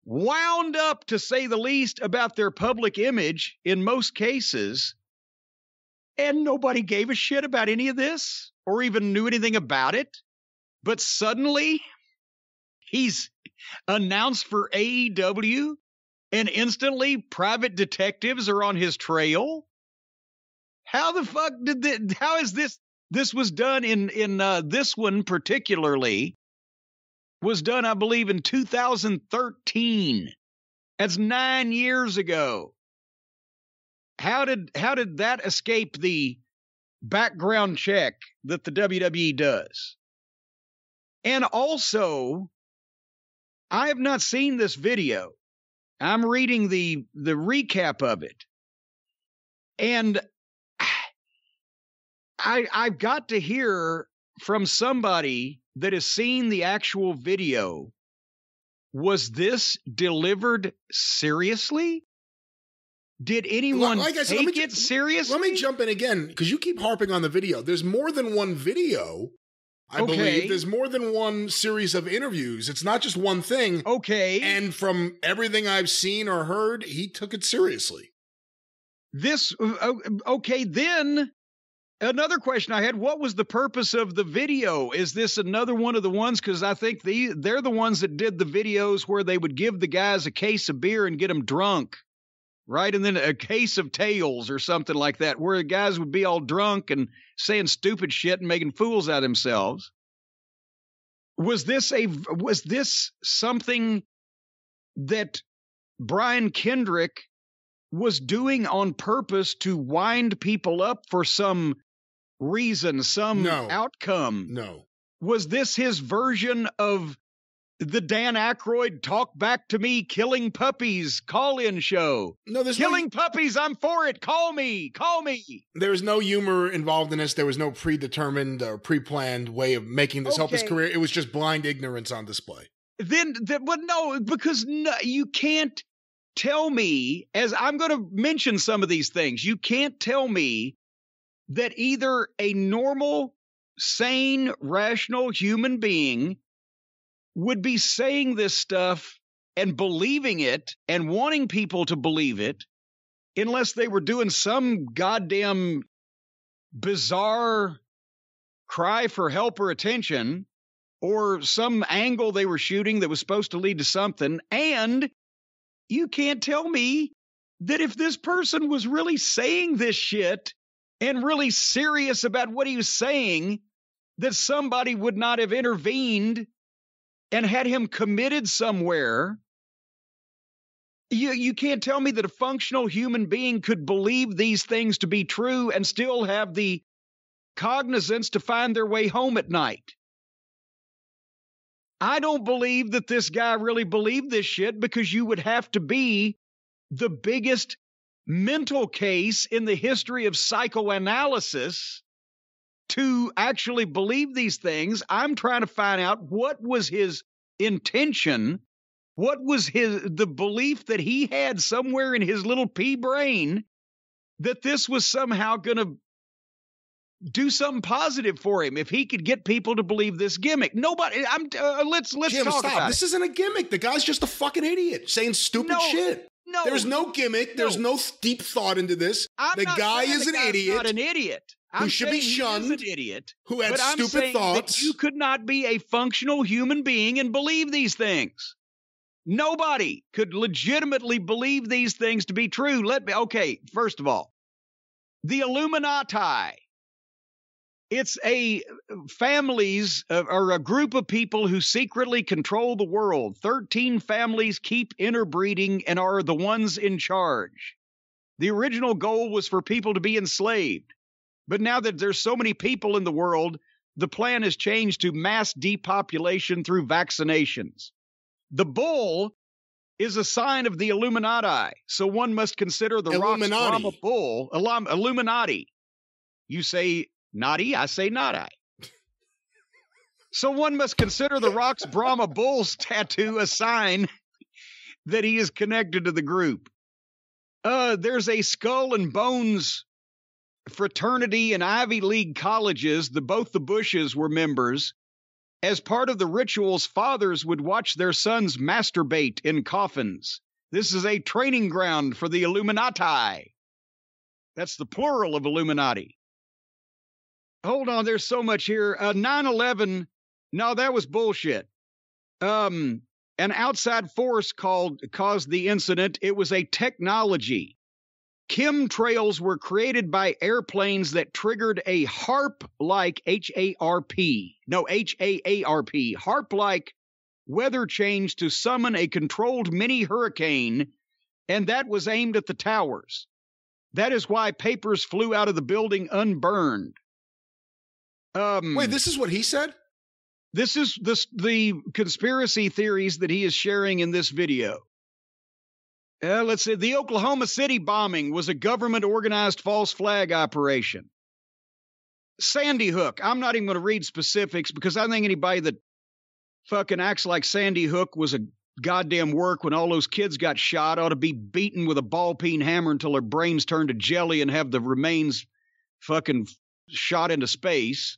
S1: wound up, to say the least, about their public image in most cases, and nobody gave a shit about any of this or even knew anything about it? But suddenly he's announced for AEW, and instantly private detectives are on his trail. How the fuck how is this was done in this one particularly was done, I believe, in 2013. That's 9 years ago. How did that escape the background check that the WWE does? And also, I have not seen this video. I'm reading the recap of it. And I've got to hear from somebody that has seen the actual video. Was this delivered seriously? Did anyone take it seriously?
S2: Let me jump in again, because you keep harping on the video. There's more than one video. I believe there's more than one series of interviews. It's not just one thing.
S1: Okay.
S2: And from everything I've seen or heard, he took it seriously.
S1: Okay, then Another question I had, what was the purpose of the video? Is this another one of the ones? Because I think they're the ones that did the videos where they would give the guys a case of beer and get them drunk, right? And then a case of tails or something like that, where the guys would be all drunk and saying stupid shit and making fools out of themselves. Was this something that Brian Kendrick was doing on purpose to wind people up for some reason, some outcome?
S2: No.
S1: Was this his version of the Dan Aykroyd talk back to me, killing puppies call-in show?
S2: No, there's
S1: killing puppies. I'm for it. Call me.
S2: There was no humor involved in this. There was no predetermined or pre-planned way of making this help his career. It was just blind ignorance on display. Because you can't tell me, as I'm going to mention some of these things, you can't tell me that either a normal, sane, rational human being would be saying this stuff and believing it and wanting people to believe it unless they were doing some goddamn bizarre cry for help or attention or some angle they were shooting that was supposed to lead to something. And you can't tell me that if this person was really saying this shit and really serious about what he was saying, that somebody would not have intervened and had him committed somewhere. You can't tell me that a functional human being could believe these things to be true and still have the cognizance to find their way home at night. I don't believe that this guy really believed this shit, because you would have to be the biggest mental case in the history of psychoanalysis to actually believe these things. I'm trying to find out what was his intention, what was the belief that he had somewhere in his little pea brain that this was somehow going to do something positive for him if he could get people to believe this gimmick. Nobody. Let's Jim,
S1: talk
S2: stop.
S1: about
S2: This
S1: it.
S2: isn't a gimmick. The guy's just a fucking idiot saying stupid shit.
S1: No,
S2: there's no gimmick. There's no deep thought into this. The guy is an idiot.
S1: Not an idiot.
S2: Who should be shunned.
S1: He is an idiot.
S2: Who had
S1: but I'm
S2: stupid
S1: saying
S2: thoughts.
S1: That you could not be a functional human being and believe these things. Nobody could legitimately believe these things to be true. Okay, first of all, the Illuminati. It's a families or a group of people who secretly control the world. 13 families keep interbreeding and are the ones in charge. The original goal was for people to be enslaved. But now that there's so many people in the world, the plan has changed to mass depopulation through vaccinations. The bull is a sign of the Illuminati, so one must consider the Rock's Brahma bull, Illuminati. You say naughty, I say naughty. So one must consider the Rock's Brahma bull's tattoo a sign that he is connected to the group. There's a Skull and Bones fraternity in Ivy League colleges. Both the Bushes were members. As part of the rituals, fathers would watch their sons masturbate in coffins. This is a training ground for the Illuminati. That's the plural of Illuminati. Hold on, there's so much here. 9/11, no, that was bullshit. An outside force caused the incident. It was a technology. Chemtrails were created by airplanes that triggered a HAARP-like, H-A-R-P, no, H-A-A-R-P, HAARP-like weather change to summon a controlled mini hurricane, and that was aimed at the towers. That is why papers flew out of the building unburned.
S2: Wait, this is what he said?
S1: This is the conspiracy theories that he is sharing in this video. Let's see. The Oklahoma City bombing was a government-organized false flag operation. Sandy Hook. I'm not even going to read specifics because I think anybody that fucking acts like Sandy Hook was a goddamn work when all those kids got shot ought to be beaten with a ball-peen hammer until their brains turn to jelly and have the remains fucking shot into space.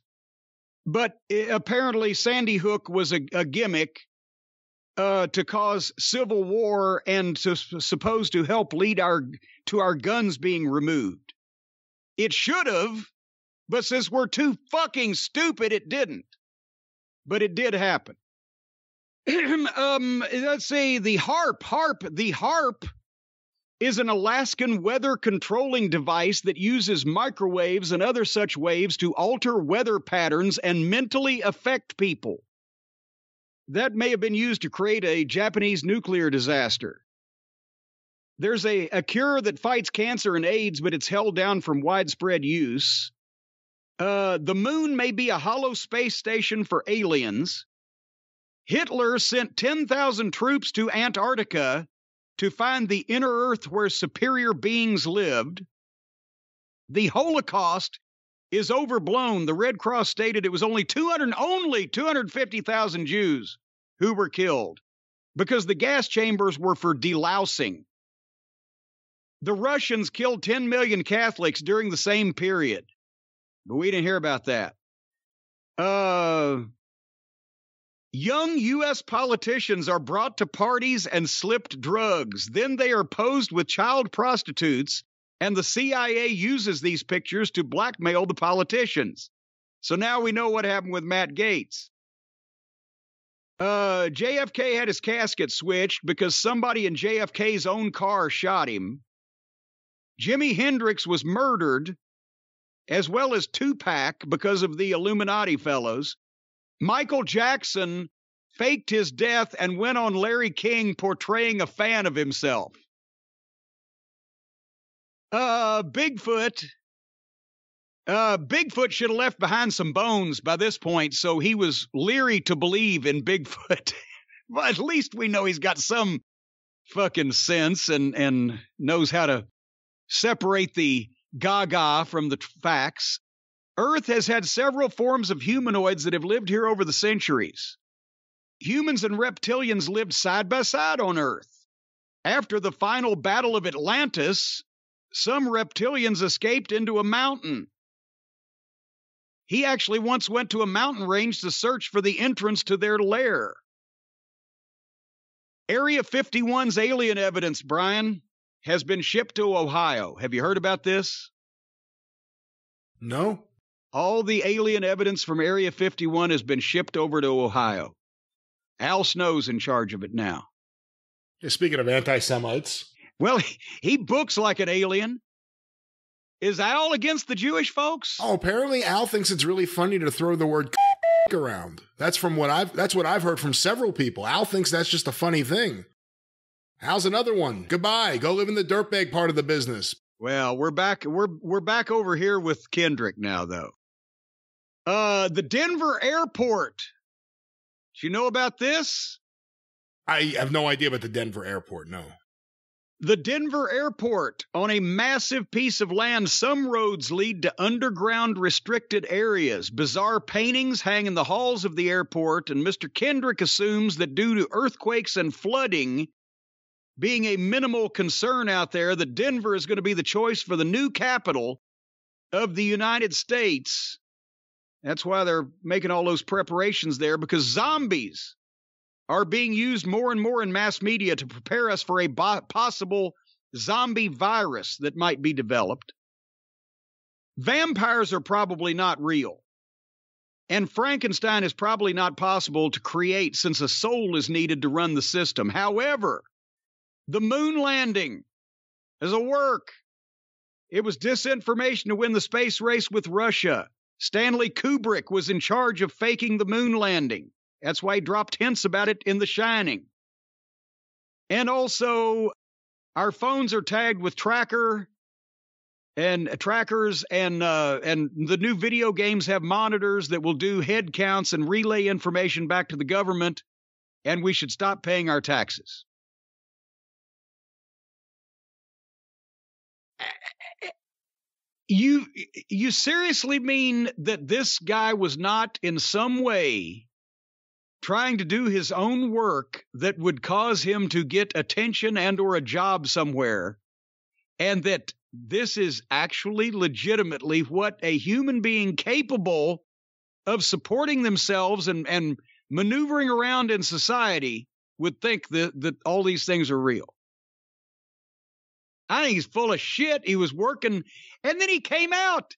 S1: But apparently Sandy Hook was a gimmick to cause civil war and supposed to help lead to our guns being removed. It should have, But since we're too fucking stupid, it didn't. But it did happen. Let's see, the HARP. The HARP is an Alaskan weather controlling device that uses microwaves and other such waves to alter weather patterns and mentally affect people. That may have been used to create a Japanese nuclear disaster. There's a cure that fights cancer and AIDS, but it's held down from widespread use. The moon may be a hollow space station for aliens. Hitler sent 10,000 troops to Antarctica to find the inner earth where superior beings lived. The Holocaust is overblown. The Red Cross stated it was only 250,000 Jews who were killed because the gas chambers were for delousing. The Russians killed 10 million Catholics during the same period, but we didn't hear about that. Young U.S. politicians are brought to parties and slipped drugs. Then they are posed with child prostitutes, and the CIA uses these pictures to blackmail the politicians. So now we know what happened with Matt Gaetz. JFK had his casket switched because somebody in JFK's own car shot him. Jimi Hendrix was murdered, as well as Tupac, because of the Illuminati fellows. Michael Jackson faked his death and went on Larry King portraying a fan of himself. Bigfoot should have left behind some bones by this point, so he was leery to believe in Bigfoot. But at least we know he's got some fucking sense and knows how to separate the gaga from the facts. Earth has had several forms of humanoids that have lived here over the centuries. Humans and reptilians lived side by side on Earth. After the final battle of Atlantis, some reptilians escaped into a mountain. He actually once went to a mountain range to search for the entrance to their lair. Area 51's alien evidence, Brian, has been shipped to Ohio. Have you heard about this?
S2: No.
S1: All the alien evidence from Area 51 has been shipped over to Ohio. Al Snow's in charge of it now.
S2: Yeah, speaking of anti-Semites.
S1: Well, he books like an alien. Is Al against the Jewish folks?
S2: Oh, apparently Al thinks it's really funny to throw the word around. That's what I've heard from several people. Al thinks that's just a funny thing. Al's another one. Goodbye. Go live in the dirtbag part of the business.
S1: Well, we're back over here with Kendrick now, though. The Denver airport. Do you know about this?
S2: I have no idea about the Denver airport, no.
S1: The Denver airport, on a massive piece of land, some roads lead to underground restricted areas. Bizarre paintings hang in the halls of the airport, and Mr. Kendrick assumes that due to earthquakes and flooding being a minimal concern out there, that Denver is going to be the choice for the new capital of the United States. That's why they're making all those preparations there, because zombies are being used more and more in mass media to prepare us for a possible zombie virus that might be developed. Vampires are probably not real. And Frankenstein is probably not possible to create, since a soul is needed to run the system. However, the moon landing is a work. It was disinformation to win the space race with Russia. Stanley Kubrick was in charge of faking the moon landing. That's why he dropped hints about it in The Shining. And also, our phones are tagged with trackers, and the new video games have monitors that will do head counts and relay information back to the government, and we should stop paying our taxes. You seriously mean that this guy was not in some way trying to do his own work that would cause him to get attention and or a job somewhere, and that this is actually legitimately what a human being capable of supporting themselves and maneuvering around in society would think that all these things are real? I think he's full of shit. He was working, and then he came out.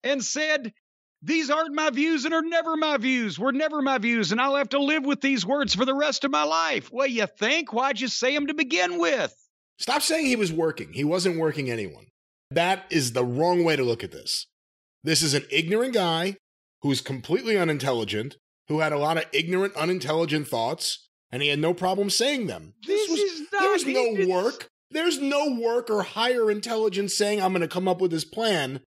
S1: and said, these aren't my views and are never my views. Were never my views, and I'll have to live with these words for the rest of my life. Well, you think? Why'd you say them to begin with?
S2: Stop saying he was working. He wasn't working anyone. That is the wrong way to look at this. This is an ignorant guy who's completely unintelligent, who had a lot of ignorant, unintelligent thoughts, and he had no problem saying them. There's no work. There's no work or higher intelligence saying I'm going to come up with this plan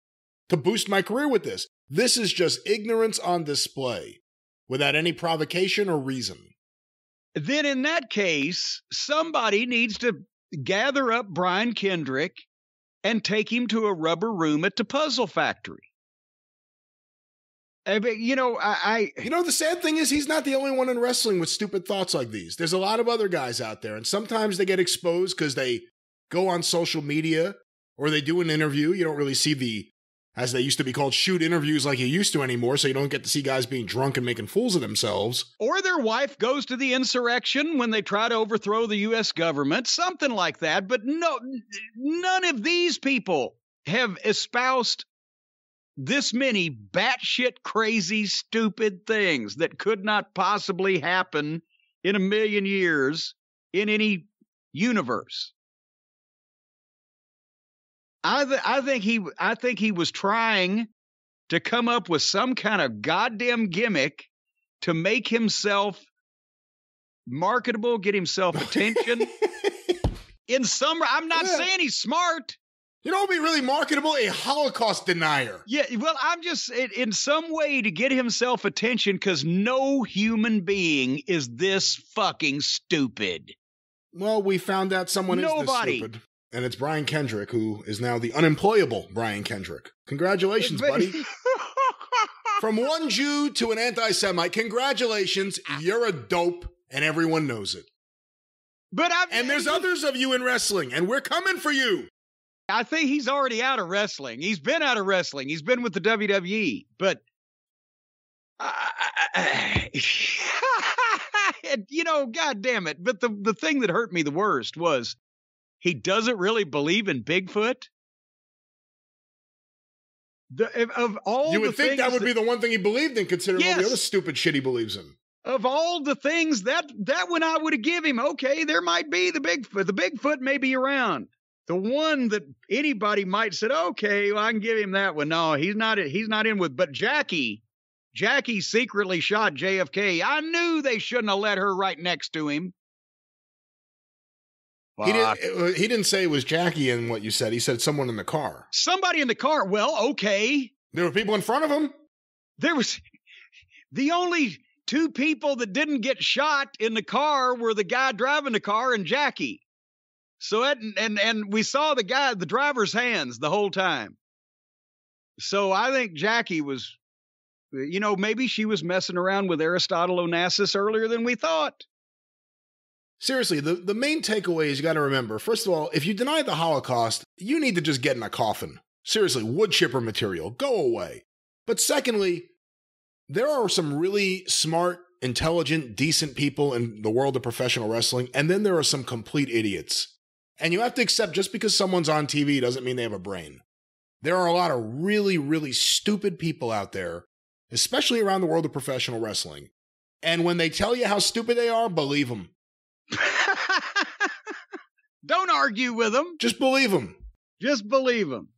S2: to boost my career with this. This is just ignorance on display without any provocation or reason.
S1: Then in that case, somebody needs to gather up Brian Kendrick and take him to a rubber room at the Puzzle Factory. You know,
S2: the sad thing is he's not the only one in wrestling with stupid thoughts like these. There's a lot of other guys out there, and sometimes they get exposed because they go on social media or they do an interview. You don't really see the, as they used to be called, shoot interviews like you used to anymore, so you don't get to see guys being drunk and making fools of themselves.
S1: Or their wife goes to the insurrection when they try to overthrow the U.S. government, something like that. But no, none of these people have espoused this many batshit crazy, stupid things that could not possibly happen in a million years in any universe. I think he was trying to come up with some kind of goddamn gimmick to make himself marketable, get himself attention. I'm not saying he's smart.
S2: You know what would be really marketable? A Holocaust denier.
S1: Yeah, well, I'm just, in some way to get himself attention, because no human being is this fucking stupid.
S2: Well, we found out someone is this stupid. And it's Brian Kendrick, who is now the unemployable Brian Kendrick. Congratulations, buddy. From one Jew to an anti-Semite, congratulations, you're a dope, and everyone knows it. And there's others of you in wrestling, and we're coming for you.
S1: I think he's already out of wrestling. He's been out of wrestling. He's been with the WWE. But, God damn it. But the thing that hurt me the worst was he doesn't really believe in Bigfoot.
S2: You would think that would be the one thing he believed in, considering all the other stupid shit he believes in.
S1: Of all the things, that one I would have given him, okay, there might be the Bigfoot. The Bigfoot may be around. The one that anybody might say, okay, well, I can give him that one. No, he's not in with. But Jackie secretly shot JFK. I knew they shouldn't have let her right next to him.
S2: He didn't say it was Jackie in what you said. He said someone in the car.
S1: Somebody in the car. Well, okay.
S2: There were people in front of him? There was
S1: the only two people that didn't get shot in the car were the guy driving the car and Jackie. So and we saw the driver's hands the whole time. So I think Jackie was, maybe she was messing around with Aristotle Onassis earlier than we thought.
S2: Seriously, the main takeaway is you got to remember, first of all, if you deny the Holocaust, you need to just get in a coffin. Seriously, wood chipper material, go away. But secondly, there are some really smart, intelligent, decent people in the world of professional wrestling, and then there are some complete idiots. And you have to accept just because someone's on TV doesn't mean they have a brain. There are a lot of really, really stupid people out there, especially around the world of professional wrestling. And when they tell you how stupid they are, believe them.
S1: Don't argue with them.
S2: Just believe them.
S1: Just believe them.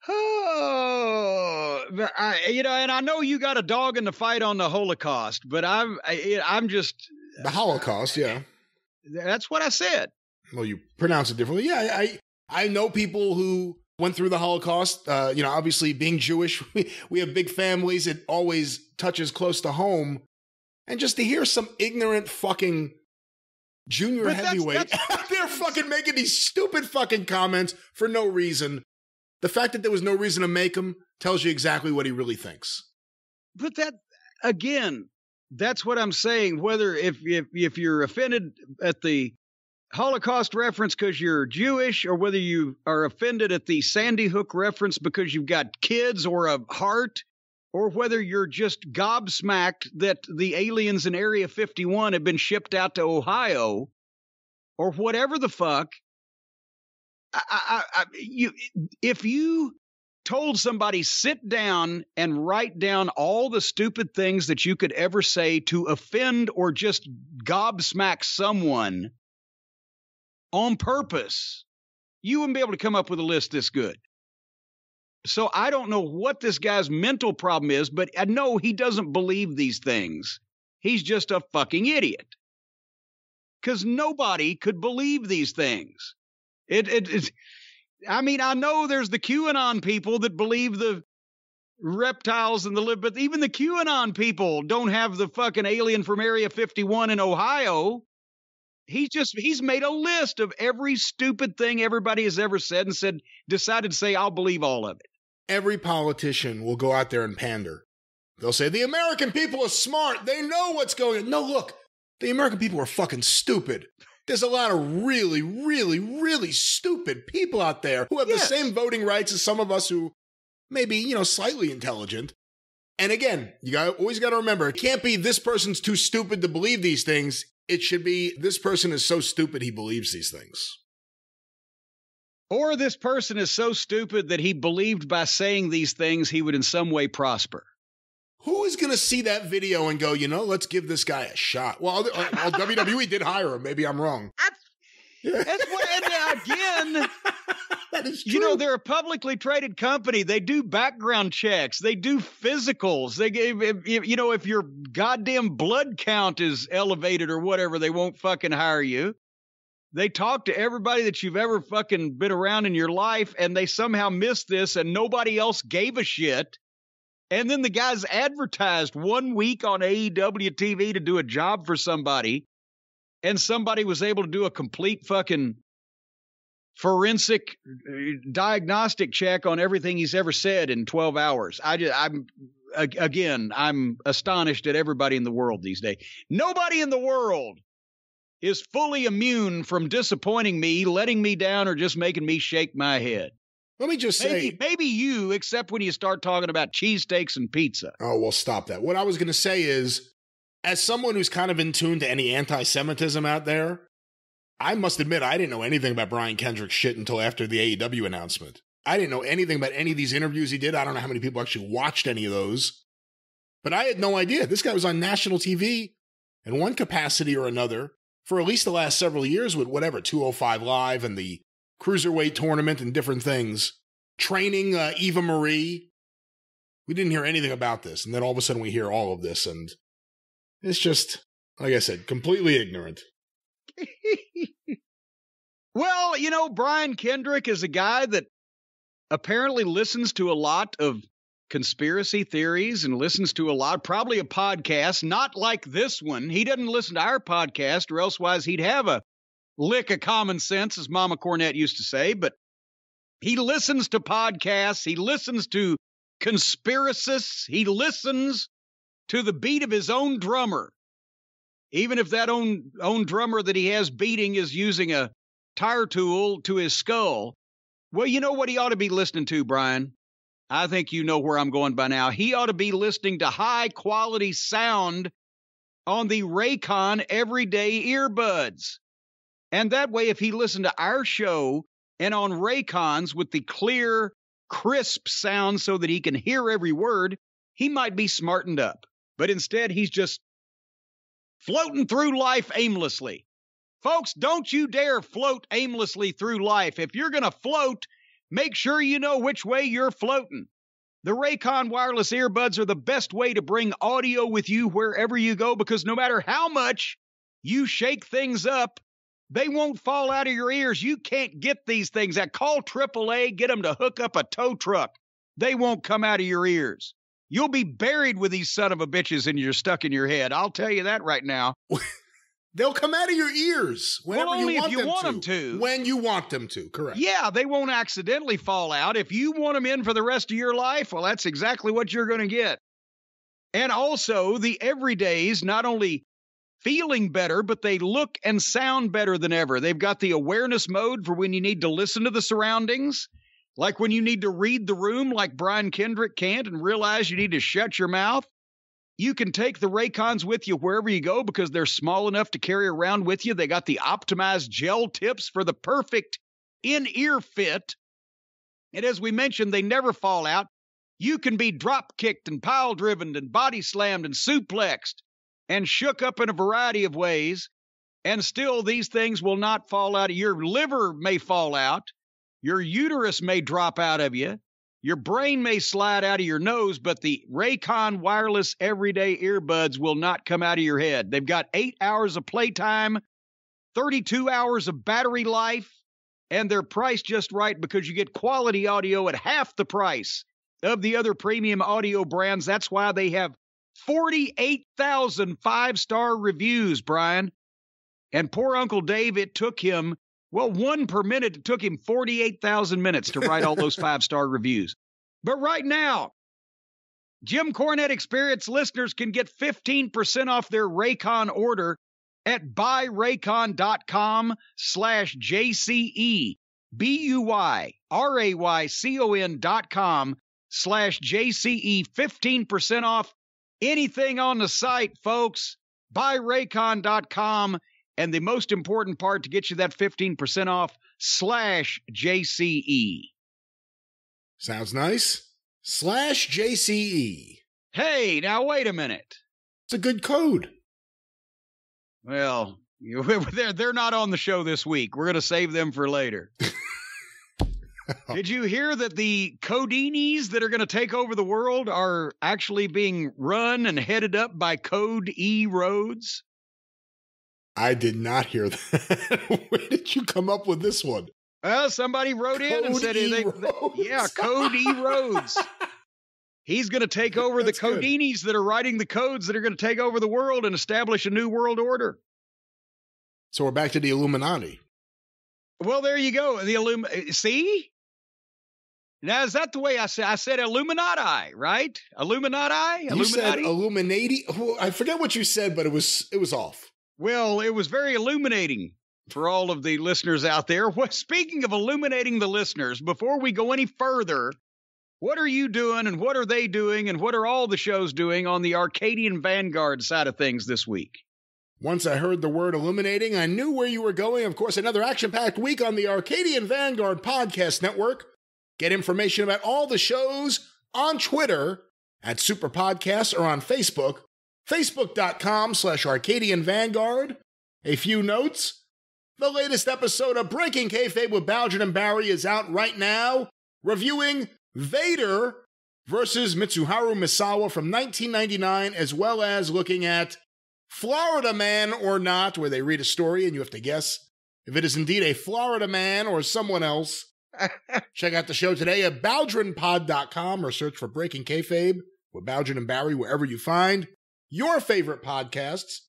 S1: Oh, and I know you got a dog in the fight on the Holocaust, but I'm just
S2: the Holocaust, yeah.
S1: That's what I said.
S2: Well, you pronounce it differently. Yeah, I know people who went through the Holocaust. Obviously being Jewish, we have big families. It always touches close to home. And just to hear some ignorant fucking junior heavyweight out there fucking making these stupid fucking comments for no reason. The fact that there was no reason to make them tells you exactly what he really thinks.
S1: But that's what I'm saying. Whether if you're offended at the Holocaust reference because you're Jewish, or whether you are offended at the Sandy Hook reference because you've got kids or a heart, or whether you're just gobsmacked that the aliens in Area 51 have been shipped out to Ohio, or whatever the fuck, if you told somebody, sit down and write down all the stupid things that you could ever say to offend or just gobsmack someone on purpose, you wouldn't be able to come up with a list this good. So I don't know what this guy's mental problem is, but I know he doesn't believe these things. He's just a fucking idiot. Because nobody could believe these things. I mean, I know there's the QAnon people that believe the reptiles and but even the QAnon people don't have the fucking alien from Area 51 in Ohio. He's made a list of every stupid thing everybody has ever said and decided to say, I'll believe all of it.
S2: Every politician will go out there and pander. They'll say, the American people are smart. They know what's going on. No, look, the American people are fucking stupid. There's a lot of really, really, really stupid people out there who have the same voting rights as some of us who may be, slightly intelligent. And again, always got to remember, it can't be this person's too stupid to believe these things. It should be this person is so stupid he believes these things.
S1: Or this person is so stupid that he believed by saying these things he would in some way prosper.
S2: Who is going to see that video and go, let's give this guy a shot? Well, WWE did hire him. Maybe I'm wrong.
S1: That's what, again,
S2: that is true.
S1: They're a publicly traded company. They do background checks. They do physicals. If your goddamn blood count is elevated or whatever, they won't fucking hire you. They talk to everybody that you've ever fucking been around in your life, and they somehow missed this, and nobody else gave a shit. And then the guy's advertised 1 week on AEW TV to do a job for somebody, and somebody was able to do a complete fucking forensic diagnostic check on everything he's ever said in 12 hours. I'm astonished at everybody in the world these days. Nobody in the world is fully immune from disappointing me, letting me down, or just making me shake my head.
S2: Let me just say...
S1: Maybe you, except when you start talking about cheesesteaks and pizza.
S2: Oh, well, stop that. What I was going to say is, as someone who's kind of in tune to any anti-Semitism out there, I must admit I didn't know anything about Brian Kendrick's shit until after the AEW announcement. I didn't know anything about any of these interviews he did. I don't know how many people actually watched any of those. But I had no idea. This guy was on national TV in one capacity or another for at least the last several years with 205 Live and the Cruiserweight tournament and different things, training Eva Marie. We didn't hear anything about this, and then all of a sudden we hear all of this, and it's just, like I said, completely ignorant.
S1: Well, Brian Kendrick is a guy that apparently listens to a lot of conspiracy theories and listens to probably a podcast, not like this one. He doesn't listen to our podcast, or elsewise he'd have a lick of common sense, as Mama Cornette used to say, but he listens to podcasts. He listens to conspiracists. He listens to the beat of his own drummer, even if that own drummer that he has beating is using a tire tool to his skull. Well, you know what he ought to be listening to, Brian? I think you know where I'm going by now. He ought to be listening to high-quality sound on the Raycon everyday earbuds. And that way, if he listened to our show and on Raycons with the clear, crisp sound so that he can hear every word, he might be smartened up. But instead, he's just floating through life aimlessly. Folks, don't you dare float aimlessly through life. If you're going to float, make sure you know which way you're floating. The Raycon wireless earbuds are the best way to bring audio with you wherever you go, because no matter how much you shake things up, they won't fall out of your ears. You can't get these things. Call AAA, get them to hook up a tow truck. They won't come out of your ears. You'll be buried with these son of a bitches and you're stuck in your head. I'll tell you that right now.
S2: They'll come out of your ears whenever
S1: only
S2: you want,
S1: if you want them to.
S2: When you want them to, correct.
S1: Yeah, they won't accidentally fall out. If you want them in for the rest of your life, well, that's exactly what you're going to get. And also, the everydays not only feeling better, but they look and sound better than ever. They've got the awareness mode for when you need to listen to the surroundings, like when you need to read the room like Brian Kendrick can't and realize you need to shut your mouth. You can take the Raycons with you wherever you go because they're small enough to carry around with you. They got the optimized gel tips for the perfect in-ear fit. And as we mentioned, they never fall out. You can be drop-kicked and pile-driven and body-slammed and suplexed and shook up in a variety of ways, and still these things will not fall out. Your liver may fall out. Your uterus may drop out of you. Your brain may slide out of your nose, but the Raycon wireless everyday earbuds will not come out of your head. They've got 8 hours of playtime, 32 hours of battery life, and they're priced just right because you get quality audio at half the price of the other premium audio brands. That's why they have 48,000 five-star reviews, Brian. And poor Uncle Dave, it took him, well, one per minute, it took him 48,000 minutes to write all those five-star reviews. But right now, Jim Cornette Experience listeners can get 15% off their Raycon order at buyraycon.com/JCE. buyraycon.com/JCE. 15% off anything on the site, folks. Buyraycon.com. And the most important part to get you that 15% off /JCE.
S2: Sounds nice. /JCE.
S1: Hey, now wait a minute.
S2: It's a good code.
S1: Well, they're not on the show this week. We're going to save them for later. Did you hear that the Codinis that are going to take over the world are actually being run and headed up by Code E Rhodes?
S2: I did not hear that. Where did you come up with this one?
S1: Somebody wrote in and said, yeah, Code E Rhodes. He's going to take over the Codinis that are writing the codes that are going to take over the world and establish a new world order.
S2: So we're back to the Illuminati.
S1: Well, there you go. See? Now, is that the way I said? I said Illuminati, right? Illuminati?
S2: You said Illuminati? I forget what you said, but it was off.
S1: Well, it was very illuminating for all of the listeners out there. Speaking of illuminating the listeners, before we go any further, what are you doing and what are they doing and what are all the shows doing on the Arcadian Vanguard side of things this week?
S2: Once I heard the word illuminating, I knew where you were going. Of course, another action-packed week on the Arcadian Vanguard Podcast Network. Get information about all the shows on Twitter at Superpodcast or on Facebook, Facebook.com/Arcadian Vanguard. A few notes. The latest episode of Breaking Kayfabe with Baldwin and Barry is out right now, reviewing Vader versus Mitsuharu Misawa from 1999, as well as looking at Florida Man or Not, where they read a story and you have to guess if it is indeed a Florida man or someone else. Check out the show today at BaldwinPod.com or search for Breaking Kayfabe with Baldwin and Barry wherever you find your favorite podcasts.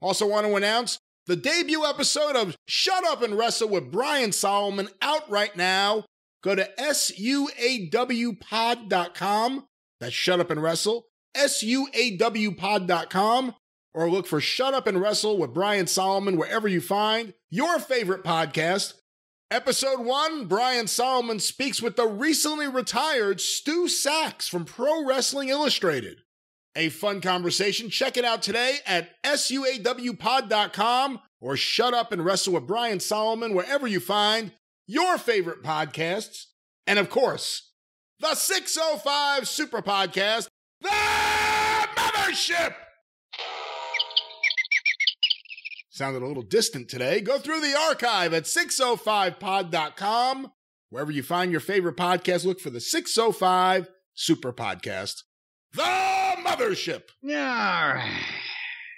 S2: Also want to announce the debut episode of Shut Up and Wrestle with Brian Solomon out right now. Go to SUAWpod.com. That's Shut Up and Wrestle. SUAWpod.com. Or look for Shut Up and Wrestle with Brian Solomon wherever you find your favorite podcast. Episode 1, Brian Solomon speaks with the recently retired Stu Sachs from Pro Wrestling Illustrated. A fun conversation. Check it out today at SUAWpod.com or Shut Up and Wrestle with Brian Solomon wherever you find your favorite podcasts. And of course, the 605 Superpodcast, the Mothership! Sounded a little distant today. Go through the archive at 605pod.com. Wherever you find your favorite podcast, look for the 605 Superpodcast, the Mothership.
S1: Yeah.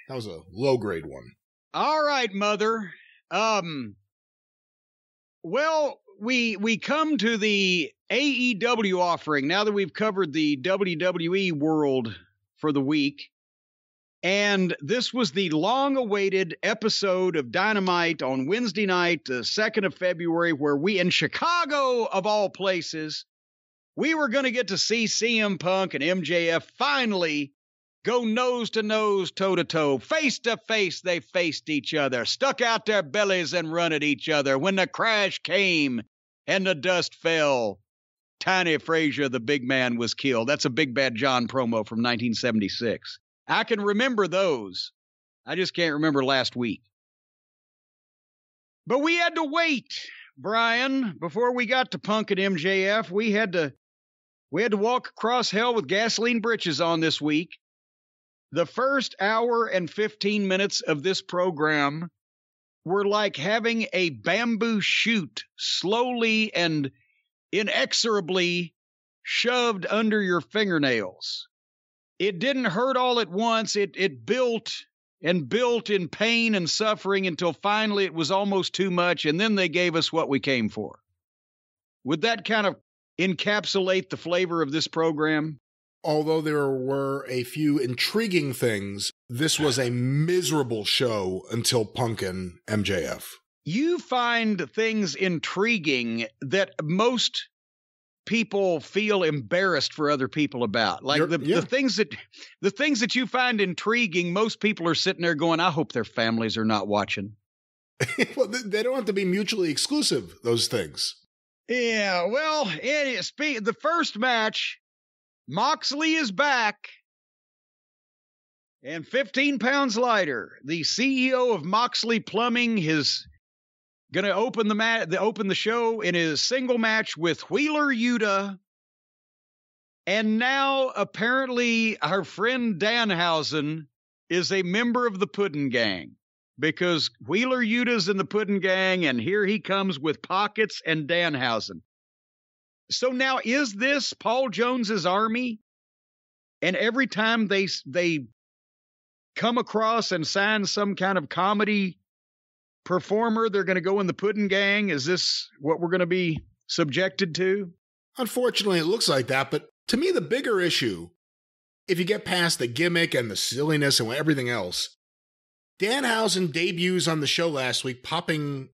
S2: That was a low-grade one.
S1: All right, Mother. Well, we come to the AEW offering now that we've covered the WWE world for the week. And this was the long-awaited episode of Dynamite on Wednesday night, the 2nd of February, where we, in Chicago, of all places, we were going to get to see CM Punk and MJF finally go nose-to-nose, toe-to-toe, face-to-face. They faced each other, stuck out their bellies and run at each other. When the crash came and the dust fell, Tiny Frazier, the big man, was killed. That's a Big Bad John promo from 1976. I can remember those. I just can't remember last week. But we had to wait. Brian, before we got to Punk and MJF, we had to walk across hell with gasoline britches on this week. The first hour and 15 minutes of this program were like having a bamboo shoot slowly and inexorably shoved under your fingernails. It didn't hurt all at once. It built and built in pain and suffering until finally it was almost too much, and then they gave us what we came for. Would that kind of encapsulate the flavor of this program?
S2: Although there were a few intriguing things, this was a miserable show until Punk and MJF.
S1: You find things intriguing that most people feel embarrassed for other people about. Like the things that you find intriguing, most people are sitting there going, I hope their families are not watching.
S2: Well, they don't have to be mutually exclusive, those things.
S1: Yeah, well, the first match, Moxley is back. And 15 pounds lighter, the CEO of Moxley Plumbing is going to open the show in his single match with Wheeler Yuta. And now, apparently, our friend Danhausen is a member of the Puddin' Gang, because Wheeler Yuta's in the Puddin' Gang, and here he comes with Pockets and Danhausen. So now, is this Paul Jones's army? And every time they come across and sign some kind of comedy performer, they're going to go in the Puddin' Gang? Is this what we're going to be subjected to?
S2: Unfortunately, it looks like that, but to me, the bigger issue, if you get past the gimmick and the silliness and everything else, Danhausen debuts on the show last week, popping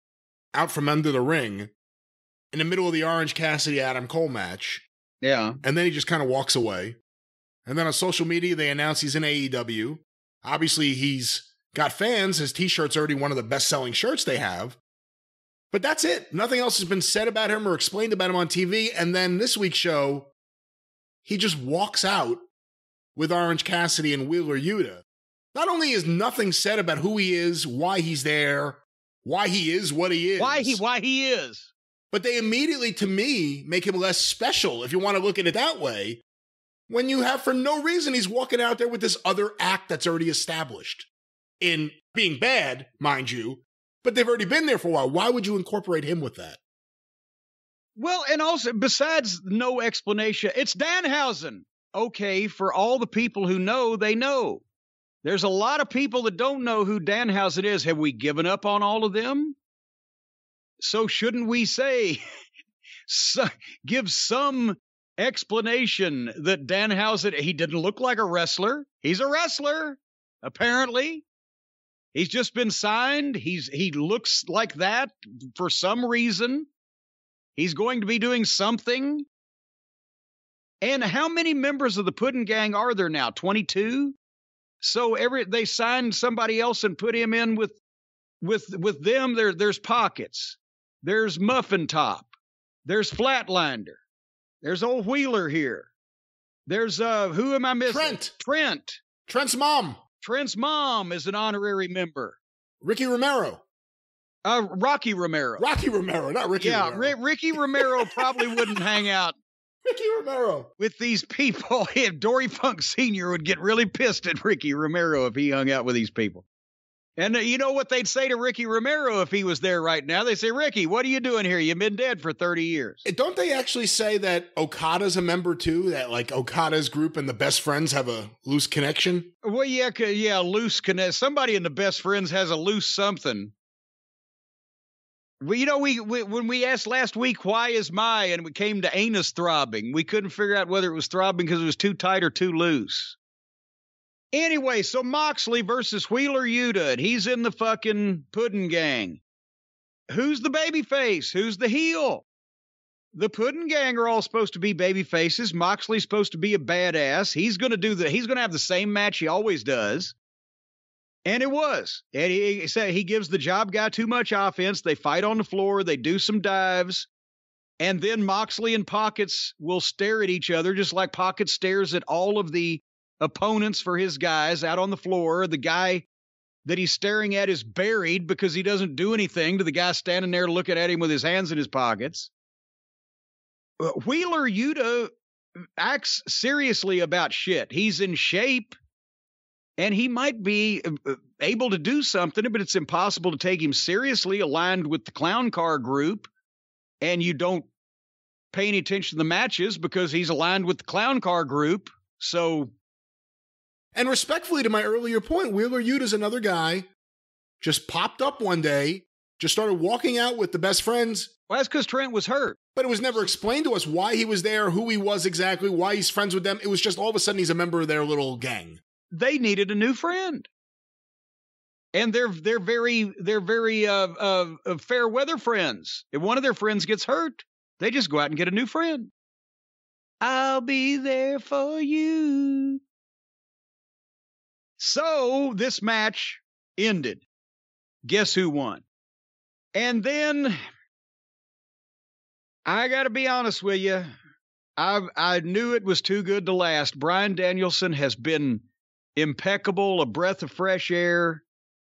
S2: out from under the ring in the middle of the Orange Cassidy-Adam Cole match.
S1: Yeah.
S2: And then he just kind of walks away. And then on social media, they announce he's in AEW. Obviously, he's got fans. His t-shirt's already one of the best-selling shirts they have. But that's it. Nothing else has been said about him or explained about him on TV. And then this week's show, he just walks out with Orange Cassidy and Wheeler Yuta. Not only is nothing said about who he is, why he's there, why he is what he is.
S1: Why he is.
S2: But they immediately, to me, make him less special, if you want to look at it that way, when you have, for no reason, he's walking out there with this other act that's already established. In being bad, mind you, but they've already been there for a while. Why would you incorporate him with that?
S1: Well, and also, besides no explanation, it's Danhausen. Okay, for all the people who know, they know. There's a lot of people that don't know who Danhausen is. Have we given up on all of them? So shouldn't we say, give some explanation that Danhausen, he didn't look like a wrestler. He's a wrestler, apparently. He's just been signed. He looks like that for some reason. He's going to be doing something. And how many members of the Puddin' Gang are there now? 22? So they signed somebody else and put him in with them. There's Pockets. There's Muffin Top. There's Flatlander. There's old Wheeler here. There's who am I missing? Trent.
S2: Trent's mom.
S1: Trent's mom is an honorary member.
S2: Ricky Romero.
S1: Rocky Romero.
S2: Rocky Romero, not Ricky Romero.
S1: Yeah, Ricky Romero probably wouldn't hang out
S2: Ricky Romero
S1: with these people. Dory Funk Sr. would get really pissed at Ricky Romero if he hung out with these people. And you know what they'd say to Ricky Romero if he was there right now? They say, Ricky, what are you doing here? You've been dead for 30 years.
S2: Don't they actually say that Okada's a member too? That like Okada's group and the Best Friends have a loose connection?
S1: Well, yeah, loose connection. Somebody in the Best Friends has a loose something. Well, you know, when we asked last week, why is my, and we came to anus throbbing, we couldn't figure out whether it was throbbing because it was too tight or too loose. Anyway, so Moxley versus Wheeler Yuta, and he's in the fucking Puddin' Gang. Who's the baby face? Who's the heel? The Puddin' Gang are all supposed to be baby faces. Moxley's supposed to be a badass. He's going to have the same match he always does. And it was. And he said he gives the job guy too much offense. They fight on the floor. They do some dives. And then Moxley and Pockets will stare at each other, just like Pockets stares at all of the opponents for his guys out on the floor. The guy that he's staring at is buried because he doesn't do anything to the guy standing there looking at him with his hands in his pockets. Wheeler Yuta acts seriously about shit. He's in shape, and he might be able to do something, but it's impossible to take him seriously aligned with the clown car group, and you don't pay any attention to the matches because he's aligned with the clown car group. So,
S2: and respectfully to my earlier point, Wheeler Yuta's another guy just popped up one day, just started walking out with the best friends.
S1: Well, that's because Trent was hurt.
S2: But it was never explained to us why he was there, who he was exactly, why he's friends with them. It was just all of a sudden he's a member of their little gang.
S1: They needed a new friend. And they're very fair weather friends. If one of their friends gets hurt, they just go out and get a new friend. I'll be there for you. So this match ended. Guess who won? And then, I got to be honest with you, I knew it was too good to last. Bryan Danielson has been impeccable, a breath of fresh air,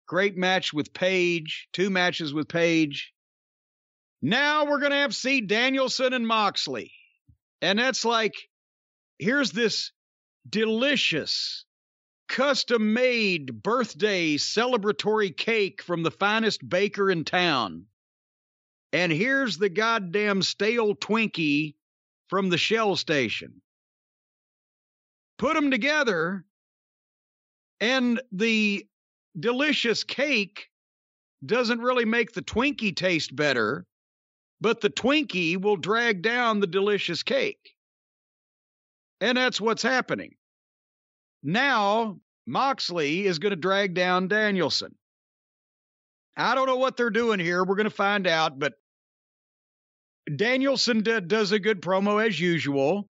S1: great match with Paige, 2 matches with Paige. Now we're going to have to see Danielson and Moxley. And that's like, here's this delicious, custom-made birthday celebratory cake from the finest baker in town. And here's the goddamn stale Twinkie from the Shell station. Put them together, and the delicious cake doesn't really make the Twinkie taste better, but the Twinkie will drag down the delicious cake. And that's what's happening. Now, Moxley is going to drag down Danielson. I don't know what they're doing here. We're going to find out, but Danielson does a good promo as usual.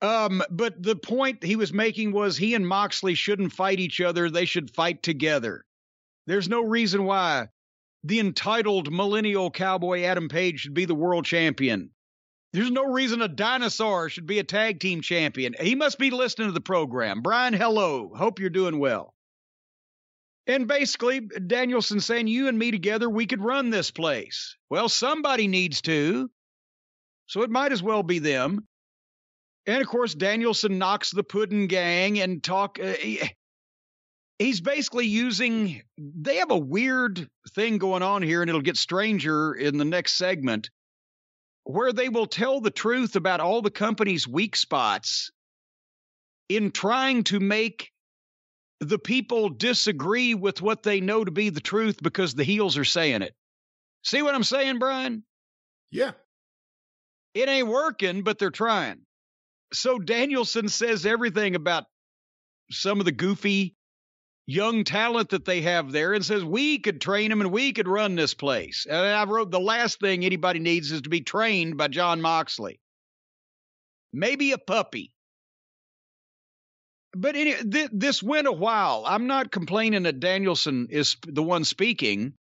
S1: But the point he was making was he and Moxley shouldn't fight each other. They should fight together. There's no reason why the entitled millennial cowboy Adam Page should be the world champion. There's no reason a dinosaur should be a tag team champion. He must be listening to the program. Brian, hello. Hope you're doing well. And basically, Danielson saying, you and me together, we could run this place. Well, somebody needs to, so it might as well be them. And, of course, Danielson knocks the Puddin' Gang and he's basically using, they have a weird thing going on here, and it'll get stranger in the next segment, where they will tell the truth about all the company's weak spots in trying to make the people disagree with what they know to be the truth because the heels are saying it. See what I'm saying, Brian?
S2: Yeah.
S1: It ain't working, but they're trying. So Danielson says everything about some of the goofy young talent that they have there and says, we could train them and we could run this place. And I wrote, the last thing anybody needs is to be trained by Jon Moxley. Maybe a puppy. But this went a while. I'm not complaining that Danielson is the one speaking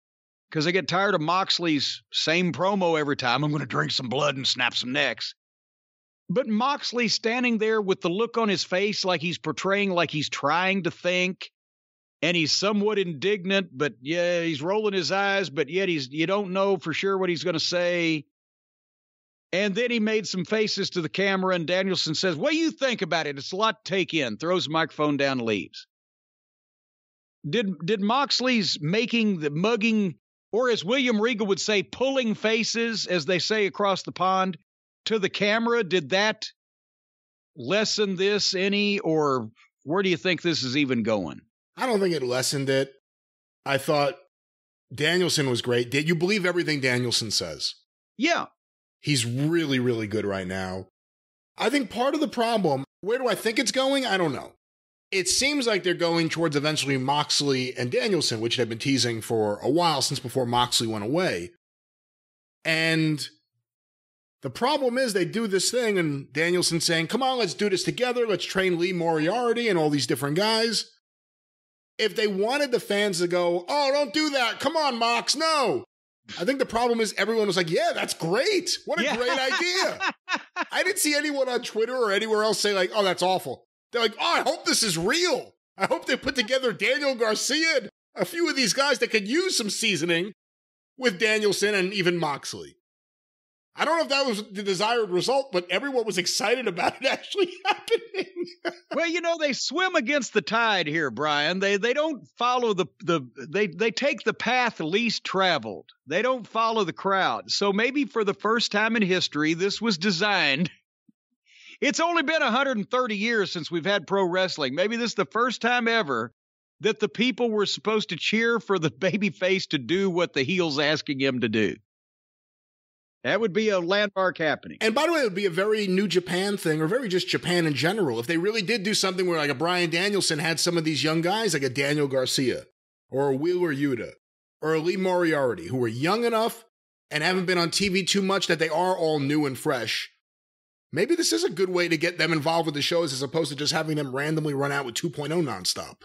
S1: because I get tired of Moxley's same promo every time. I'm going to drink some blood and snap some necks. But Moxley standing there with the look on his face like he's portraying like he's trying to think, and he's somewhat indignant, but yeah, he's rolling his eyes, but yet you don't know for sure what he's going to say. And then he made some faces to the camera, and Danielson says, what do you think about it? It's a lot to take in. Throws the microphone down and leaves. Did Moxley's making the mugging, or as William Regal would say, pulling faces, as they say across the pond, to the camera, did that lessen this any, or where do you think this is even going?
S2: I don't think it lessened it. I thought Danielson was great. Did you believe everything Danielson says?
S1: Yeah.
S2: He's really, really good right now. I think part of the problem, where do I think it's going? I don't know. It seems like they're going towards eventually Moxley and Danielson, which they've been teasing for a while, since before Moxley went away. And the problem is they do this thing, and Danielson saying, come on, let's do this together. Let's train Lee Moriarty and all these different guys. If they wanted the fans to go, oh, don't do that. Come on, Mox. No. I think the problem is everyone was like, yeah, that's great. What a great idea. I didn't see anyone on Twitter or anywhere else say like, oh, that's awful. They're like, oh, I hope this is real. I hope they put together Daniel Garcia. a few of these guys that could use some seasoning with Danielson and even Moxley. I don't know if that was the desired result, but everyone was excited about it actually happening.
S1: Well, they swim against the tide here, Brian. They don't follow they take the path least traveled. They don't follow the crowd. So maybe for the first time in history, this was designed. It's only been 130 years since we've had pro wrestling. Maybe this is the first time ever that the people were supposed to cheer for the babyface to do what the heel's asking him to do. That would be a landmark happening.
S2: And by the way, it would be a very New Japan thing, or very just Japan in general. If they really did do something where like a Bryan Danielson had some of these young guys, like a Daniel Garcia, or a Wheeler Yuta, or a Lee Moriarty, who are young enough and haven't been on TV too much that they are all new and fresh. Maybe this is a good way to get them involved with the shows as opposed to just having them randomly run out with 2.0 nonstop.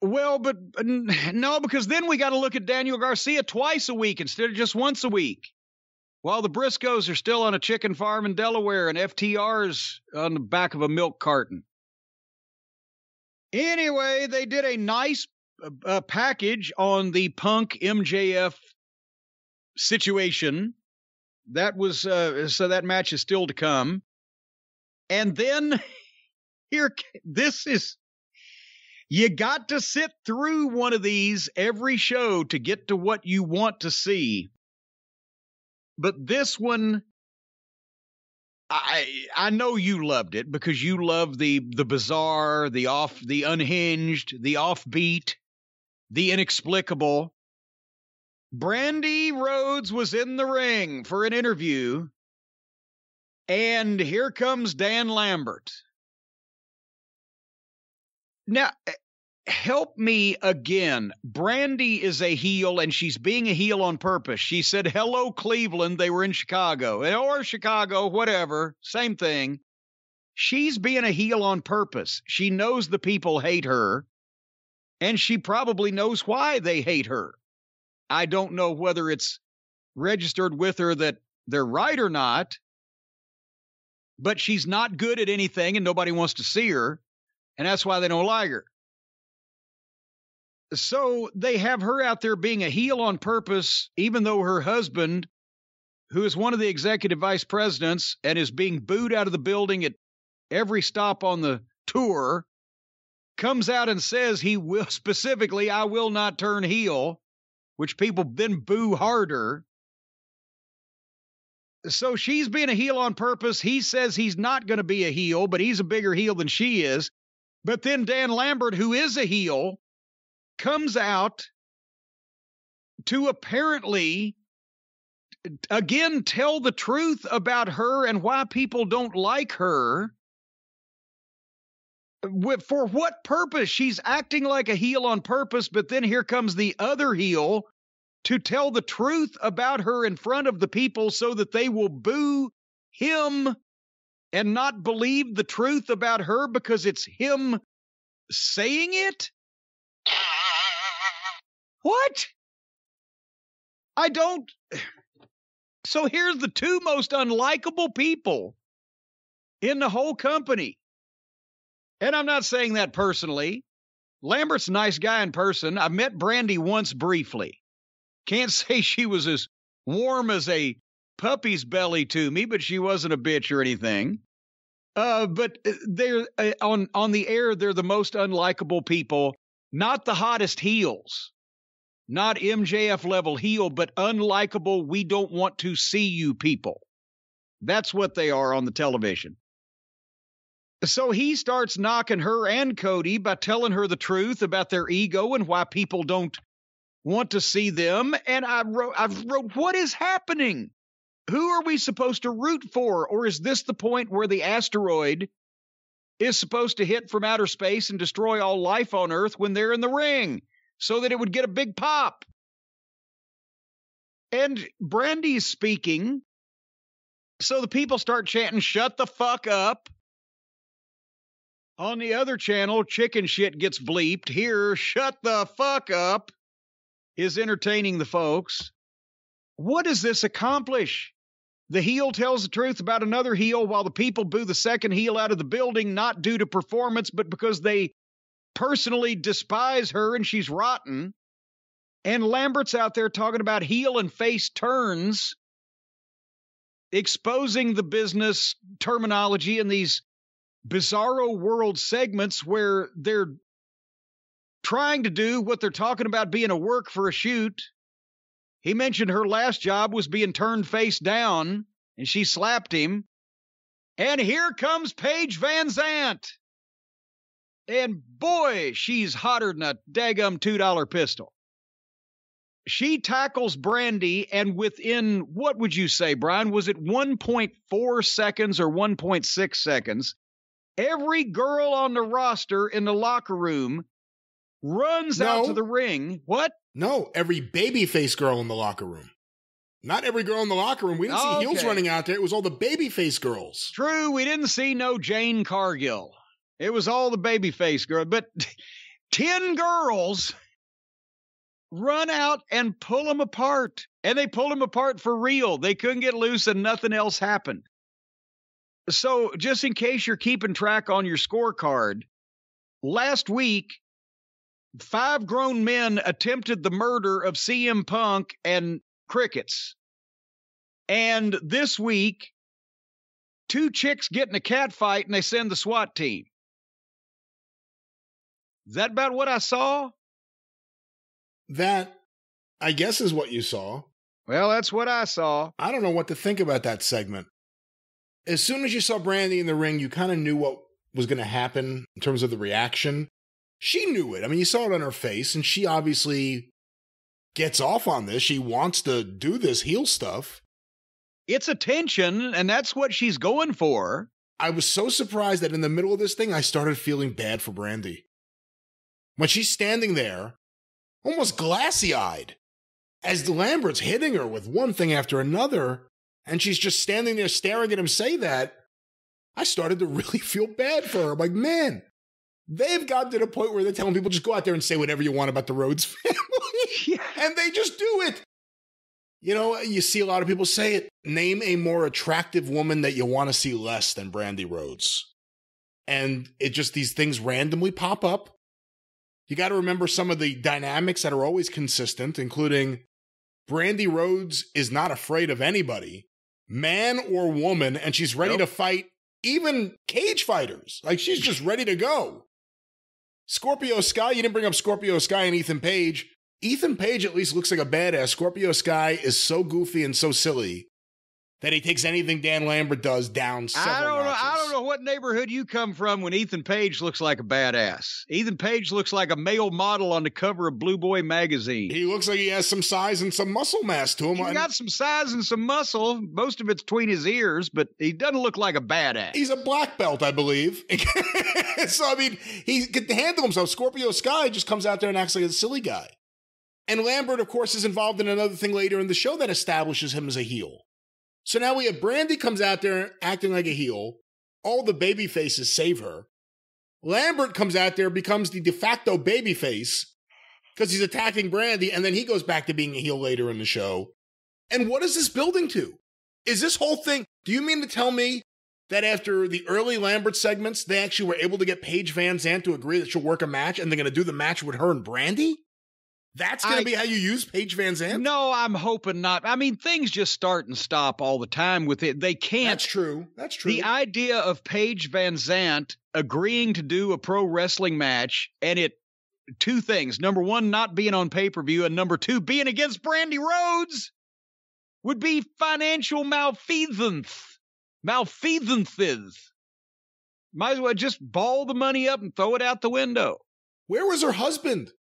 S1: Well, but no, because then we got to look at Daniel Garcia twice a week instead of just once a week. While the Briscoes are still on a chicken farm in Delaware and FTR's on the back of a milk carton. Anyway, they did a nice package on the Punk MJF situation. That was, so that match is still to come. And then you got to sit through one of these every show to get to what you want to see. But this one, I know you loved it because you love the bizarre, the unhinged, the offbeat, the inexplicable. Brandy Rhodes was in the ring for an interview, and here comes Dan Lambert. Now, help me again. Brandy is a heel, and she's being a heel on purpose. She said, hello, Cleveland. They were in Chicago. Or Chicago, whatever. Same thing. She's being a heel on purpose. She knows the people hate her, and she probably knows why they hate her. I don't know whether it's registered with her that they're right or not, but she's not good at anything, and nobody wants to see her, and that's why they don't like her. So they have her out there being a heel on purpose, even though her husband, who is one of the executive vice presidents and is being booed out of the building at every stop on the tour, comes out and says he will specifically, I will not turn heel, which people then boo harder. So she's being a heel on purpose. He says he's not going to be a heel, but he's a bigger heel than she is. But then Dan Lambert, who is a heel, comes out to apparently, again, tell the truth about her and why people don't like her. For what purpose? She's acting like a heel on purpose, but then here comes the other heel to tell the truth about her in front of the people so that they will boo him and not believe the truth about her because it's him saying it? What? I don't. So here's the two most unlikable people in the whole company. And I'm not saying that personally. Lambert's a nice guy in person. I met Brandy once briefly. Can't say she was as warm as a puppy's belly to me, but she wasn't a bitch or anything. But they're on the air, they're the most unlikable people, not the hottest heels. Not MJF level heel, but unlikable, we don't want to see you people. That's what they are on the television. So he starts knocking her and Cody by telling her the truth about their ego and why people don't want to see them. And I wrote, what is happening? Who are we supposed to root for? Or is this the point where the asteroid is supposed to hit from outer space and destroy all life on Earth when they're in the ring, so that it would get a big pop? And Brandy's speaking, so the people start chanting, shut the fuck up. On the other channel, chicken shit gets bleeped. Here, shut the fuck up is entertaining the folks. What does this accomplish? The heel tells the truth about another heel while the people boo the second heel out of the building, not due to performance, but because they personally despise her and she's rotten. And Lambert's out there talking about heel and face turns, exposing the business terminology in these bizarro world segments where they're trying to do what they're talking about being a work for a shoot. He mentioned her last job was being turned face down, and she slapped him. And here comes Paige Van Zandt. And boy, she's hotter than a daggum $2 pistol. She tackles Brandy, and within, what would you say, Brian? Was it 1.4 seconds or 1.6 seconds? Every girl on the roster in the locker room runs out to the ring. What?
S2: No, every babyface girl in the locker room. Not every girl in the locker room. We didn't see heels running out there. It was all the babyface girls.
S1: True, we didn't see no Jane Cargill. It was all the babyface girl. But 10 girls run out and pull them apart. And they pulled them apart for real. They couldn't get loose and nothing else happened. So just in case you're keeping track on your scorecard, last week, 5 grown men attempted the murder of CM Punk and crickets. And this week, 2 chicks get in a cat fight and they send the SWAT team. Is that about what I saw?
S2: That, I guess, is what you saw.
S1: Well, that's what I saw.
S2: I don't know what to think about that segment. As soon as you saw Brandy in the ring, you kind of knew what was going to happen in terms of the reaction. She knew it. I mean, you saw it on her face, and she obviously gets off on this. She wants to do this heel stuff.
S1: It's attention, and that's what she's going for.
S2: I was so surprised that in the middle of this thing, I started feeling bad for Brandy. When she's standing there, almost glassy-eyed, as Lambert's hitting her with one thing after another, and she's just standing there staring at him say that, I started to really feel bad for her. I'm like, man, they've gotten to the point where they're telling people just go out there and say whatever you want about the Rhodes family.
S1: Yeah.
S2: And they just do it. You know, you see a lot of people say it. Name a more attractive woman that you want to see less than Brandy Rhodes. And it just, these things randomly pop up. You got to remember some of the dynamics that are always consistent, including Brandy Rhodes is not afraid of anybody, man or woman, and she's ready to fight even cage fighters. Like, she's just ready to go. Scorpio Sky, you didn't bring up Scorpio Sky and Ethan Page. Ethan Page at least looks like a badass. Scorpio Sky is so goofy and so silly that he takes anything Dan Lambert does down several notches.
S1: I don't know what neighborhood you come from when Ethan Page looks like a badass. Ethan Page looks like a male model on the cover of Blue Boy magazine.
S2: He looks like he has some size and some muscle mass to him.
S1: He's got some size and some muscle. Most of it's between his ears, but he doesn't look like a badass.
S2: He's a black belt, I believe. So, I mean, he can handle himself. Scorpio Sky just comes out there and acts like a silly guy. And Lambert, of course, is involved in another thing later in the show that establishes him as a heel. So now we have Brandy comes out there acting like a heel. All the baby faces save her. Lambert comes out there, becomes the de facto baby face because he's attacking Brandy, and then he goes back to being a heel later in the show. And what is this building to? Is this whole thing, do you mean to tell me that after the early Lambert segments, they actually were able to get Paige Van Zandt to agree that she'll work a match, and they're going to do the match with her and Brandy? That's going to be how you use Paige Van Zandt?
S1: No, I'm hoping not. I mean, things just start and stop all the time with it. They can't.
S2: That's true. That's true.
S1: The idea of Paige Van Zandt agreeing to do a pro wrestling match, and it, 2 things. Number 1, not being on pay-per-view, and number 2, being against Brandy Rhodes would be financial malfeasance. Malfeasances. Might as well just ball the money up and throw it out the window.
S2: Where was her husband?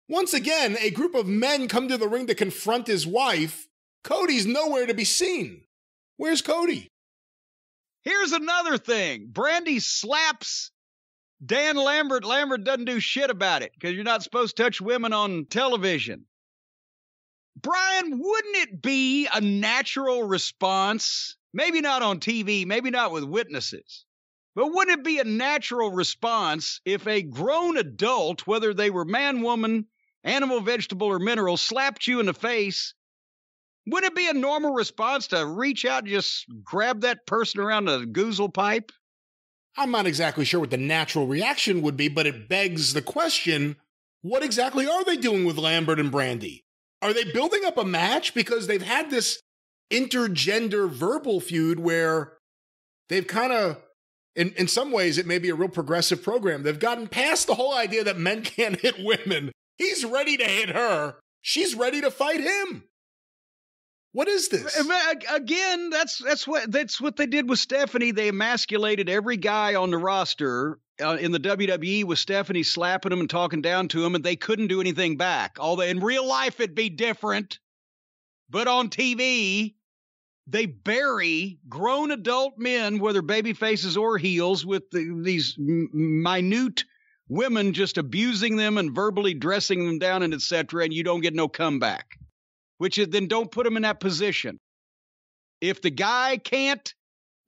S2: Once again, a group of men come to the ring to confront his wife. Cody's nowhere to be seen. Where's Cody?
S1: Here's another thing. Brandy slaps Dan Lambert. Lambert doesn't do shit about it because you're not supposed to touch women on television. Brian, wouldn't it be a natural response? Maybe not on TV, maybe not with witnesses. But wouldn't it be a natural response if a grown adult, whether they were man, woman, animal, vegetable, or mineral, slapped you in the face? Wouldn't it be a normal response to reach out and just grab that person around the goozle pipe?
S2: I'm not exactly sure what the natural reaction would be, but it begs the question, what exactly are they doing with Lambert and Brandy? Are they building up a match? Because they've had this intergender verbal feud where they've kind of, in some ways, it may be a real progressive program. They've gotten past the whole idea that men can't hit women. He's ready to hit her. She's ready to fight him. What is this?
S1: Again, that's what they did with Stephanie. They emasculated every guy on the roster in the WWE with Stephanie slapping him and talking down to him, and they couldn't do anything back. Although in real life it'd be different, but on TV they bury grown adult men, whether baby faces or heels, with these minute women just abusing them and verbally dressing them down and etc., and you don't get no comeback. Which is, then don't put him in that position. If the guy can't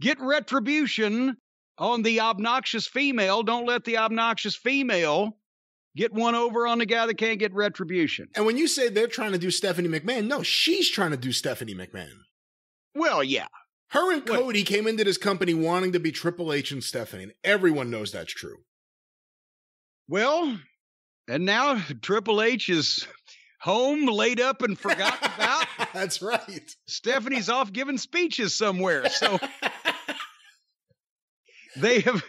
S1: get retribution on the obnoxious female, don't let the obnoxious female get one over on the guy that can't get retribution.
S2: And when you say they're trying to do Stephanie McMahon, no, she's trying to do Stephanie McMahon.
S1: Well, yeah.
S2: Her and Cody came into this company wanting to be Triple H and Stephanie, and everyone knows that's true.
S1: Well, and now Triple H is home, laid up, and forgotten about.
S2: That's right.
S1: Stephanie's off giving speeches somewhere, so they have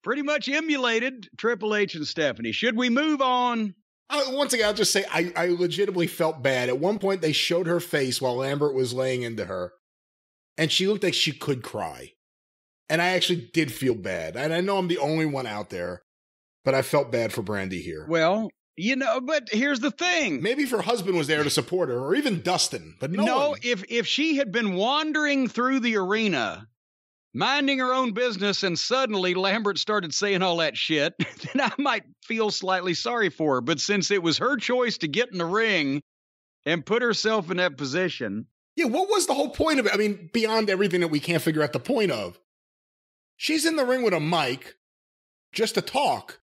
S1: pretty much emulated Triple H and Stephanie. Should we move on?
S2: Once again, I'll just say I legitimately felt bad. At one point, they showed her face while Lambert was laying into her, and she looked like she could cry. And I actually did feel bad. And I know I'm the only one out there, but I felt bad for Brandy here.
S1: Well, you know, but here's the thing.
S2: Maybe if her husband was there to support her, or even Dustin, but no one.
S1: If she had been wandering through the arena, minding her own business, and suddenly Lambert started saying all that shit, then I might feel slightly sorry for her. But since it was her choice to get in the ring and put herself in that position.
S2: Yeah, what was the whole point of it? I mean, beyond everything that we can't figure out the point of. She's in the ring with a mic just to talk.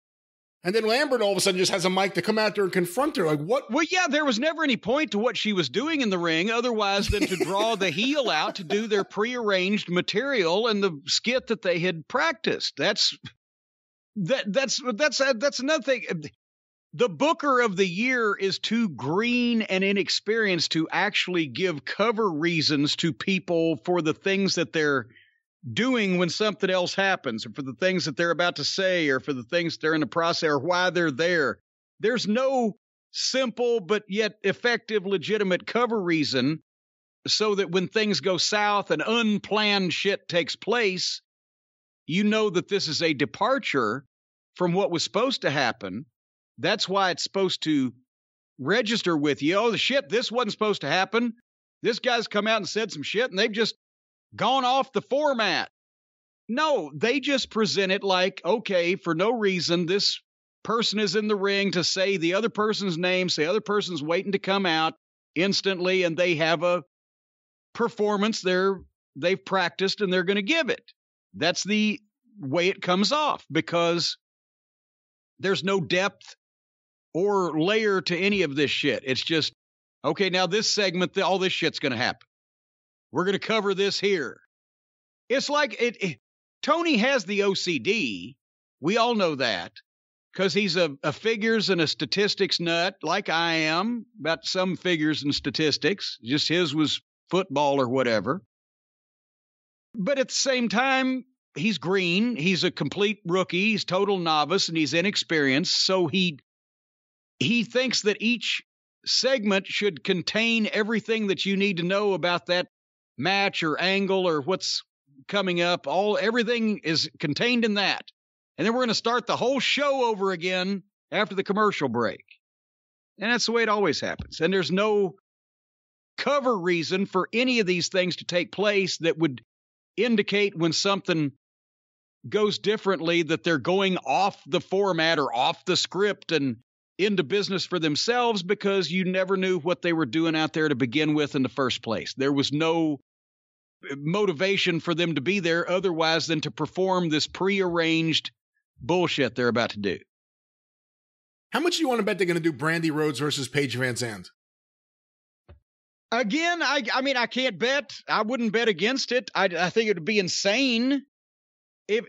S2: And then Lambert all of a sudden just has a mic to come out there and confront her. Like, what?
S1: Well, yeah, there was never any point to what she was doing in the ring otherwise than to draw the heel out to do their prearranged material and the skit that they had practiced. That's another thing. The booker of the year is too green and inexperienced to actually give cover reasons to people for the things that they're doing when something else happens, or for the things that they're about to say, or for the things they're in the process, or why they're there. There's no simple but yet effective, legitimate cover reason so that when things go south and unplanned shit takes place, you know that this is a departure from what was supposed to happen. That's why it's supposed to register with you. Oh, the shit, this wasn't supposed to happen. This guy's come out and said some shit, and they've just gone off the format. No, they just present it like, okay, for no reason, this person is in the ring to say the other person's name, say the other person's waiting to come out instantly, and they have a performance they've practiced and they're going to give it. That's the way it comes off, because there's no depth or layer to any of this shit. It's just, okay, now this segment, all this shit's going to happen. We're going to cover this here. It's like Tony has the OCD. We all know that, because he's a figures and a statistics nut, like I am, about some figures and statistics. Just his was football or whatever. But at the same time, he's green. He's a complete rookie. He's total novice, and he's inexperienced. So he thinks that each segment should contain everything that you need to know about that match or angle or what's coming up. Everything is contained in that. And then we're going to start the whole show over again after the commercial break. And that's the way it always happens. And there's no cover reason for any of these things to take place that would indicate when something goes differently that they're going off the format or off the script and into business for themselves, because you never knew what they were doing out there to begin with in the first place. There was no motivation for them to be there otherwise than to perform this prearranged bullshit they're about to do.
S2: How much do you want to bet they're going to do Brandy Rhodes versus Paige Van Zandt?
S1: Again, I mean, I can't bet. I wouldn't bet against it. I think it would be insane.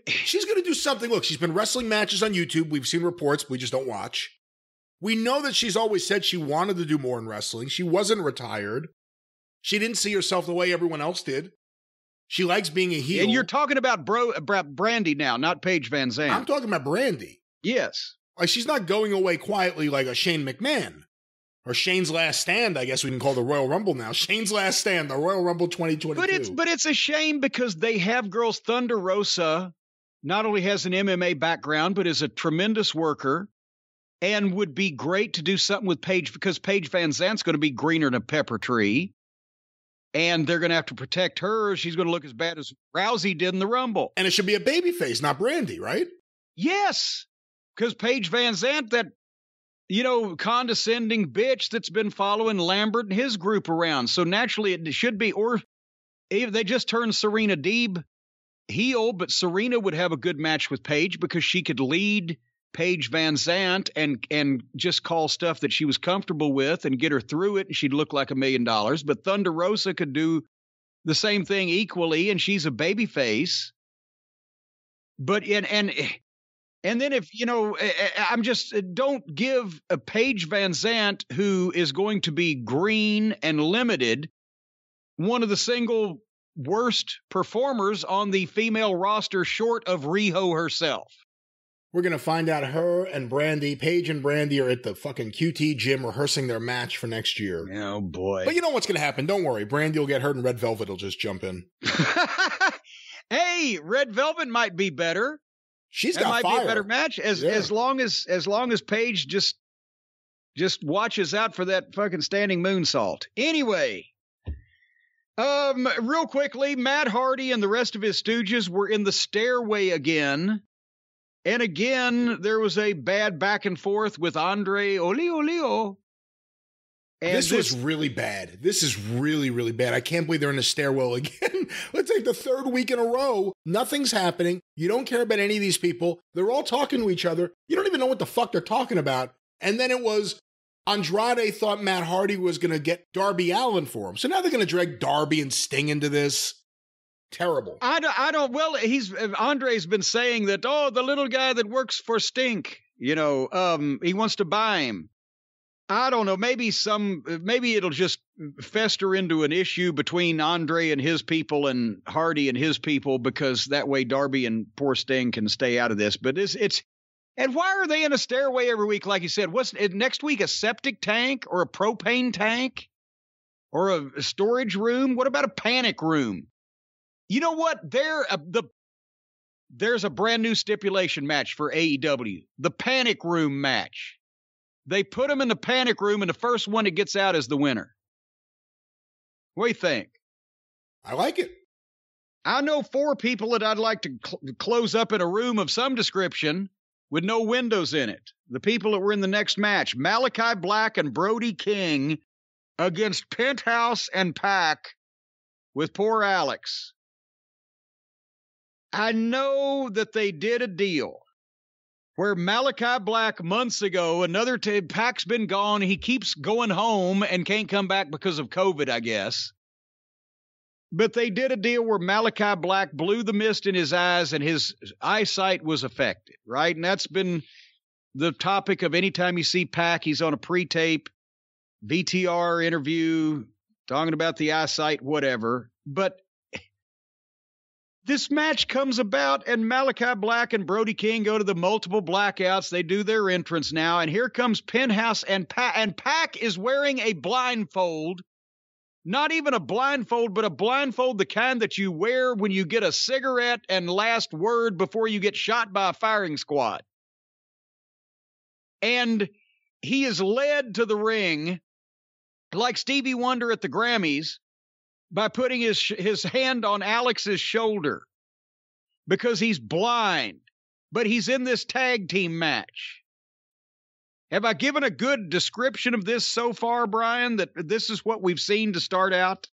S2: She's going to do something. Look, she's been wrestling matches on YouTube. We've seen reports. We just don't watch. We know that she's always said she wanted to do more in wrestling. She wasn't retired. She didn't see herself the way everyone else did. She likes being a heel.
S1: And you're talking about Brandy now, not Paige Van Zandt.
S2: I'm talking about Brandy.
S1: Yes.
S2: Like, she's not going away quietly like a Shane McMahon. Or Shane's Last Stand, I guess we can call the Royal Rumble now. Shane's Last Stand, the Royal Rumble 2022.
S1: But it's a shame because they have girls. Thunder Rosa not only has an MMA background, but is a tremendous worker and would be great to do something with Paige because Paige Van Zandt's going to be greener than a pepper tree. And they're going to have to protect her. She's going to look as bad as Rousey did in the Rumble.
S2: And it should be a babyface, not Brandy, right?
S1: Yes, because Paige Van Zandt, that, condescending bitch that's been following Lambert and his group around. So naturally it should be, or if they just turned Serena Deeb heel, but Serena would have a good match with Paige because she could lead Paige Van Zandt and just call stuff that she was comfortable with and get her through it, and she'd look like $1 million. But Thunder Rosa could do the same thing equally, and she's a babyface. But and then if I'm just don't give a Paige Van Zandt, who is going to be green and limited, one of the single worst performers on the female roster, short of Riho herself.
S2: We're going to find out her and Brandy, Paige and Brandy, are at the fucking QT gym rehearsing their match for next year.
S1: Oh, boy.
S2: But you know what's going to happen. Don't worry. Brandy will get hurt and Red Velvet will just jump in.
S1: Hey, Red Velvet might be better.
S2: She's got
S1: fire. Might be a better match as long as Paige just watches out for that fucking standing moonsault. Anyway, real quickly, Matt Hardy and the rest of his stooges were in the stairway again. And again, there was a bad back and forth with Andre Olio. And
S2: this was really bad. This is really, really bad. I can't believe they're in a stairwell again. It's like the third week in a row. Nothing's happening. You don't care about any of these people. They're all talking to each other. You don't even know what the fuck they're talking about. And then it was Andrade thought Matt Hardy was going to get Darby Allin for him. So now they're going to drag Darby and Sting into this. Terrible.
S1: I don't. Well, Andre's been saying that. Oh, the little guy that works for Stink. He wants to buy him. I don't know. Maybe it'll just fester into an issue between Andre and his people and Hardy and his people, because that way Darby and poor Sting can stay out of this. But it's. And why are they in a stairway every week? Like you said, what's it, next week? A septic tank or a propane tank or a storage room? What about a panic room? You know what? There's a brand new stipulation match for AEW, the Panic Room match. They put them in the Panic Room, and the first one that gets out is the winner. What do you think?
S2: I like it.
S1: I know 4 people that I'd like to close up in a room of some description with no windows in it. The people that were in the next match, Malachi Black and Brody King against Penthouse and Pac with poor Alex. I know that they did a deal where Malachi Black months ago, Pac's been gone. He keeps going home and can't come back because of COVID, I guess. But they did a deal where Malachi Black blew the mist in his eyes and his eyesight was affected, right? And that's been the topic of anytime you see Pac, he's on a pre-tape VTR interview talking about the eyesight, whatever. But this match comes about, and Malachi Black and Brody King go to the multiple blackouts. They do their entrance now, and here comes Penthouse and Pac. And Pac is wearing a blindfold. Not even a blindfold, but a blindfold, the kind that you wear when you get a cigarette and last word before you get shot by a firing squad. And he is led to the ring like Stevie Wonder at the Grammys by putting his hand on Alex's shoulder because he's blind, but he's in this tag team match. Have I given a good description of this so far, Brian, that this is what we've seen to start out?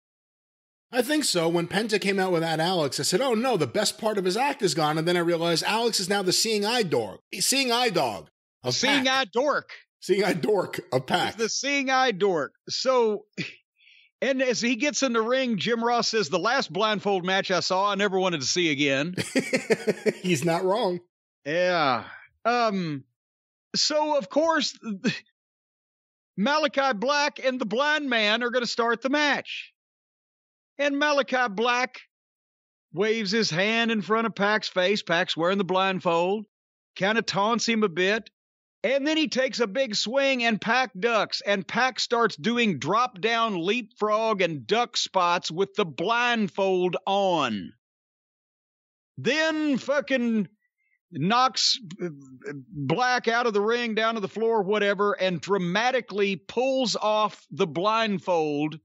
S2: I think so. When Penta came out without Alex, I said, oh no, the best part of his act is gone. And then I realized Alex is now the seeing eye dog. Seeing eye dog.
S1: Seeing eye dork.
S2: Seeing eye dork of Pac.
S1: It's the seeing eye dork. So, and as he gets in the ring, Jim Ross says, the last blindfold match I saw, I never wanted to see again.
S2: He's not wrong.
S1: Yeah. So, of course, Malachi Black and the blind man are going to start the match. And Malachi Black waves his hand in front of Pac's face. Pac's wearing the blindfold, kind of taunts him a bit. And then he takes a big swing and Pac ducks. And Pac starts doing drop-down leapfrog and duck spots with the blindfold on. Then fucking knocks Black out of the ring, down to the floor, whatever, and dramatically pulls off the blindfold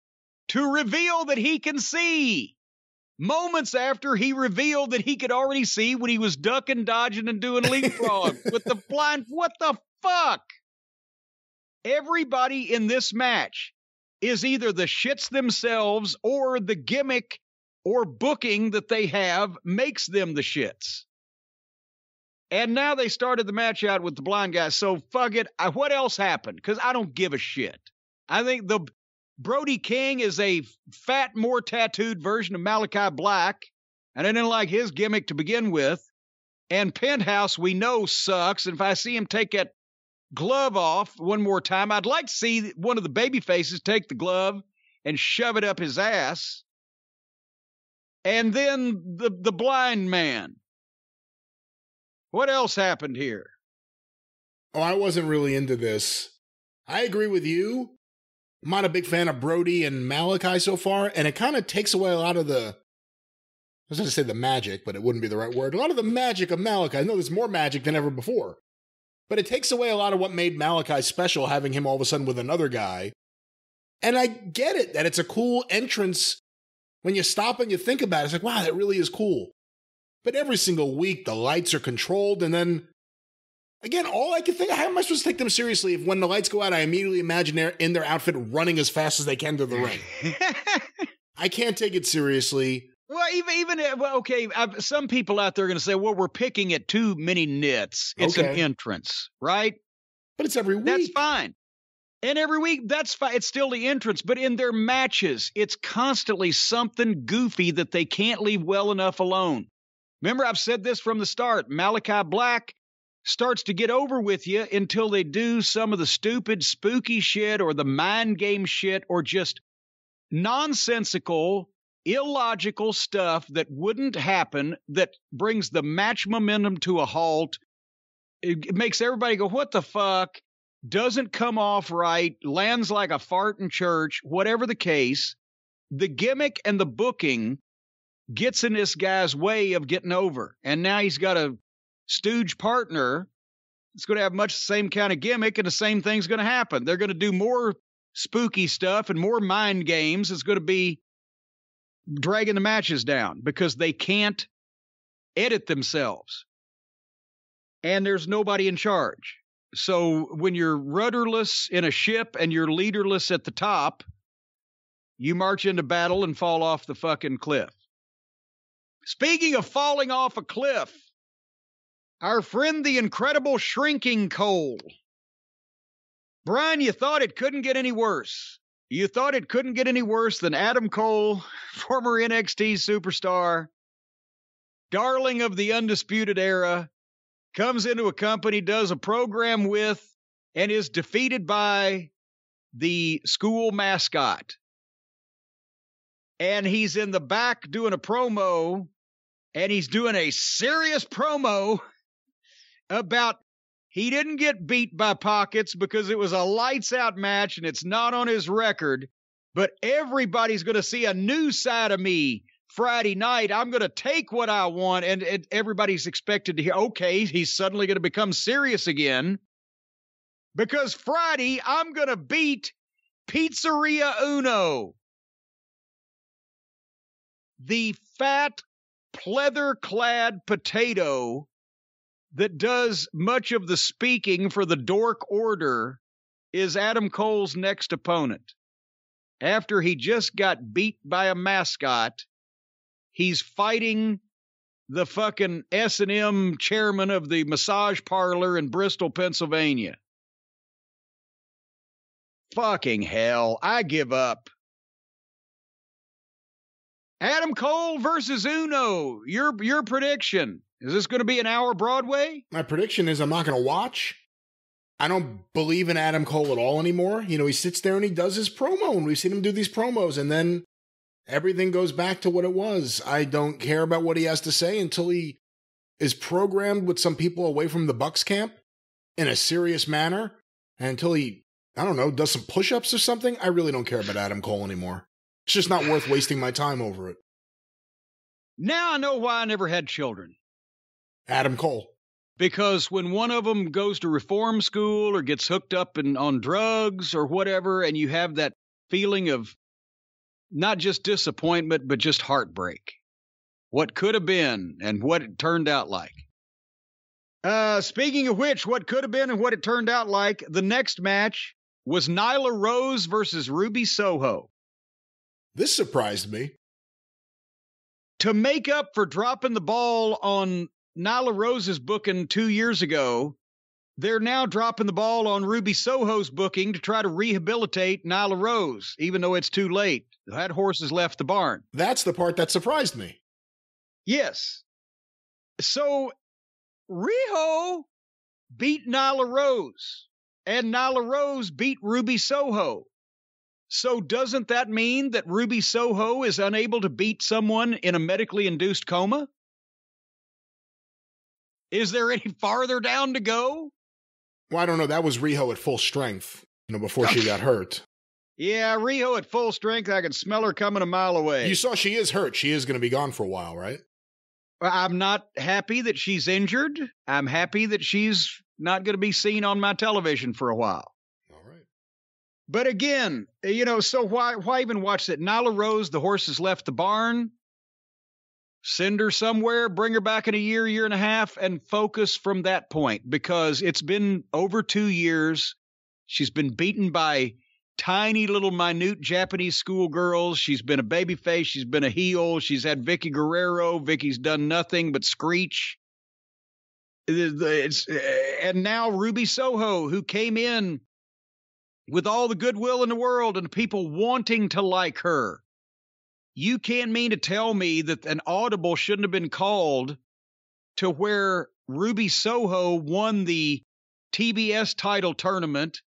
S1: to reveal that he can see. Moments after he revealed that he could already see when he was ducking, dodging, and doing leapfrog with the blind. What the fuck? Everybody in this match is either the shits themselves or the gimmick or booking that they have makes them the shits. And now they started the match out with the blind guy. So fuck it. What else happened? Because I don't give a shit. I think the Brody King is a fat, more tattooed version of Malachi Black. And I didn't like his gimmick to begin with. And Penthouse, we know, sucks. And if I see him take that glove off one more time, I'd like to see one of the baby faces take the glove and shove it up his ass. And then the blind man. What else happened here?
S2: Oh, I wasn't really into this. I agree with you. I'm not a big fan of Brody and Malachi so far, and it kind of takes away a lot of the, I was going to say the magic, but it wouldn't be the right word. A lot of the magic of Malachi. I know there's more magic than ever before. But it takes away a lot of what made Malachi special, having him all of a sudden with another guy. And I get it, that it's a cool entrance. When you stop and you think about it, it's like, wow, that really is cool. But every single week, the lights are controlled, and then, again, all I can think, how am I supposed to take them seriously if when the lights go out, I immediately imagine they're in their outfit running as fast as they can to the ring? I can't take it seriously.
S1: Well, okay, some people out there are going to say, well, we're picking at too many nits. It's an entrance, right?
S2: But it's every week.
S1: That's fine. And every week, that's fine. It's still the entrance. But in their matches, it's constantly something goofy that they can't leave well enough alone. Remember, I've said this from the start. Malachi Black starts to get over with you until they do some of the stupid, spooky shit or the mind game shit or just nonsensical, illogical stuff that wouldn't happen that brings the match momentum to a halt. It makes everybody go, what the fuck? Doesn't come off right, lands like a fart in church, whatever the case. The gimmick and the booking gets in this guy's way of getting over. And now he's got a stooge partner that's going to have much the same kind of gimmick, and the same thing's going to happen. They're going to do more spooky stuff and more mind games. It's going to be dragging the matches down because they can't edit themselves. And there's nobody in charge. So when you're rudderless in a ship and you're leaderless at the top, you march into battle and fall off the fucking cliff. Speaking of falling off a cliff, our friend the Incredible Shrinking Cole. Brian, you thought it couldn't get any worse. You thought it couldn't get any worse than Adam Cole, former NXT superstar, darling of the Undisputed Era, comes into a company, does a program with, and is defeated by the school mascot. And he's in the back doing a promo, and he's doing a serious promo about he didn't get beat by Pockets because it was a lights-out match and it's not on his record, but everybody's going to see a new side of me Friday night. I'm going to take what I want, and everybody's expected to hear, okay, he's suddenly going to become serious again because Friday I'm going to beat Pizzeria Uno. The fat, pleather-clad potato that does much of the speaking for the Dork Order is Adam Cole's next opponent. After he just got beat by a mascot, he's fighting the fucking S&M chairman of the massage parlor in Bristol, Pennsylvania. Fucking hell, I give up. Adam Cole versus Uno. Your prediction. Is this going to be an hour Broadway?
S2: My prediction is I'm not going to watch. I don't believe in Adam Cole at all anymore. You know, he sits there and he does his promo, and we've seen him do these promos, and then everything goes back to what it was. I don't care about what he has to say until he is programmed with some people away from the Bucks camp in a serious manner, and until he, I don't know, does some push-ups or something. I really don't care about Adam Cole anymore. It's just not worth wasting my time over it.
S1: Now I know why I never had children.
S2: Adam Cole.
S1: Because when one of them goes to reform school or gets hooked up on drugs or whatever, and you have that feeling of not just disappointment, but just heartbreak. What could have been and what it turned out like. Speaking of which, what could have been and what it turned out like, the next match was Nyla Rose versus Ruby Soho.
S2: This surprised me.
S1: To make up for dropping the ball on Nyla Rose's booking 2 years ago, they're now dropping the ball on Ruby Soho's booking to try to rehabilitate Nyla Rose, even though it's too late. That horse has left the barn.
S2: That's the part that surprised me.
S1: Yes. So, Riho beat Nyla Rose, and Nyla Rose beat Ruby Soho. So doesn't that mean that Ruby Soho is unable to beat someone in a medically induced coma? Is there any farther down to go?
S2: Well, I don't know. That was Riho at full strength, before she got hurt.
S1: Yeah, Riho at full strength. I can smell her coming a mile away.
S2: You saw she is hurt. She is going to be gone for a while, right?
S1: I'm not happy that she's injured. I'm happy that she's not going to be seen on my television for a while.
S2: All right.
S1: But again, so why even watch that? Nyla Rose, the horse has left the barn. Send her somewhere, bring her back in a year and a half, and focus from that point, because it's been over 2 years. She's been beaten by tiny little minute Japanese schoolgirls. She's been a babyface. She's been a heel. She's had Vicky Guerrero. Vicky's done nothing but screech. And now Ruby Soho, who came in with all the goodwill in the world and people wanting to like her. You can't mean to tell me that an audible shouldn't have been called to where Ruby Soho won the TBS title tournament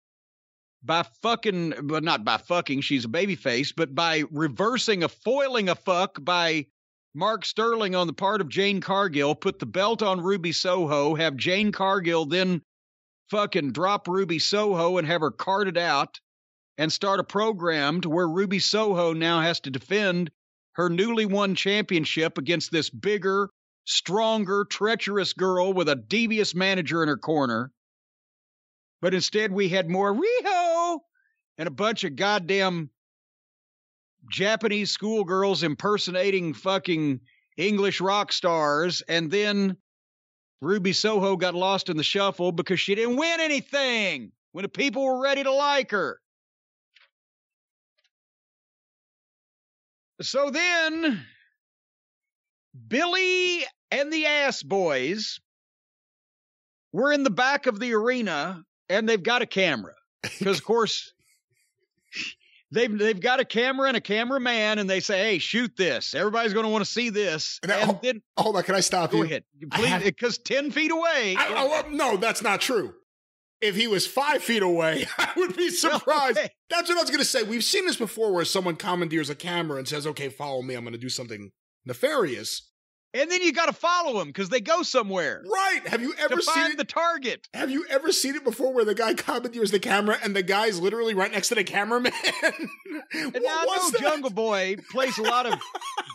S1: by not by fucking, she's a babyface, but by foiling a fuck by Mark Sterling on the part of Jane Cargill, put the belt on Ruby Soho, have Jane Cargill then fucking drop Ruby Soho and have her carted out, and start a program to where Ruby Soho now has to defend her newly won championship against this bigger, stronger, treacherous girl with a devious manager in her corner. But instead we had more Riho and a bunch of goddamn Japanese schoolgirls impersonating fucking English rock stars, and then Ruby Soho got lost in the shuffle because she didn't win anything when the people were ready to like her. So then, Billy and the Ass Boys were in the back of the arena, and they've got a camera. Because, of course, they've got a camera and a cameraman, and they say, hey, shoot this. Everybody's going to want to see this.
S2: Now,
S1: then,
S2: hold on, can I stop you?
S1: Go ahead. Please, because 10 feet away.
S2: No, that's not true. If he was 5 feet away, I would be surprised. Okay. That's what I was going to say. We've seen this before where someone commandeers a camera and says, okay, follow me. I'm going to do something nefarious.
S1: And then you got to follow them because they go somewhere.
S2: Right. Have you ever seen
S1: the target?
S2: Have you ever seen it before where the guy commandeers the camera and the guy's literally right next to the cameraman?
S1: And now I know Jungle Boy plays a lot of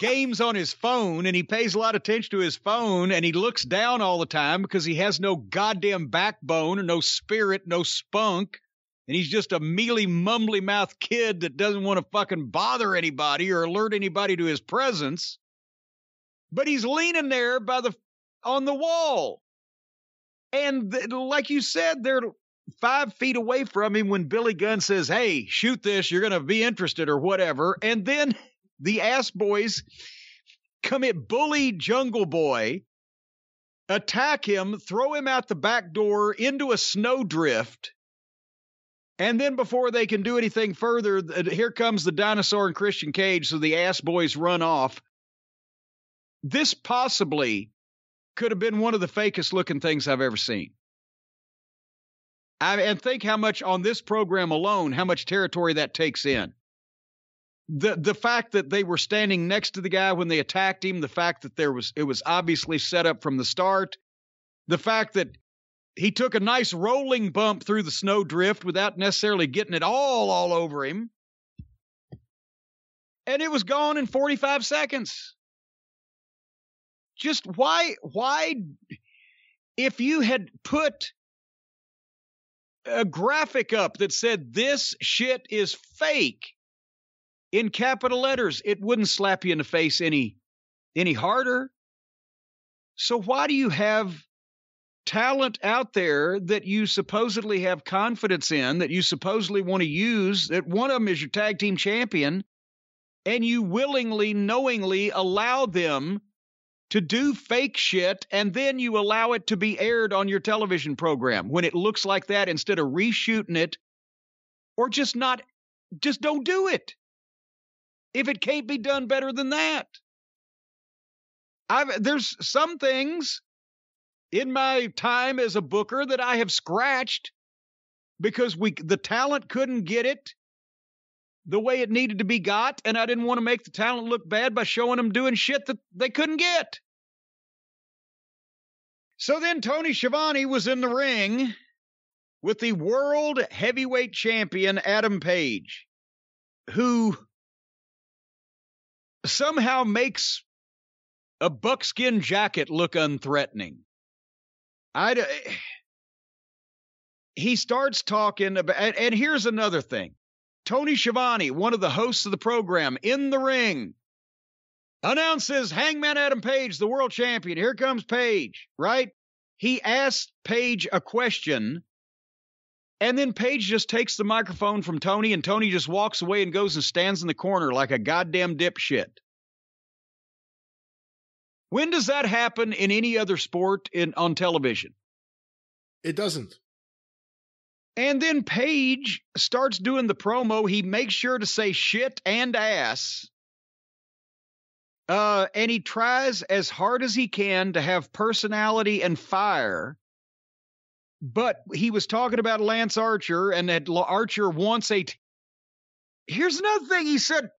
S1: games on his phone, and he pays a lot of attention to his phone, and he looks down all the time because he has no goddamn backbone or no spirit, no spunk. And he's just a mealy, mumbly mouth kid that doesn't want to fucking bother anybody or alert anybody to his presence. But he's leaning there on the wall. And like you said, they're 5 feet away from him when Billy Gunn says, hey, shoot this, you're going to be interested or whatever. And then the Ass Boys come at bully Jungle Boy, attack him, throw him out the back door into a snowdrift. And then before they can do anything further, here comes the Dinosaur and Christian Cage, so the Ass Boys run off. This possibly could have been one of the fakest looking things I've ever seen. And think how much on this program alone, how much territory that takes in. The fact that they were standing next to the guy when they attacked him, the fact that it was obviously set up from the start, the fact that he took a nice rolling bump through the snowdrift without necessarily getting it all over him. And it was gone in 45 seconds. Just why, if you had put a graphic up that said this shit is fake in capital letters, it wouldn't slap you in the face any harder. So why do you have talent out there that you supposedly have confidence in, that you supposedly want to use, that one of them is your tag team champion, and you willingly, knowingly allow them to do fake shit, and then you allow it to be aired on your television program when it looks like that instead of reshooting it, or just don't do it if it can't be done better than that. There's some things in my time as a booker that I have scratched because the talent couldn't get it the way it needed to be got, and I didn't want to make the talent look bad by showing them doing shit that they couldn't get. So then Tony Schiavone was in the ring with the world heavyweight champion Adam Page, who somehow makes a buckskin jacket look unthreatening. He starts talking about, and here's another thing. Tony Schiavone, one of the hosts of the program, in the ring, announces Hangman Adam Page, the world champion. Here comes Page, right? He asks Page a question, and then Page just takes the microphone from Tony, and Tony just walks away and goes and stands in the corner like a goddamn dipshit. When does that happen in any other sport on television?
S2: It doesn't.
S1: And then Page starts doing the promo. He makes sure to say shit and ass. And he tries as hard as he can to have personality and fire. But he was talking about Lance Archer, and that Archer wants Here's another thing he said.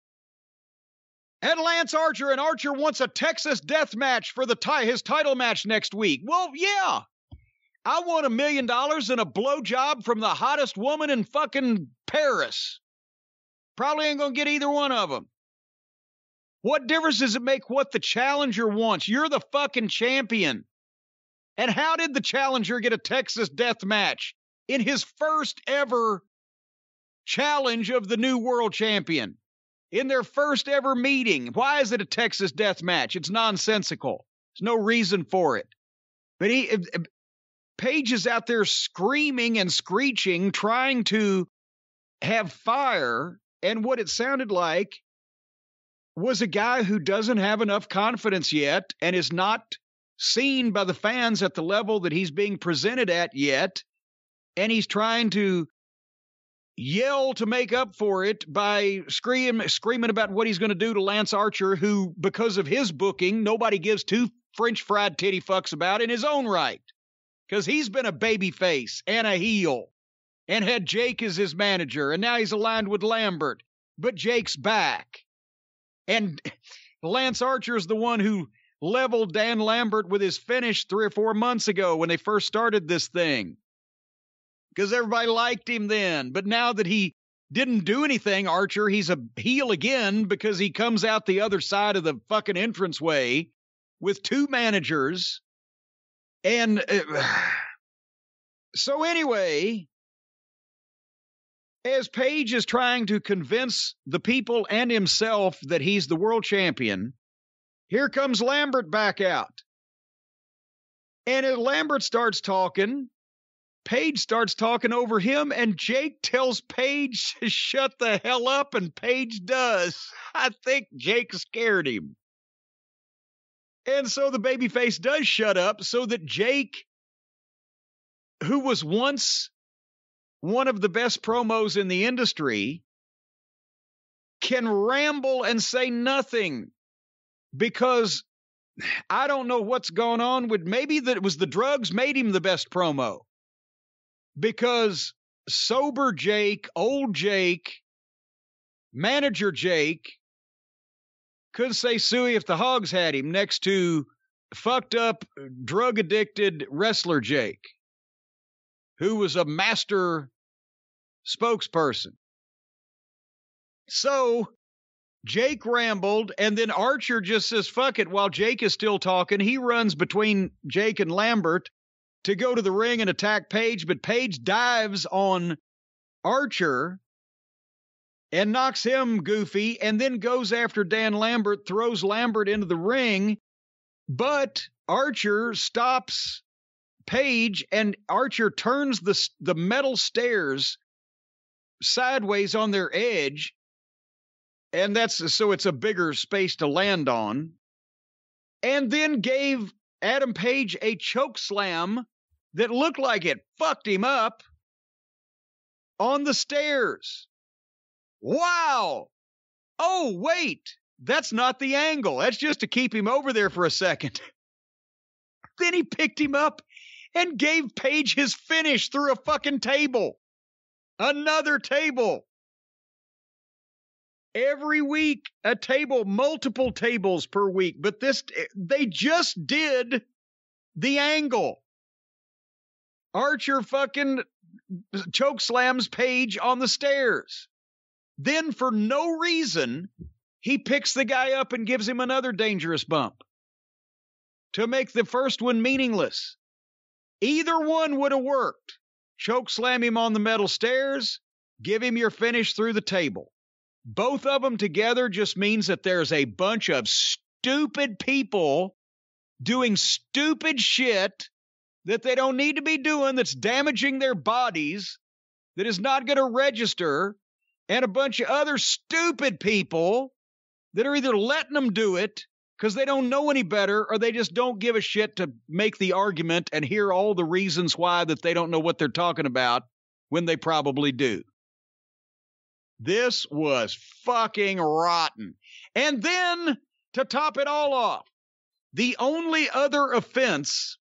S1: And Lance Archer, and Archer wants a Texas death match for his title match next week. Well, yeah. I want $1 million and a blowjob from the hottest woman in fucking Paris. Probably ain't gonna get either one of them. What difference does it make what the challenger wants? You're the fucking champion. And how did the challenger get a Texas death match in his first ever challenge of the new world champion? In their first ever meeting. Why is it a Texas death match? It's nonsensical. There's no reason for it. But Page is out there screaming and screeching, trying to have fire, and what it sounded like was a guy who doesn't have enough confidence yet and is not seen by the fans at the level that he's being presented at yet, and he's trying to yell to make up for it by screaming about what he's going to do to Lance Archer, who, because of his booking, nobody gives two French fried titty fucks about in his own right. Because he's been a babyface and a heel and had Jake as his manager, and now he's aligned with Lambert. But Jake's back. And Lance Archer is the one who leveled Dan Lambert with his finish 3 or 4 months ago when they first started this thing. Because everybody liked him then. But now that he didn't do anything, Archer, he's a heel again because he comes out the other side of the fucking entranceway with 2 managers. And so anyway, as Page is trying to convince the people and himself that he's the world champion, here comes Lambert back out. And as Lambert starts talking, Page starts talking over him, and Jake tells Page to shut the hell up, and Page does. I think Jake scared him. And so the babyface does shut up so that Jake, who was once one of the best promos in the industry, can ramble and say nothing because I don't know what's going on with, maybe that it was the drugs made him the best promo. because sober Jake, old Jake, manager Jake could say Suey if the hogs had him next to fucked up, drug-addicted wrestler Jake, who was a master spokesperson. So Jake rambled, and then Archer just says, fuck it, while Jake is still talking. He runs between Jake and Lambert to go to the ring and attack Paige, but Paige dives on Archer and knocks him goofy, and then goes after Dan Lambert, throws Lambert into the ring, but Archer stops Paige, and Archer turns the metal stairs sideways on their edge, and that's so it's a bigger space to land on, and then gave Adam Page a choke slam that looked like it fucked him up on the stairs. Wow. Oh, wait, that's not the angle. That's just to keep him over there for a second. Then he picked him up and gave Page his finish through a fucking table. Another table. Every week, a table, multiple tables per week. But they just did the angle. Archer fucking choke slams Page on the stairs. Then, for no reason, he picks the guy up and gives him another dangerous bump to make the first one meaningless. Either one would have worked. Choke slam him on the metal stairs, give him your finish through the table. Both of them together just means that there's a bunch of stupid people doing stupid shit that they don't need to be doing, that's damaging their bodies, that is not going to register, and a bunch of other stupid people that are either letting them do it because they don't know any better, or they just don't give a shit to make the argument and hear all the reasons why that they don't know what they're talking about when they probably do. This was fucking rotten. And then, to top it all off, the only other offense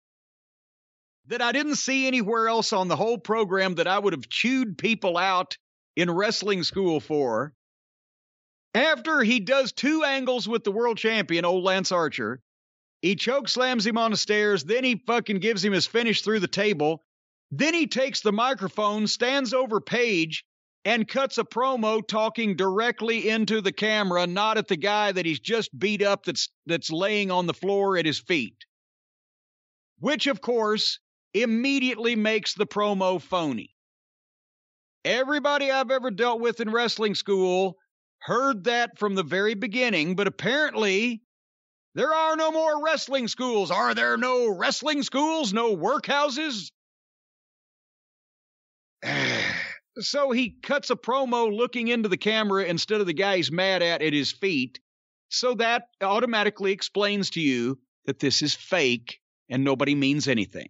S1: that I didn't see anywhere else on the whole program that I would have chewed people out in wrestling school for, after he does two angles with the world champion, old Lance Archer, he choke slams him on the stairs, then he fucking gives him his finish through the table, then he takes the microphone, stands over Page, and cuts a promo talking directly into the camera, not at the guy that he's just beat up that's laying on the floor at his feet. Which, of course, immediately makes the promo phony. Everybody I've ever dealt with in wrestling school heard that from the very beginning, but apparently there are no more wrestling schools. Are there no wrestling schools? No workhouses? So he cuts a promo looking into the camera instead of the guy he's mad at his feet. So that automatically explains to you that this is fake and nobody means anything.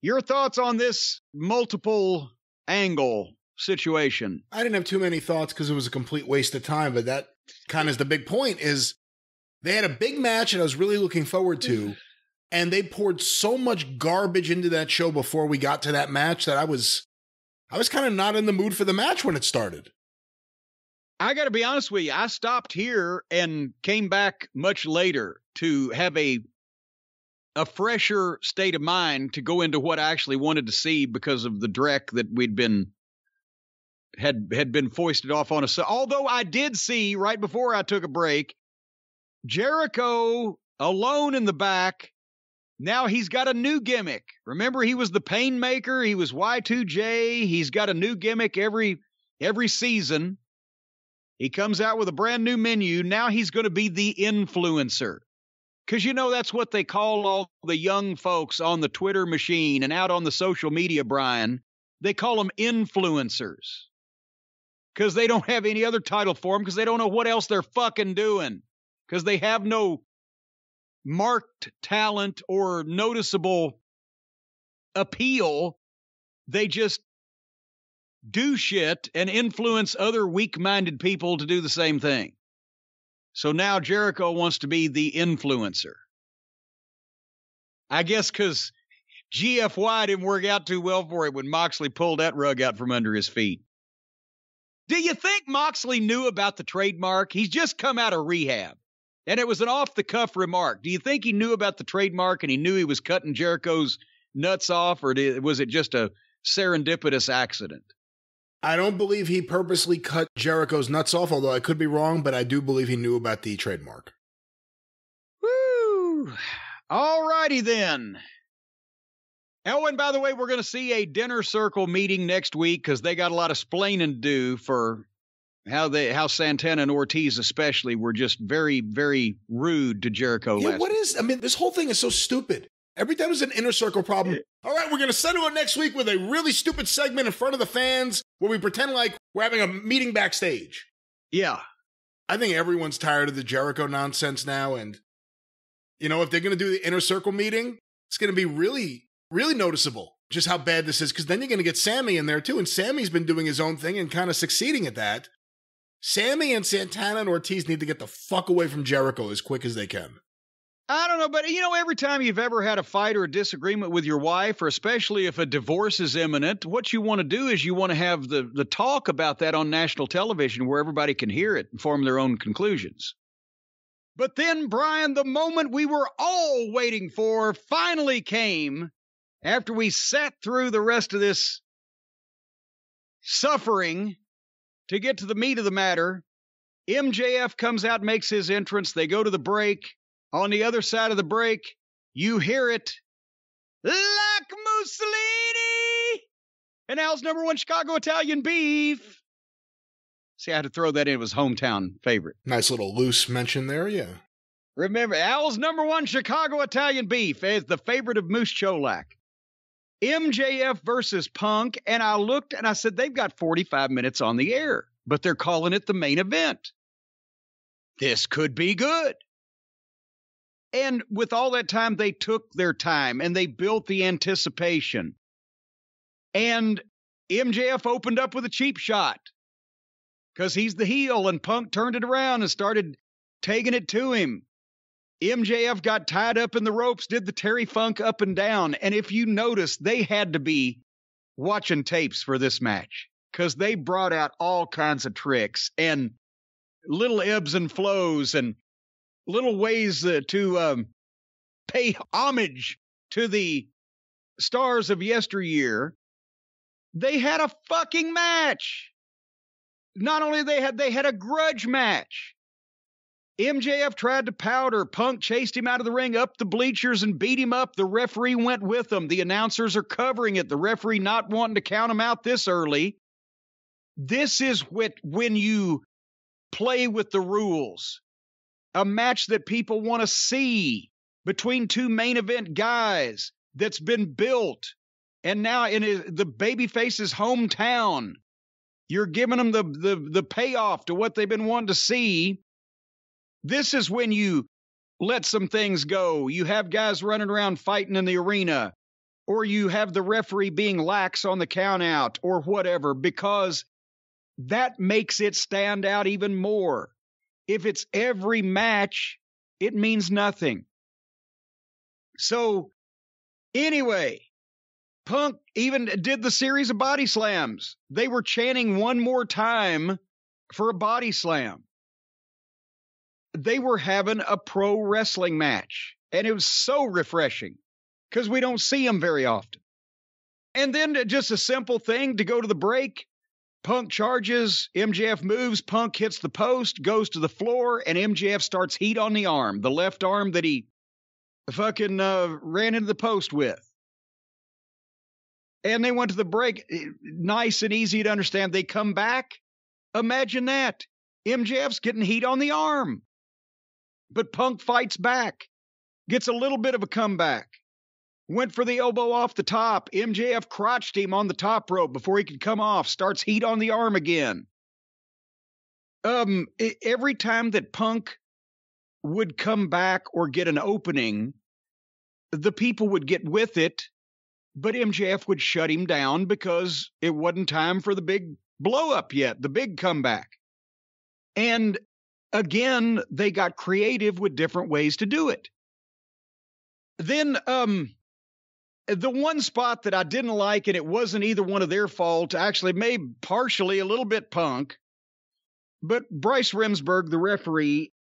S1: Your thoughts on this multiple angle situation?
S2: I didn't have too many thoughts because it was a complete waste of time, but that kind of is the big point. Is they had a big match that I was really looking forward to, and they poured so much garbage into that show before we got to that match that I was kind of not in the mood for the match when it started.
S1: I got to be honest with you. I stopped here and came back much later to have a fresher state of mind to go into what I actually wanted to see because of the dreck that had been foisted off on us. So, although I did see right before I took a break, Jericho alone in the back. Now he's got a new gimmick. Remember, he was the Painmaker. He was Y2J. He's got a new gimmick every season. He comes out with a brand new menu. Now he's going to be the influencer. Because, that's what they call all the young folks on the Twitter machine and out on the social media, Brian. They call them influencers. Because they don't have any other title for them, because they don't know what else they're fucking doing. Because they have no marked talent or noticeable appeal. They just do shit and influence other weak-minded people to do the same thing. So now Jericho wants to be the influencer. I guess because GFY didn't work out too well for him when Moxley pulled that rug out from under his feet. Do you think Moxley knew about the trademark? He's just come out of rehab, and it was an off-the-cuff remark. Do you think he knew about the trademark and he knew he was cutting Jericho's nuts off, or was it just a serendipitous accident?
S2: I don't believe he purposely cut Jericho's nuts off, although I could be wrong, but I do believe he knew about the trademark.
S1: Woo! All righty then. Oh, and by the way, we're going to see a dinner circle meeting next week because they got a lot of splaining to do for how Santana and Ortiz especially were just very, very rude to Jericho last week.
S2: This whole thing is so stupid. Every time there's an inner circle problem, all right, we're going to settle it next week with a really stupid segment in front of the fans where we pretend like we're having a meeting backstage.
S1: Yeah.
S2: I think everyone's tired of the Jericho nonsense now, and, if they're going to do the inner circle meeting, it's going to be really, really noticeable just how bad this is, because then you're going to get Sammy in there too, and Sammy's been doing his own thing and kind of succeeding at that. Sammy and Santana and Ortiz need to get the fuck away from Jericho as quick as they can.
S1: I don't know, but every time you've ever had a fight or a disagreement with your wife, or especially if a divorce is imminent, what you want to do is you want to have the talk about that on national television where everybody can hear it and form their own conclusions. But then, Brian, the moment we were all waiting for finally came after we sat through the rest of this suffering to get to the meat of the matter. MJF comes out, makes his entrance. They go to the break. On the other side of the break, you hear it like Mussolini. And Al's number one Chicago Italian beef. See, I had to throw that in. It was hometown favorite.
S2: Nice little loose mention there, yeah.
S1: Remember, Al's number one Chicago Italian beef is the favorite of Moose Cholak. MJF versus Punk. And I looked and I said, they've got 45 minutes on the air, but they're calling it the main event. This could be good. And with all that time, they took their time and they built the anticipation. And MJF opened up with a cheap shot because he's the heel, and Punk turned it around and started taking it to him. MJF got tied up in the ropes, did the Terry Funk up and down. And if you notice, they had to be watching tapes for this match because they brought out all kinds of tricks and little ebbs and flows and little ways to pay homage to the stars of yesteryear. They had a fucking match. Not only they had a grudge match. MJF tried to powder. Punk chased him out of the ring, up the bleachers, and beat him up. The referee went with him. The announcers are covering it. The referee not wanting to count him out this early. This is when you play with the rules. A match that people want to see between two main event guys that's been built. And now in the babyface's hometown, you're giving them the payoff to what they've been wanting to see. This is when you let some things go. You have guys running around fighting in the arena, or you have the referee being lax on the count out or whatever, because that makes it stand out even more. If it's every match, it means nothing. So, anyway, Punk even did the series of body slams. They were chanting one more time for a body slam. They were having a pro wrestling match, and it was so refreshing because we don't see them very often. And then just a simple thing to go to the break. Punk charges, MJF moves, Punk hits the post, goes to the floor, and MJF starts heat on the arm, the left arm that he fucking ran into the post with. And they went to the break. Nice and easy to understand. They come back. Imagine that. MJF's getting heat on the arm. But Punk fights back, gets a little bit of a comeback. Went for the elbow off the top. MJF crotched him on the top rope before he could come off. Starts heat on the arm again. Every time that Punk would come back or get an opening, the people would get with it, but MJF would shut him down because it wasn't time for the big blow up yet, the big comeback. And again, they got creative with different ways to do it. Then, The one spot that I didn't like, and it wasn't either one of their fault, actually maybe partially a little bit Punk, but Bryce Remsburg, the referee,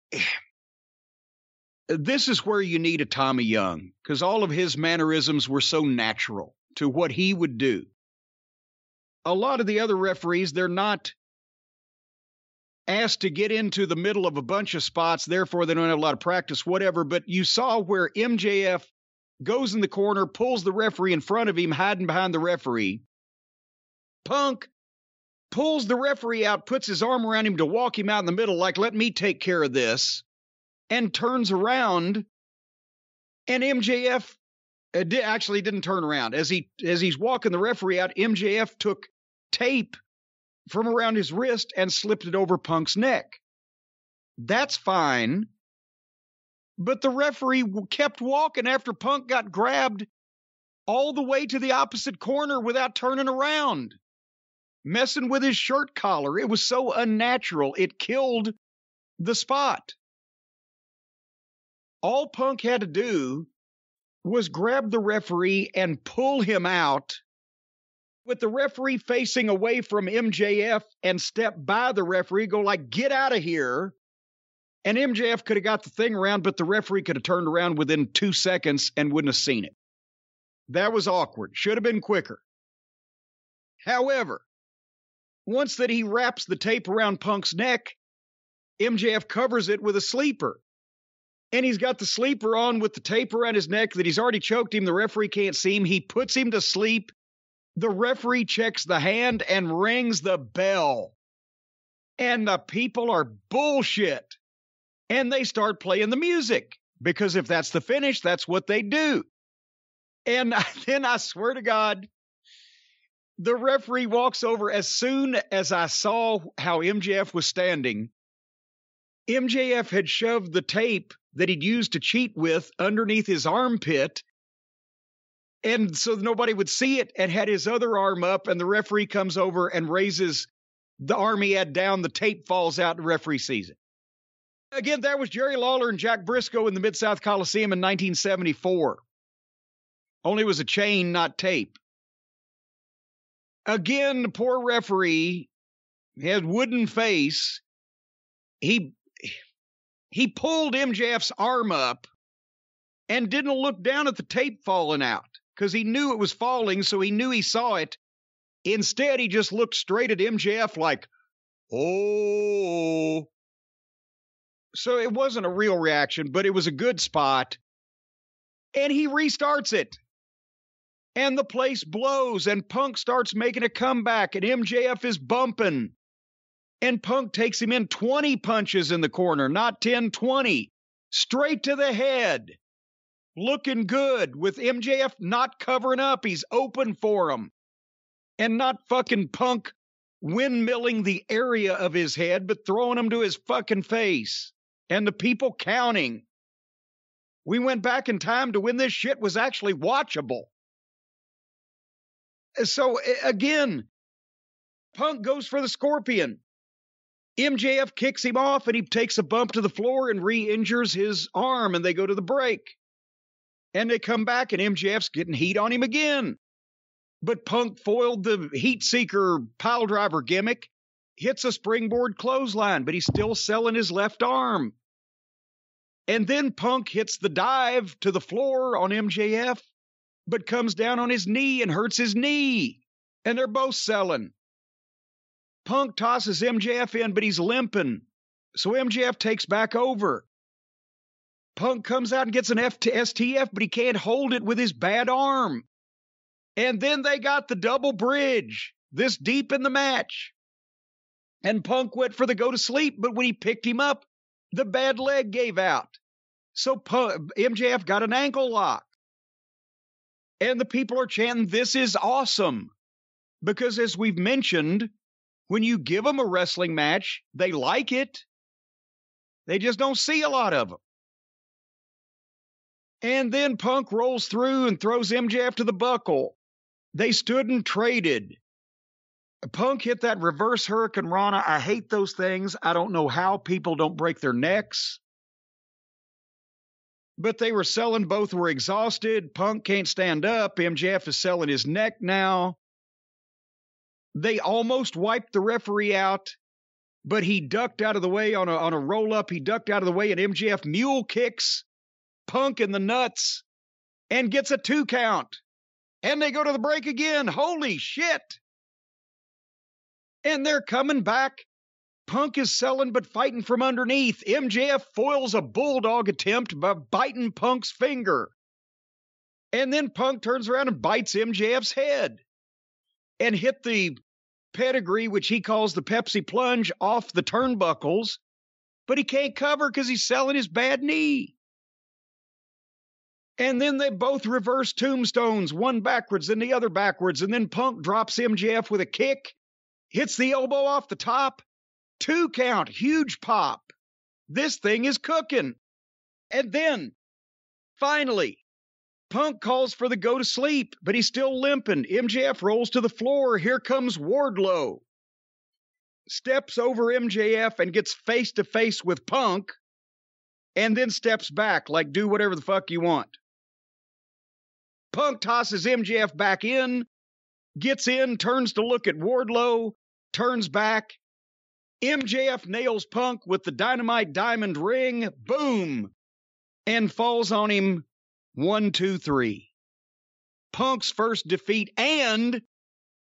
S1: this is where you need a Tommy Young, because all of his mannerisms were so natural to what he would do. A lot of the other referees, they're not asked to get into the middle of a bunch of spots, therefore they don't have a lot of practice, whatever, but you saw where MJF goes in the corner, pulls the referee in front of him, hiding behind the referee. Punk pulls the referee out, puts his arm around him to walk him out in the middle, like, let me take care of this, and turns around, and MJF actually didn't turn around. As he's walking the referee out, MJF took tape from around his wrist and slipped it over Punk's neck. That's fine. But the referee kept walking after Punk got grabbed all the way to the opposite corner without turning around, messing with his shirt collar. It was so unnatural. It killed the spot. All Punk had to do was grab the referee and pull him out with the referee facing away from MJF and step by the referee, go like, get out of here. And MJF could have got the thing around, but the referee could have turned around within 2 seconds and wouldn't have seen it. That was awkward. Should have been quicker. However, once that he wraps the tape around Punk's neck, MJF covers it with a sleeper. And he's got the sleeper on with the tape around his neck that he's already choked him. The referee can't see him. He puts him to sleep. The referee checks the hand and rings the bell. And the people are bullshit. And they start playing the music, because if that's the finish, that's what they do. And then I swear to God, the referee walks over. As soon as I saw how MJF was standing, MJF had shoved the tape that he'd used to cheat with underneath his armpit, and so nobody would see it, and had his other arm up, and the referee comes over and raises the arm he had down. The tape falls out, and the referee sees it. Again, that was Jerry Lawler and Jack Briscoe in the Mid-South Coliseum in 1974. Only it was a chain, not tape. Again, the poor referee had wooden face. He pulled MJF's arm up and didn't look down at the tape falling out, because he knew it was falling, so he knew he saw it. Instead, he just looked straight at MJF like, oh. So it wasn't a real reaction, but it was a good spot. And he restarts it. And the place blows, and Punk starts making a comeback, and MJF is bumping. And Punk takes him in 20 punches in the corner, not 10, 20. Straight to the head. Looking good, with MJF not covering up. He's open for him. And not fucking Punk windmilling the area of his head, but throwing him to his fucking face. And the people counting. We went back in time to when this shit was actually watchable. So, again, Punk goes for the Scorpion. MJF kicks him off, and he takes a bump to the floor and re-injures his arm, and they go to the break. And they come back, and MJF's getting heat on him again. But Punk foiled the heat seeker pile driver gimmick, hits a springboard clothesline, but he's still selling his left arm. And then Punk hits the dive to the floor on MJF, but comes down on his knee and hurts his knee. And they're both selling. Punk tosses MJF in, but he's limping. So MJF takes back over. Punk comes out and gets an STF, but he can't hold it with his bad arm. And then they got the double bridge this deep in the match. And Punk went for the go to sleep, but when he picked him up, the bad leg gave out. So MJF got an ankle lock. And the people are chanting, this is awesome. Because as we've mentioned, when you give them a wrestling match, they like it. They just don't see a lot of them. And then Punk rolls through and throws MJF to the buckle. They stood and traded. Punk hit that reverse Hurricane Rana. I hate those things. I don't know how people don't break their necks. But they were selling, both were exhausted. Punk can't stand up. MJF is selling his neck now. They almost wiped the referee out, but he ducked out of the way on a roll-up. He ducked out of the way, and MJF mule kicks Punk in the nuts and gets a 2 count. And they go to the break again. Holy shit. And they're coming back. Punk is selling but fighting from underneath. MJF foils a bulldog attempt by biting Punk's finger. And then Punk turns around and bites MJF's head and hit the pedigree, which he calls the Pepsi plunge, off the turnbuckles. But he can't cover because he's selling his bad knee. And then they both reverse tombstones, one backwards and the other backwards. And then Punk drops MJF with a kick, hits the elbow off the top. 2 count, huge pop. This thing is cooking. And then, finally, Punk calls for the go to sleep, but he's still limping. MJF rolls to the floor. Here comes Wardlow. Steps over MJF and gets face to face with Punk, and then steps back like, do whatever the fuck you want. Punk tosses MJF back in, gets in, turns to look at Wardlow, turns back. MJF nails Punk with the Dynamite Diamond Ring, boom, and falls on him 1, 2, 3. Punk's first defeat, and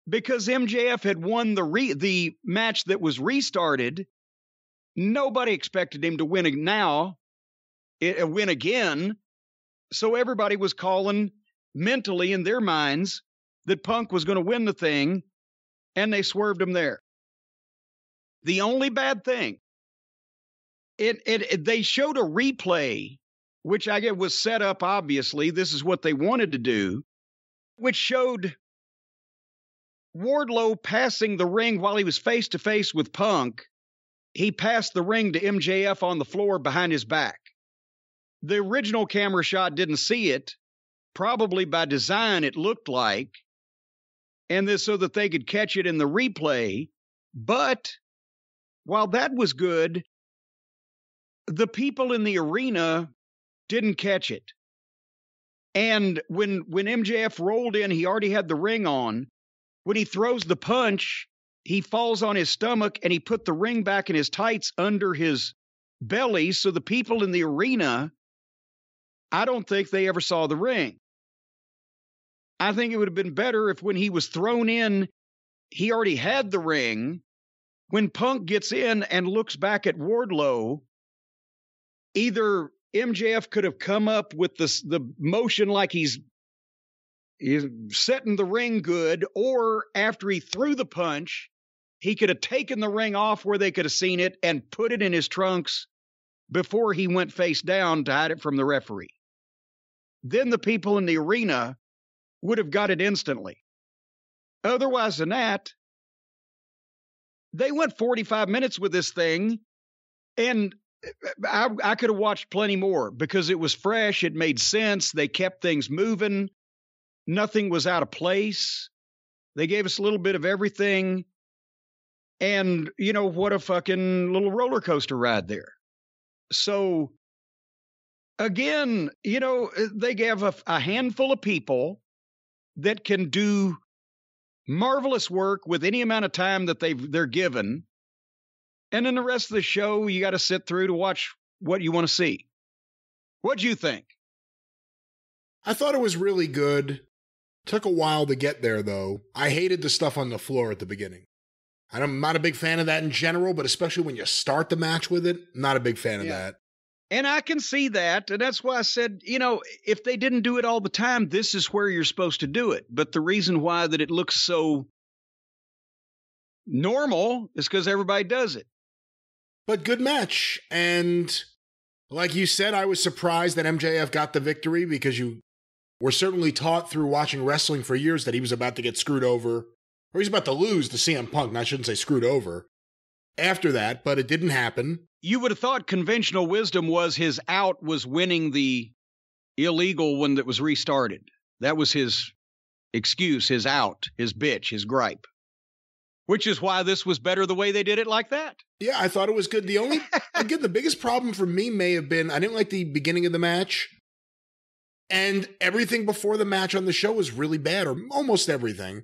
S1: because MJF had won the match that was restarted, nobody expected him to win win again, so everybody was calling mentally in their minds that Punk was going to win the thing, and they swerved him there. The only bad thing, they showed a replay, which I get was set up, obviously. This is what they wanted to do, which showed Wardlow passing the ring while he was face to face with Punk. He passed the ring to MJF on the floor behind his back. The original camera shot didn't see it. Probably by design, it looked like, and this so that they could catch it in the replay. But while that was good, the people in the arena didn't catch it. And when MJF rolled in, he already had the ring on. When he throws the punch, he falls on his stomach, and he put the ring back in his tights under his belly. So the people in the arena, I don't think they ever saw the ring. I think it would have been better if when he was thrown in, he already had the ring. When Punk gets in and looks back at Wardlow, either MJF could have come up with the motion like he's setting the ring good, or after he threw the punch, he could have taken the ring off where they could have seen it and put it in his trunks before he went face down to hide it from the referee. Then the people in the arena would have got it instantly. Otherwise than that, they went 45 minutes with this thing, and I could have watched plenty more because it was fresh. It made sense. They kept things moving. Nothing was out of place. They gave us a little bit of everything. And, what a fucking little roller coaster ride there. So, again, they gave a handful of people that can do marvelous work with any amount of time that they're given. And then the rest of the show, you got to sit through to watch what you want to see. What'd you think?
S2: I thought it was really good. Took a while to get there, though. I hated the stuff on the floor at the beginning. I'm not a big fan of that in general, but especially when you start the match with it, not a big fan of that.
S1: And I can see that, and that's why I said, if they didn't do it all the time, this is where you're supposed to do it. But the reason why that it looks so normal is because everybody does it.
S2: But good match. And like you said, I was surprised that MJF got the victory because you were certainly taught through watching wrestling for years that he was about to get screwed over, or he's about to lose to CM Punk. I shouldn't say screwed over after that, but it didn't happen.
S1: You would have thought conventional wisdom was his out was winning the illegal one that was restarted. That was his excuse, his out, his bitch, his gripe. Which is why this was better the way they did it like that.
S2: Yeah, I thought it was good. The only, again, the biggest problem for me may have been, I didn't like the beginning of the match. And everything before the match on the show was really bad, or almost everything,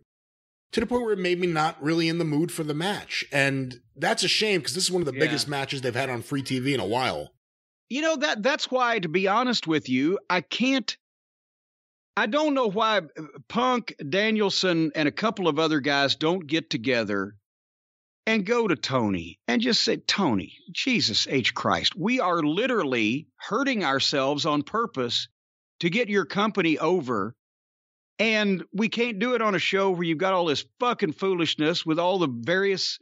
S2: to the point where it made me not really in the mood for the match. And that's a shame, because this is one of the biggest matches they've had on free TV in a while.
S1: You know, that's why, to be honest with you, I don't know why Punk, Danielson, and a couple of other guys don't get together and go to Tony and just say, Tony, Jesus H. Christ, we are literally hurting ourselves on purpose to get your company over. And we can't do it on a show where you've got all this fucking foolishness with all the various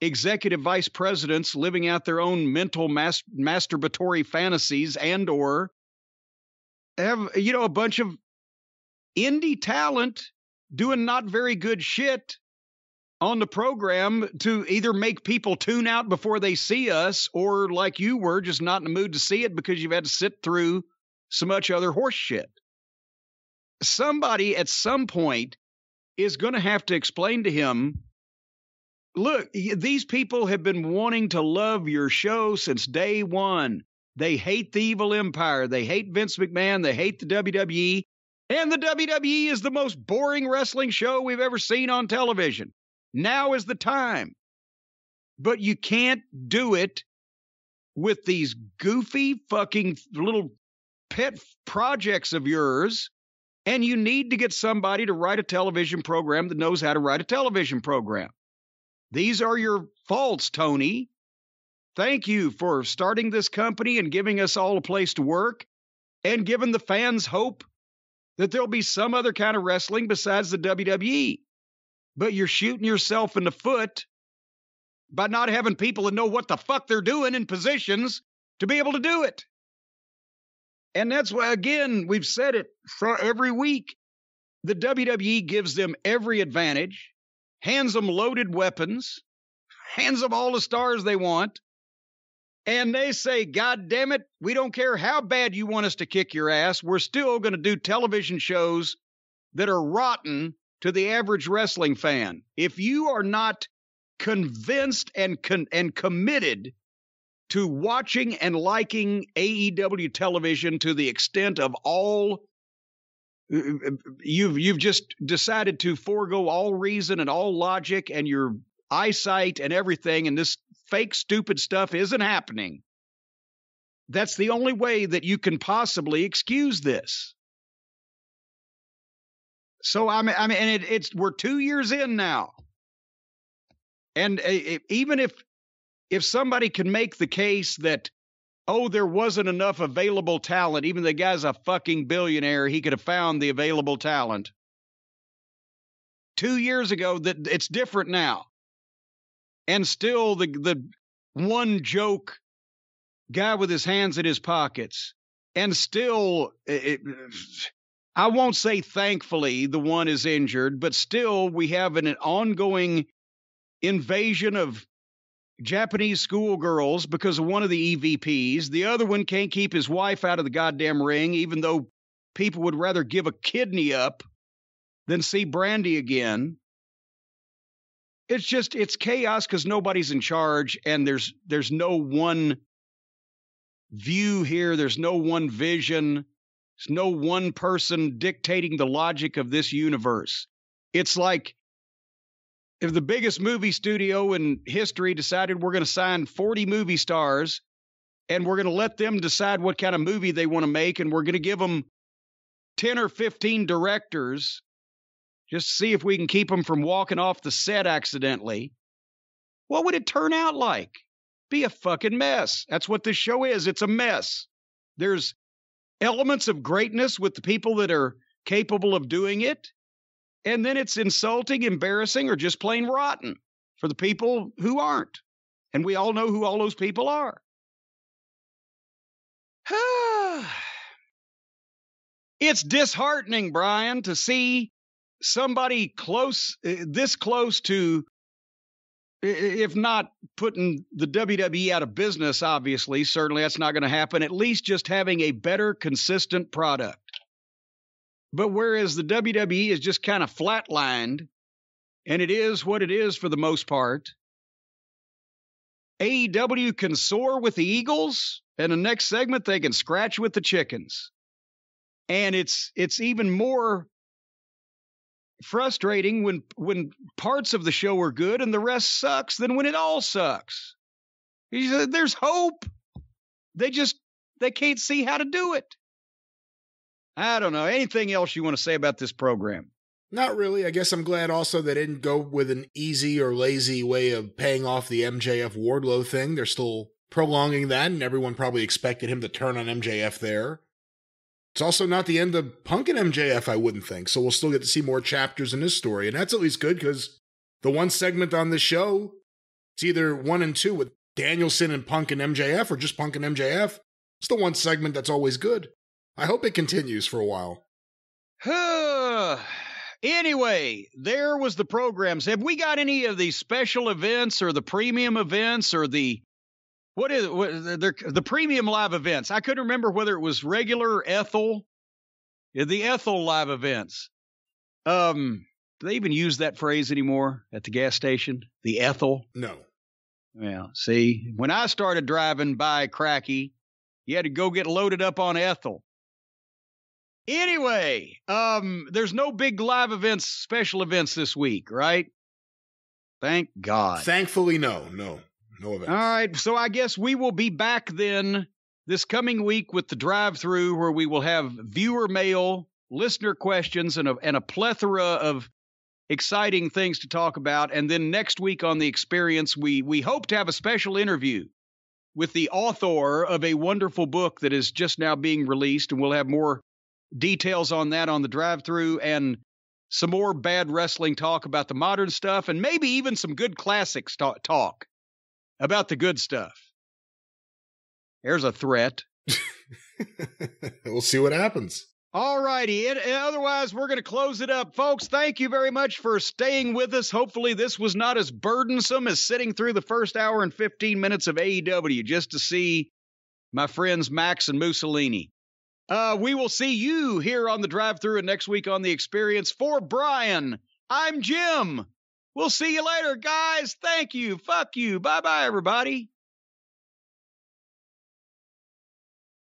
S1: executive vice presidents living out their own mental masturbatory fantasies, and or have, you know, a bunch of indie talent doing not very good shit on the program to either make people tune out before they see us, or like you were, just not in the mood to see it because you've had to sit through so much other horse shit. Somebody at some point is going to have to explain to him, look, these people have been wanting to love your show since day one. They hate the evil empire. They hate Vince McMahon. They hate the WWE. And the WWE is the most boring wrestling show we've ever seen on television. Now is the time. But you can't do it with these goofy fucking little pet projects of yours. And you need to get somebody to write a television program that knows how to write a television program. These are your faults, Tony. Thank you for starting this company and giving us all a place to work and giving the fans hope that there'll be some other kind of wrestling besides the WWE. But you're shooting yourself in the foot by not having people that know what the fuck they're doing in positions to be able to do it. And that's why, again, we've said it for every week. The WWE gives them every advantage, hands them loaded weapons, hands them all the stars they want, and they say, God damn it, we don't care how bad you want us to kick your ass, we're still going to do television shows that are rotten to the average wrestling fan. If you are not convinced and committed to watching and liking AEW television to the extent of all, you've just decided to forego all reason and all logic and your eyesight and everything, and this fake stupid stuff isn't happening. That's the only way that you can possibly excuse this. So I mean, and we're 2 years in now, and even if somebody can make the case that, oh, there wasn't enough available talent, even the guy's a fucking billionaire, he could have found the available talent 2 years ago, that it's different now. And still the one joke guy with his hands in his pockets, and still, I won't say thankfully the one is injured, but still we have an ongoing invasion of Japanese schoolgirls because of one of the EVPs. The other one can't keep his wife out of the goddamn ring, even though people would rather give a kidney up than see Brandy again. It's chaos because nobody's in charge, and there's no one view here. There's no one vision. There's no one person dictating the logic of this universe. It's like if the biggest movie studio in history decided we're going to sign 40 movie stars and we're going to let them decide what kind of movie they want to make, and we're going to give them 10 or 15 directors just to see if we can keep them from walking off the set accidentally. What would it turn out like? Be a fucking mess. That's what this show is. It's a mess. There's elements of greatness with the people that are capable of doing it, and then it's insulting, embarrassing, or just plain rotten for the people who aren't. And we all know who all those people are. It's disheartening, Brian, to see somebody this close to, if not putting the WWE out of business, obviously, certainly that's not going to happen, at least just having a better, consistent product. But whereas the WWE is just kind of flatlined, and it is what it is for the most part, AEW can soar with the Eagles, and the next segment they can scratch with the chickens. And it's even more frustrating when parts of the show are good and the rest sucks than when it all sucks. There's hope. They can't see how to do it. I don't know. Anything else you want to say about this program?
S2: Not really. I guess I'm glad also they didn't go with an easy or lazy way of paying off the MJF Wardlow thing. They're still prolonging that, and everyone probably expected him to turn on MJF there. It's also not the end of Punk and MJF, I wouldn't think, so we'll still get to see more chapters in this story, and that's at least good, because the one segment on this show, it's either 1 and 2 with Danielson and Punk and MJF, or just Punk and MJF. It's the one segment that's always good. I hope it continues for a while.
S1: Anyway, there was the programs. Have we got any of the special events or the premium events or the premium live events? I couldn't remember whether it was regular Ethel, the Ethel live events. Do they even use that phrase anymore at the gas station? The Ethel?
S2: No.
S1: Well, see, when I started driving by Cracky, you had to go get loaded up on Ethel. Anyway, there's no big live events, special events this week, right? Thank God.
S2: Thankfully, no events.
S1: All right, so I guess we will be back then this coming week with the drive-thru, where we will have viewer mail, listener questions, and a plethora of exciting things to talk about. And then next week on The Experience, we hope to have a special interview with the author of a wonderful book that is just now being released, and we'll have more details on that on the drive-thru, and some more bad wrestling talk about the modern stuff, and maybe even some good classics talk about the good stuff. There's a threat.
S2: We'll see what happens.
S1: All righty. Otherwise, we're going to close it up. Folks, thank you very much for staying with us. Hopefully this was not as burdensome as sitting through the first hour and 15 minutes of AEW just to see my friends Max and Mussolini. We will see you here on the drive-thru and next week on The Experience. For Brian, I'm Jim. We'll see you later, guys. Thank you. Fuck you. Bye-bye, everybody.